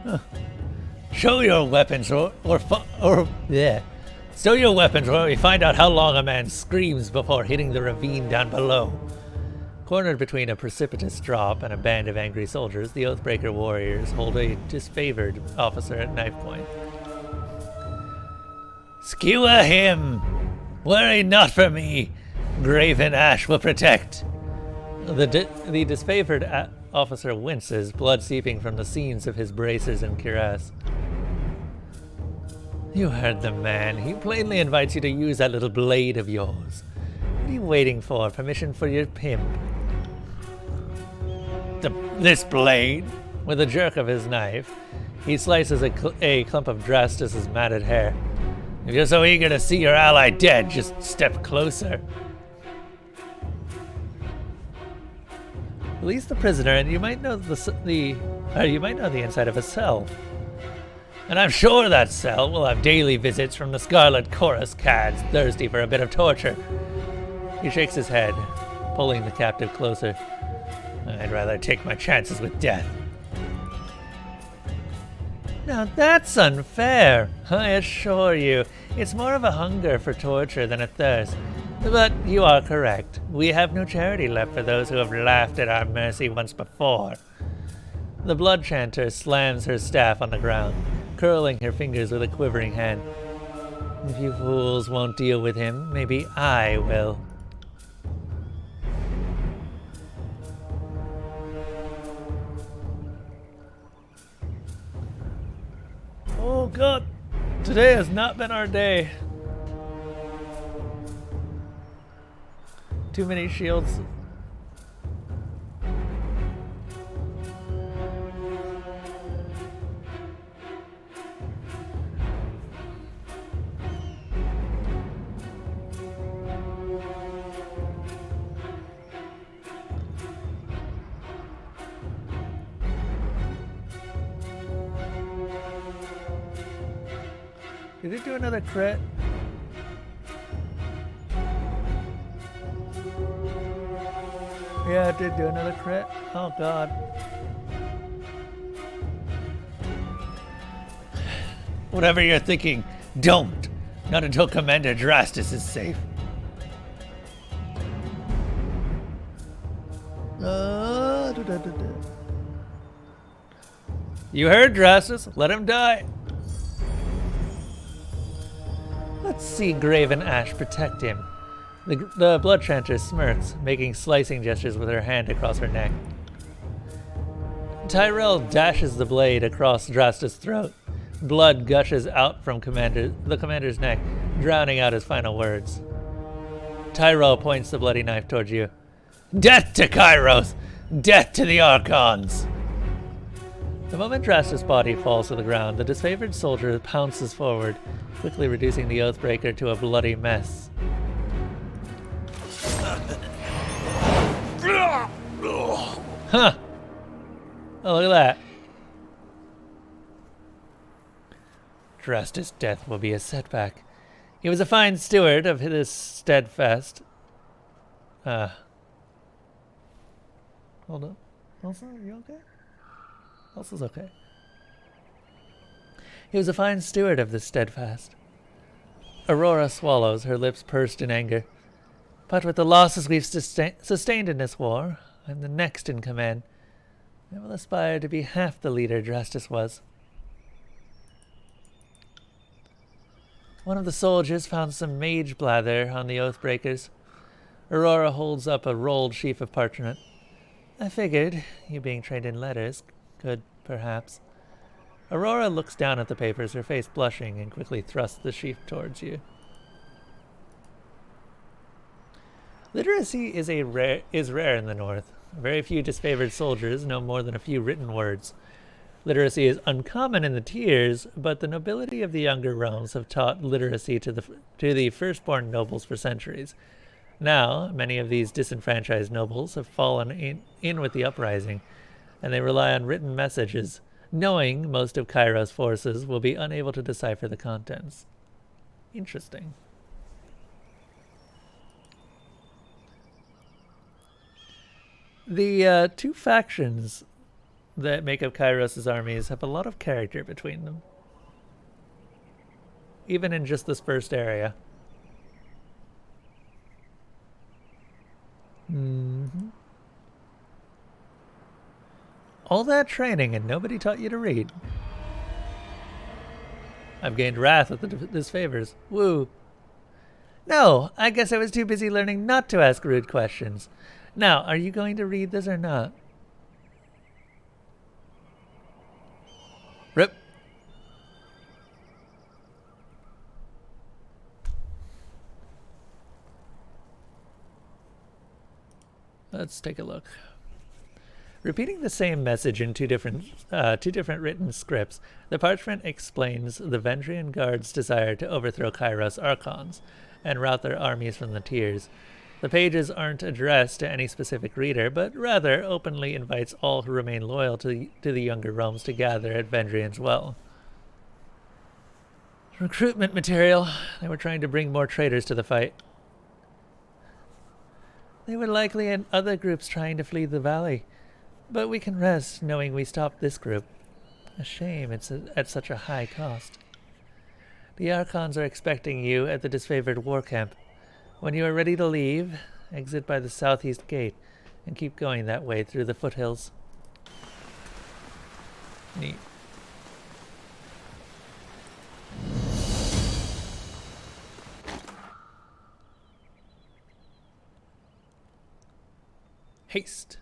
Huh. Show your weapons or yeah. Stow your weapons or we find out how long a man screams before hitting the ravine down below. Cornered between a precipitous drop and a band of angry soldiers, the Oathbreaker warriors hold a disfavored officer at knife point. Skewer him! Worry not for me! Graven ash will protect! The disfavored officer winces, blood seeping from the seams of his bracers and cuirass. You heard the man. He plainly invites you to use that little blade of yours. What are you waiting for? Permission for your pimp? This blade? With a jerk of his knife, he slices a clump of Drastus's matted hair. If you're so eager to see your ally dead, just step closer. Release the prisoner, and you might know you might know the inside of a cell. And I'm sure that cell will have daily visits from the Scarlet Chorus cads thirsty for a bit of torture. He shakes his head, pulling the captive closer. I'd rather take my chances with death. Now that's unfair. I assure you, it's more of a hunger for torture than a thirst. But you are correct. We have no charity left for those who have laughed at our mercy once before. The blood chanter slams her staff on the ground, curling her fingers with a quivering hand. If you fools won't deal with him, maybe I will. Oh god, today has not been our day. Too many shields. Did it do another crit? Yeah, it did do another crit. Oh god. Whatever you're thinking, don't. Not until Commander Drastus is safe. You heard, Drastus. Let him die. Let's see Graven Ash protect him. The blood chanter smirks, making slicing gestures with her hand across her neck. Tyrell dashes the blade across Drastus' throat. Blood gushes out from the commander's neck, drowning out his final words. Tyrell points the bloody knife towards you. Death to Kairos! Death to the Archons! The moment Drastus' body falls to the ground, the disfavored soldier pounces forward, quickly reducing the Oathbreaker to a bloody mess. Huh! Oh, look at that. Drastus' death will be a setback. He was a fine steward of his steadfast... Hold on. Elsa, are you okay? Elsa's okay. He was a fine steward of the steadfast. Aurora swallows, her lips pursed in anger. But with the losses we've sustained in this war, I'm the next in command. I will aspire to be half the leader Drastus was. One of the soldiers found some mage blather on the Oathbreakers. Aurora holds up a rolled sheaf of parchment. I figured, you being trained in letters, could, perhaps. Aurora looks down at the papers, her face blushing, and quickly thrusts the sheaf towards you. Literacy is rare in the North. Very few disfavored soldiers know more than a few written words. Literacy is uncommon in the tiers, but the nobility of the younger realms have taught literacy to the firstborn nobles for centuries. Now, many of these disenfranchised nobles have fallen in with the uprising, and they rely on written messages, knowing most of Kairos' forces will be unable to decipher the contents. Interesting. The two factions that make up Kairos' armies have a lot of character between them. Even in just this first area. All that training and nobody taught you to read. I've gained wrath with the disfavors. Woo. No, I guess I was too busy learning not to ask rude questions. Now, are you going to read this or not? Rip. Let's take a look. Repeating the same message in two different written scripts, the parchment explains the Vendrian Guard's desire to overthrow Kairos Archons and rout their armies from the tiers. The pages aren't addressed to any specific reader, but rather openly invites all who remain loyal to the younger realms to gather at Vendrian's Well. Recruitment material. They were trying to bring more traitors to the fight. They were likely in other groups trying to flee the valley. But we can rest knowing we stopped this group. A shame it's at such a high cost. The Archons are expecting you at the disfavored war camp. When you are ready to leave, exit by the southeast gate and keep going that way through the foothills. Neat. Haste.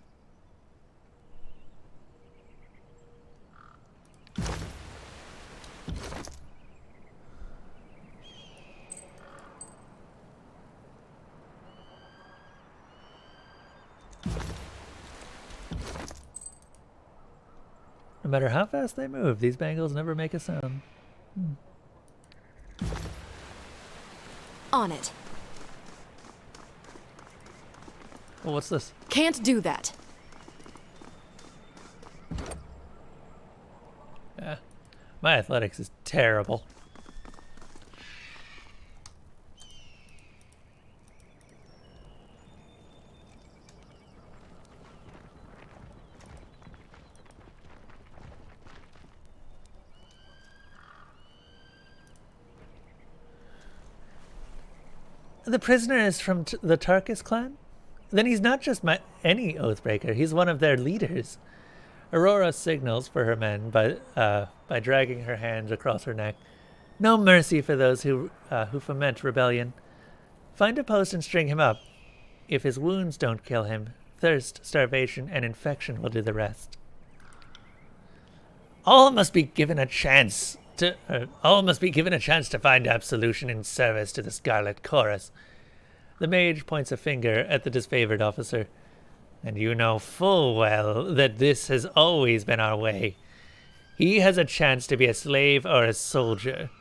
No matter how fast they move, these bangles never make a sound. On it. Well, what's this? Can't do that. Yeah. My athletics is terrible. The prisoner is from the Tarkus clan? Then he's not just any Oathbreaker, he's one of their leaders. Aurora signals for her men by dragging her hands across her neck. No mercy for those who foment rebellion. Find a post and string him up. If his wounds don't kill him, thirst, starvation, and infection will do the rest. All must be given a chance to find absolution in service to the Scarlet Chorus. The mage points a finger at the disfavored officer. And you know full well that this has always been our way. He has a chance to be a slave or a soldier.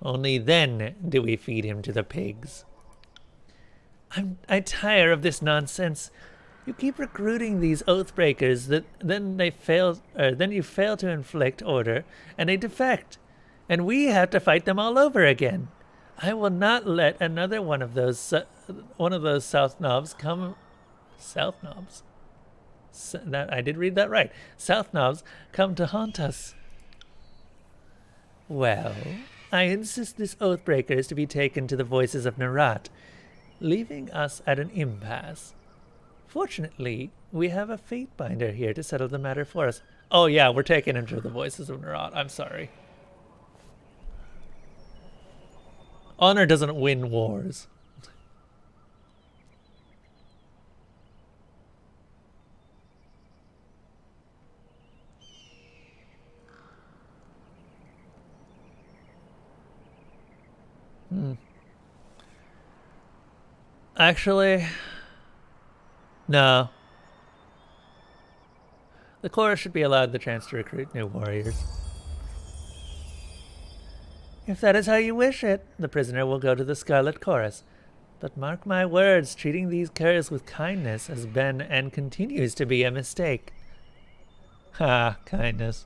Only then do we feed him to the pigs. I tire of this nonsense. You keep recruiting these Oathbreakers, then you fail to inflict order, and they defect. And we have to fight them all over again. I will not let another one of those South Knobs come. South Knobs. I did read that right. South Knobs come to haunt us. Well, I insist this Oathbreaker is to be taken to the voices of Narat, leaving us at an impasse. Fortunately, we have a Fatebinder here to settle the matter for us. Oh yeah, we're taking him to the voices of Narat. I'm sorry. Honor doesn't win wars. Actually, no. The chorus should be allowed the chance to recruit new warriors. If that is how you wish it, the prisoner will go to the Scarlet Chorus. But mark my words, treating these curs with kindness has been and continues to be a mistake. Ha, kindness.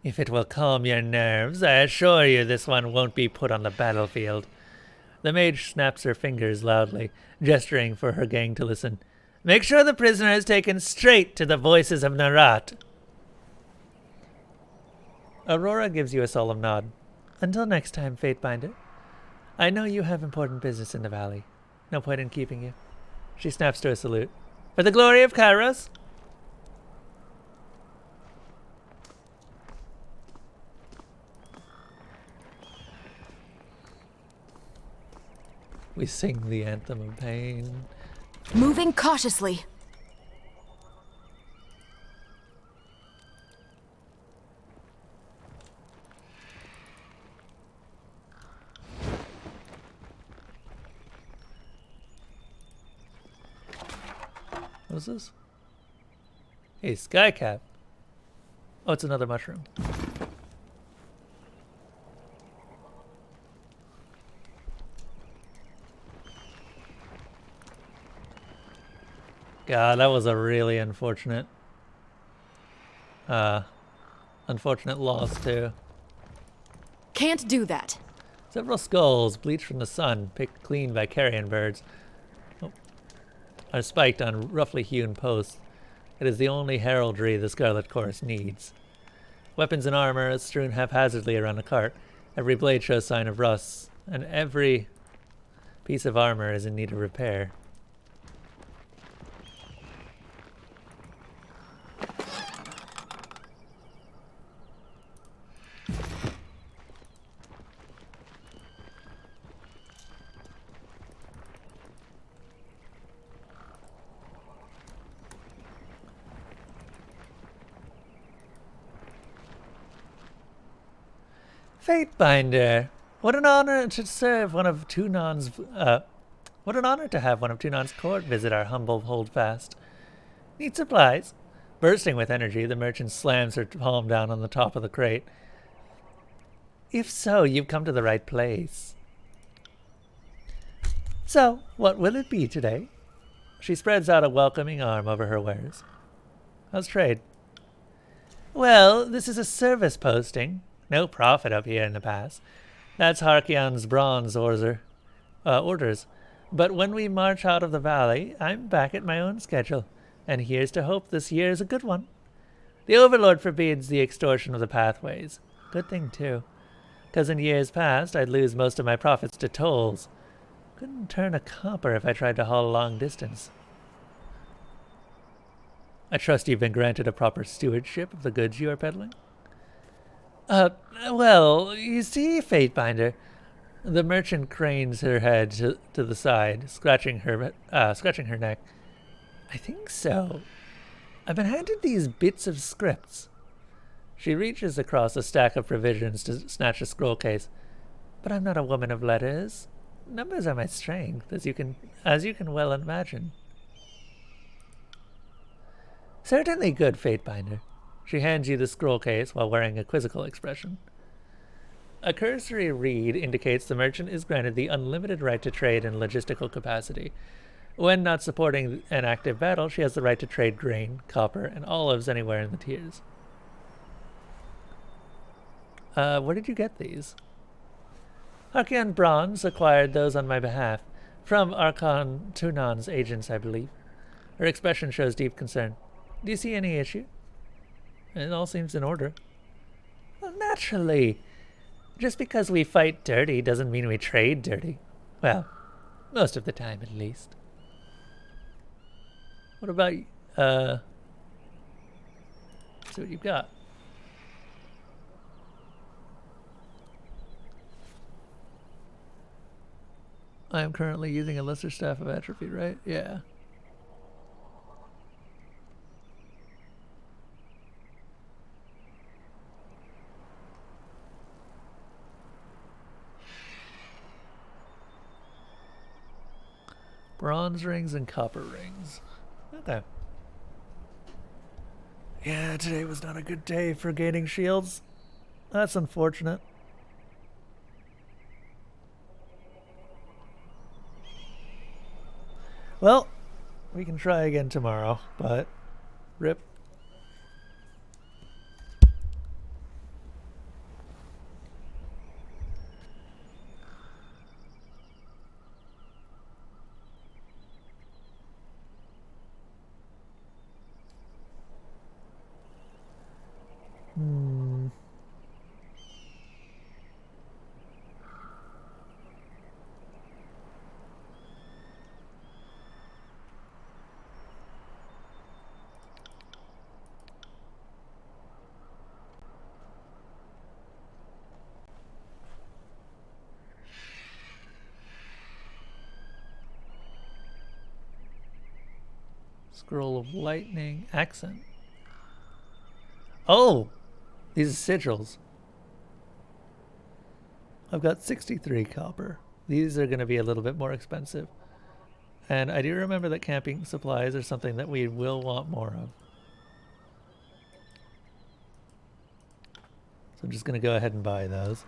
If it will calm your nerves, I assure you this one won't be put on the battlefield. The mage snaps her fingers loudly, gesturing for her gang to listen. Make sure the prisoner is taken straight to the voices of Narat. Aurora gives you a solemn nod. Until next time, Fatebinder. I know you have important business in the valley. No point in keeping you. She snaps to a salute. For the glory of Kairos. We sing the anthem of pain. Moving cautiously. What's this? Hey, skycap. Oh, it's another mushroom. God, that was a really unfortunate loss too. Can't do that. Several skulls, bleached from the sun, picked clean by carrion birds, are spiked on roughly hewn posts. It is the only heraldry the Scarlet Chorus needs. Weapons and armor are strewn haphazardly around a cart. Every blade shows sign of rust, and every piece of armor is in need of repair. Fatebinder, what an honor to serve one of Tunan's. What an honor to have one of Tunan's court visit our humble holdfast. Need supplies? Bursting with energy, the merchant slams her palm down on the top of the crate. If so, you've come to the right place. So, what will it be today? She spreads out a welcoming arm over her wares. How's trade? Well, this is a service posting. No profit up here in the pass. That's Harkion's bronze orders. But when we march out of the valley, I'm back at my own schedule. And here's to hope this year is a good one. The Overlord forbids the extortion of the pathways. Good thing, too. 'Cause in years past, I'd lose most of my profits to tolls. Couldn't turn a copper if I tried to haul a long distance. I trust you've been granted a proper stewardship of the goods you are peddling? Well, you see, Fatebinder, the merchant cranes her head to the side, scratching her neck. I think so. I've been handed these bits of scripts. She reaches across a stack of provisions to snatch a scroll case. But I'm not a woman of letters. Numbers are my strength, as you can well imagine. Certainly good, Fatebinder. She hands you the scroll case while wearing a quizzical expression. A cursory read indicates the merchant is granted the unlimited right to trade in logistical capacity. When not supporting an active battle, she has the right to trade grain, copper, and olives anywhere in the tiers. Where did you get these? Archeon Bronze acquired those on my behalf. From Archon Tunan's agents, I believe. Her expression shows deep concern. Do you see any issue? It all seems in order. Well, naturally. Just because we fight dirty doesn't mean we trade dirty. Well, most of the time at least. What about, let's see what you've got. I am currently using a lesser staff of atrophy, right? Yeah. Bronze rings and copper rings. Okay. Yeah, today was not a good day for gaining shields. That's unfortunate. Well, we can try again tomorrow, but rip. Scroll of Lightning accent. Oh! These are sigils. I've got 63 copper. These are going to be a little bit more expensive. And I do remember that camping supplies are something that we will want more of. So I'm just going to go ahead and buy those.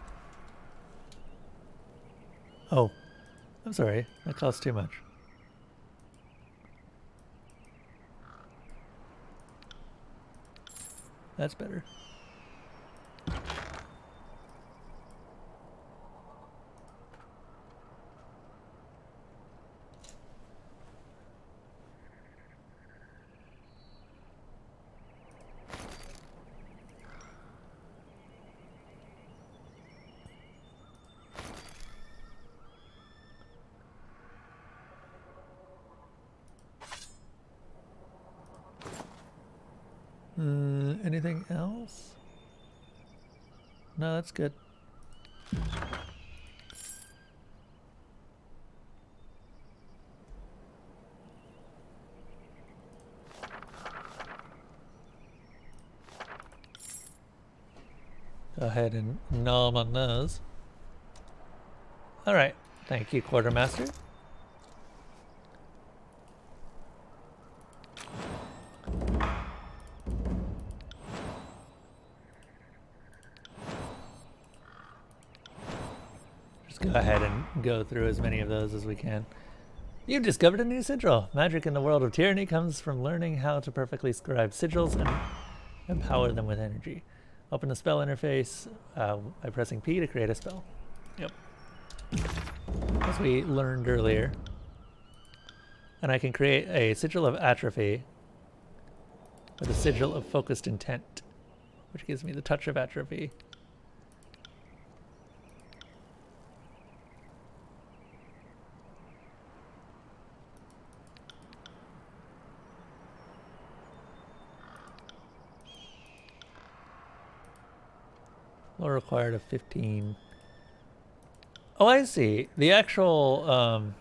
Oh, I'm sorry. That costs too much. That's better. Anything else? No, that's good. Go ahead and nom on those. Alright, thank you, Quartermaster. Go ahead and go through as many of those as we can. You've discovered a new sigil. Magic in the world of Tyranny comes from learning how to perfectly scribe sigils and empower them with energy. Open the spell interface by pressing P to create a spell. Yep. As we learned earlier. And I can create a sigil of atrophy with a sigil of focused intent, which gives me the touch of atrophy. Lore required of 15. Oh, I see. The actual,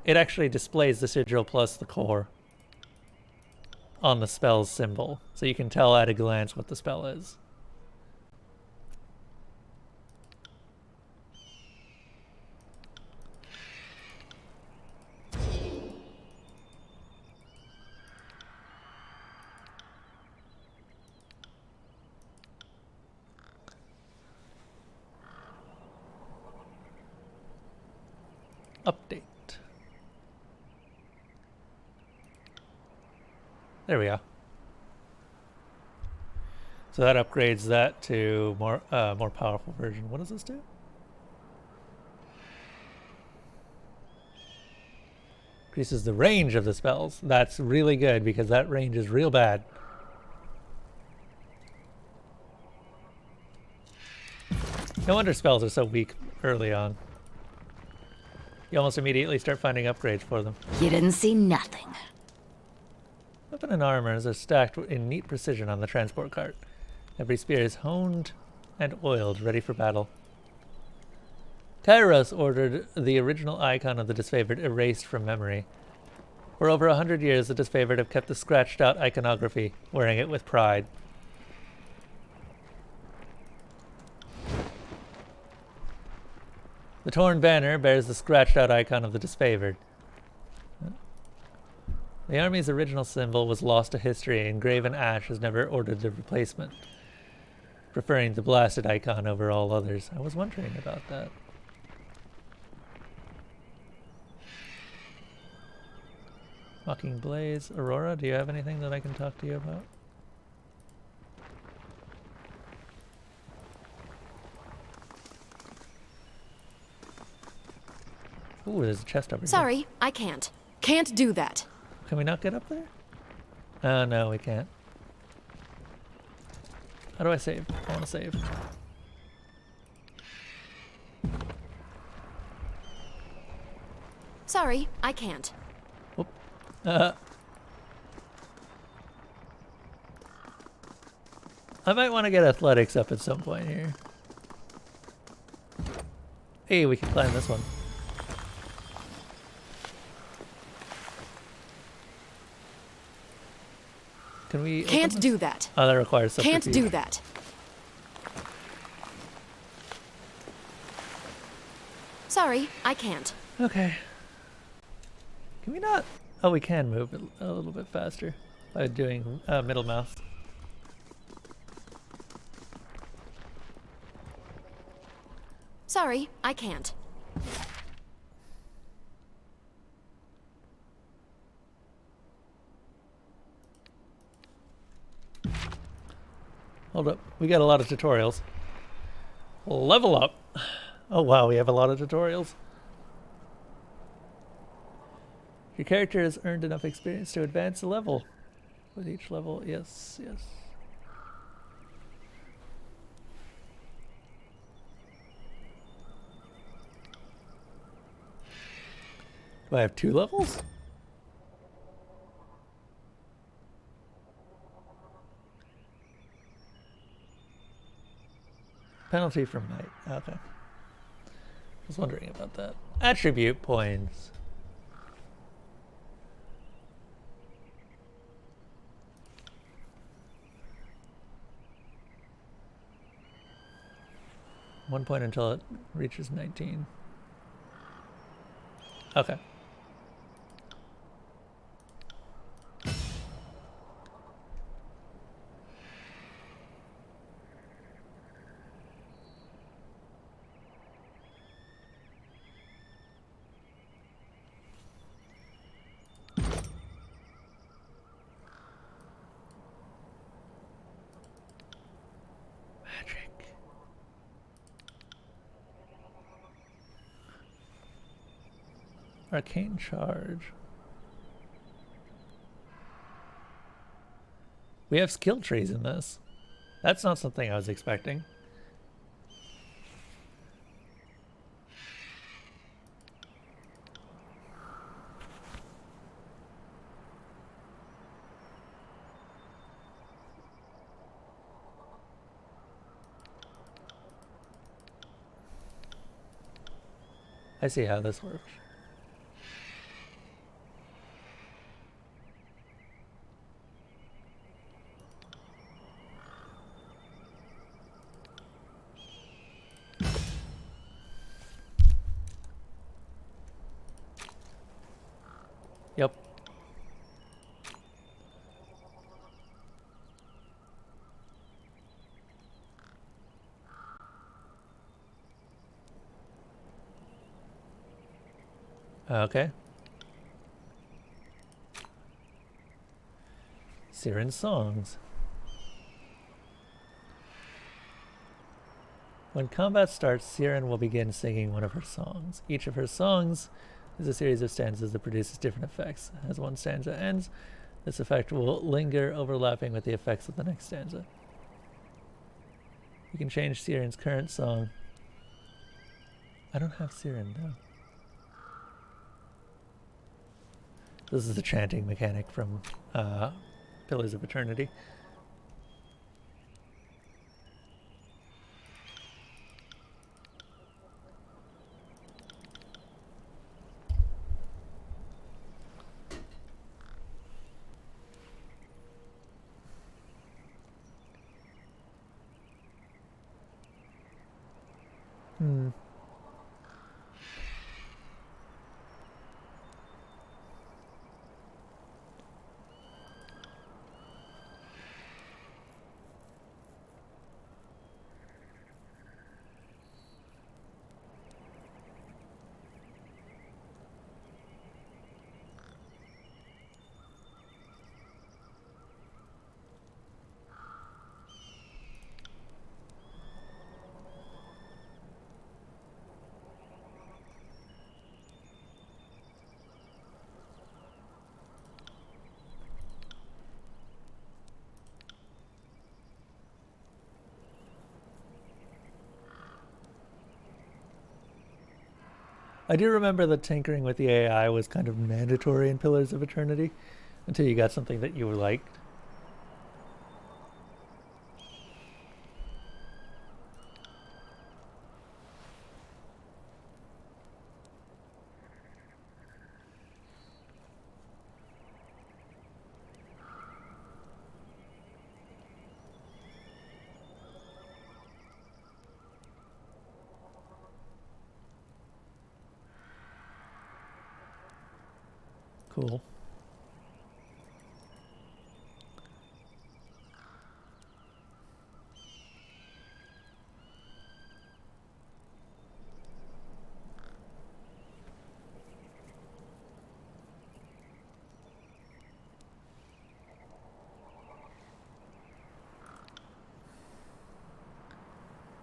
it actually displays the sigil plus the core on the spell's symbol. So you can tell at a glance what the spell is. Update. There we go. So that upgrades that to more powerful version. What does this do? Increases the range of the spells. That's really good because that range is real bad. No wonder spells are so weak early on. You almost immediately start finding upgrades for them. You didn't see nothing. Weapon and armors are stacked in neat precision on the transport cart. Every spear is honed and oiled, ready for battle. Kairos ordered the original icon of the disfavored erased from memory. For over 100 years, the disfavored have kept the scratched-out iconography, wearing it with pride. The torn banner bears the scratched-out icon of the disfavored. The army's original symbol was lost to history, and Graven Ash has never ordered a replacement, preferring the blasted icon over all others. I was wondering about that. Mocking Blaze. Aurora, do you have anything that I can talk to you about? Ooh, there's a chest over here. Sorry, I can't. Can't do that. Can we not get up there? Oh, no, we can't. How do I save? I want to save. Sorry, I can't. Whoop. I might want to get athletics up at some point here. Hey, we can climb this one. Can we? Can't do that. Oh, that requires subterfuge. Can't do that. Sorry, I can't. Okay. Can we not? Oh, we can move it a little bit faster by doing middle mouse. Sorry, I can't. Hold up. We got a lot of tutorials. Level up. Oh wow, we have a lot of tutorials. Your character has earned enough experience to advance a level. With each level, yes, yes. Do I have 2 levels? Penalty from might. Okay. I was wondering about that. Attribute points. One point until it reaches 19. Okay. Magic. Arcane charge. We have skill trees in this. That's not something I was expecting. I see how this works. Yep. Okay. Siren's songs. When combat starts, Siren will begin singing one of her songs. Each of her songs is a series of stanzas that produces different effects. As one stanza ends, this effect will linger, overlapping with the effects of the next stanza. You can change Siren's current song. I don't have Siren though. This is the chanting mechanic from Pillars of Eternity. I do remember that tinkering with the AI was kind of mandatory in Pillars of Eternity until you got something that you liked. Cool.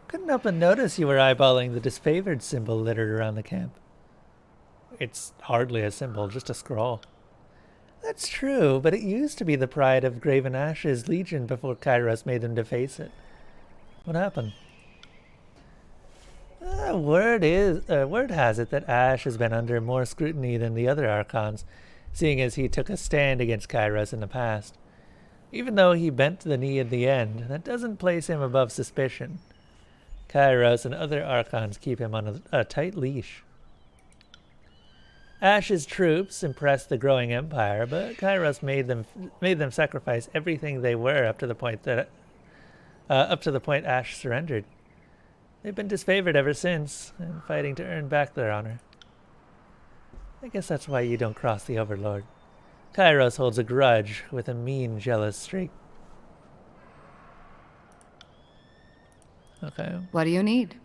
Couldn't help but notice you were eyeballing the disfavored symbol littered around the camp. It's hardly a symbol, just a scroll. That's true, but it used to be the pride of Graven Ash's Legion before Kairos made them deface it. What happened? Word has it that Ash has been under more scrutiny than the other Archons, seeing as he took a stand against Kairos in the past. Even though he bent the knee in the end, that doesn't place him above suspicion. Kairos and other Archons keep him on a tight leash. Ash's troops impressed the growing empire, but Kairos made them sacrifice everything they were up to the point Ash surrendered. They've been disfavored ever since, and fighting to earn back their honor. I guess that's why you don't cross the Overlord. Kairos holds a grudge with a mean, jealous streak. Okay. What do you need?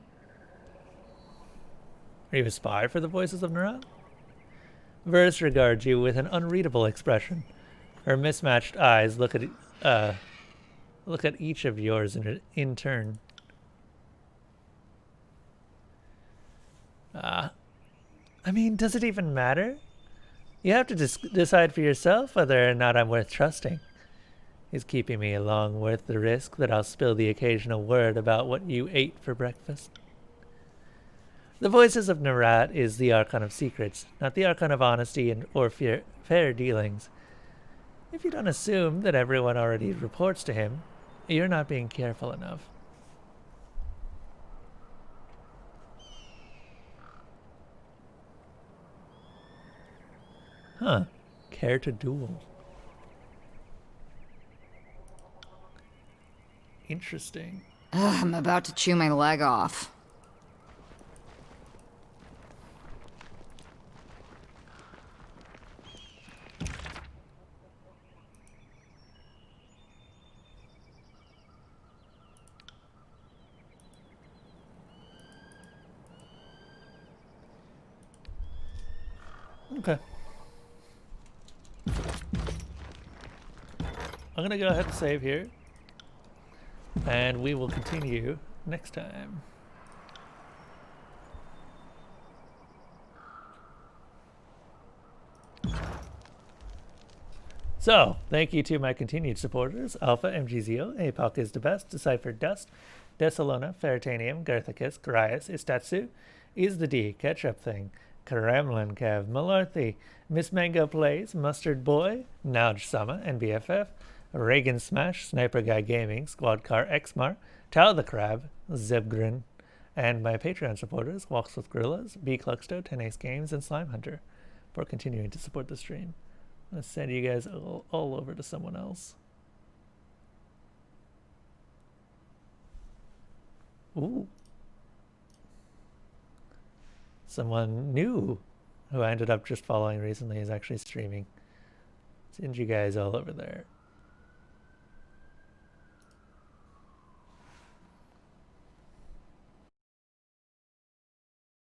Are you a spy for the Voices of Nerat? Verse regards you with an unreadable expression. Her mismatched eyes look at each of yours in turn. I mean, does it even matter? You have to decide for yourself whether or not I'm worth trusting. Is keeping me along worth the risk that I'll spill the occasional word about what you ate for breakfast? The Voices of Nerat is the Archon of Secrets, not the Archon of Honesty or fair dealings. If you don't assume that everyone already reports to him, you're not being careful enough. Huh. Care to duel. Interesting. I'm about to chew my leg off. Okay. I'm gonna go ahead and save here. And we will continue next time. So, thank you to my continued supporters, Alpha, MGZO, Apoc is the best, Deciphered Dust, Desalona, Feritanium, Garthicus, Garius, Istatsu, Is the D, Ketchup Thing, Kremlin Kev, Malarthy, Miss Mango Plays, Mustard Boy, Nauj Sama, NBFF, Reagan Smash, Sniper Guy Gaming, Squad Car Xmar, Tao the Crab, Zebgrin, and my Patreon supporters, Walks with Gorillas, B Cluxto, 10 Ace Games, and Slime Hunter, for continuing to support the stream. I'm going to send you guys all over to someone else. Ooh. Someone new who I ended up just following recently is actually streaming. Send you guys all over there.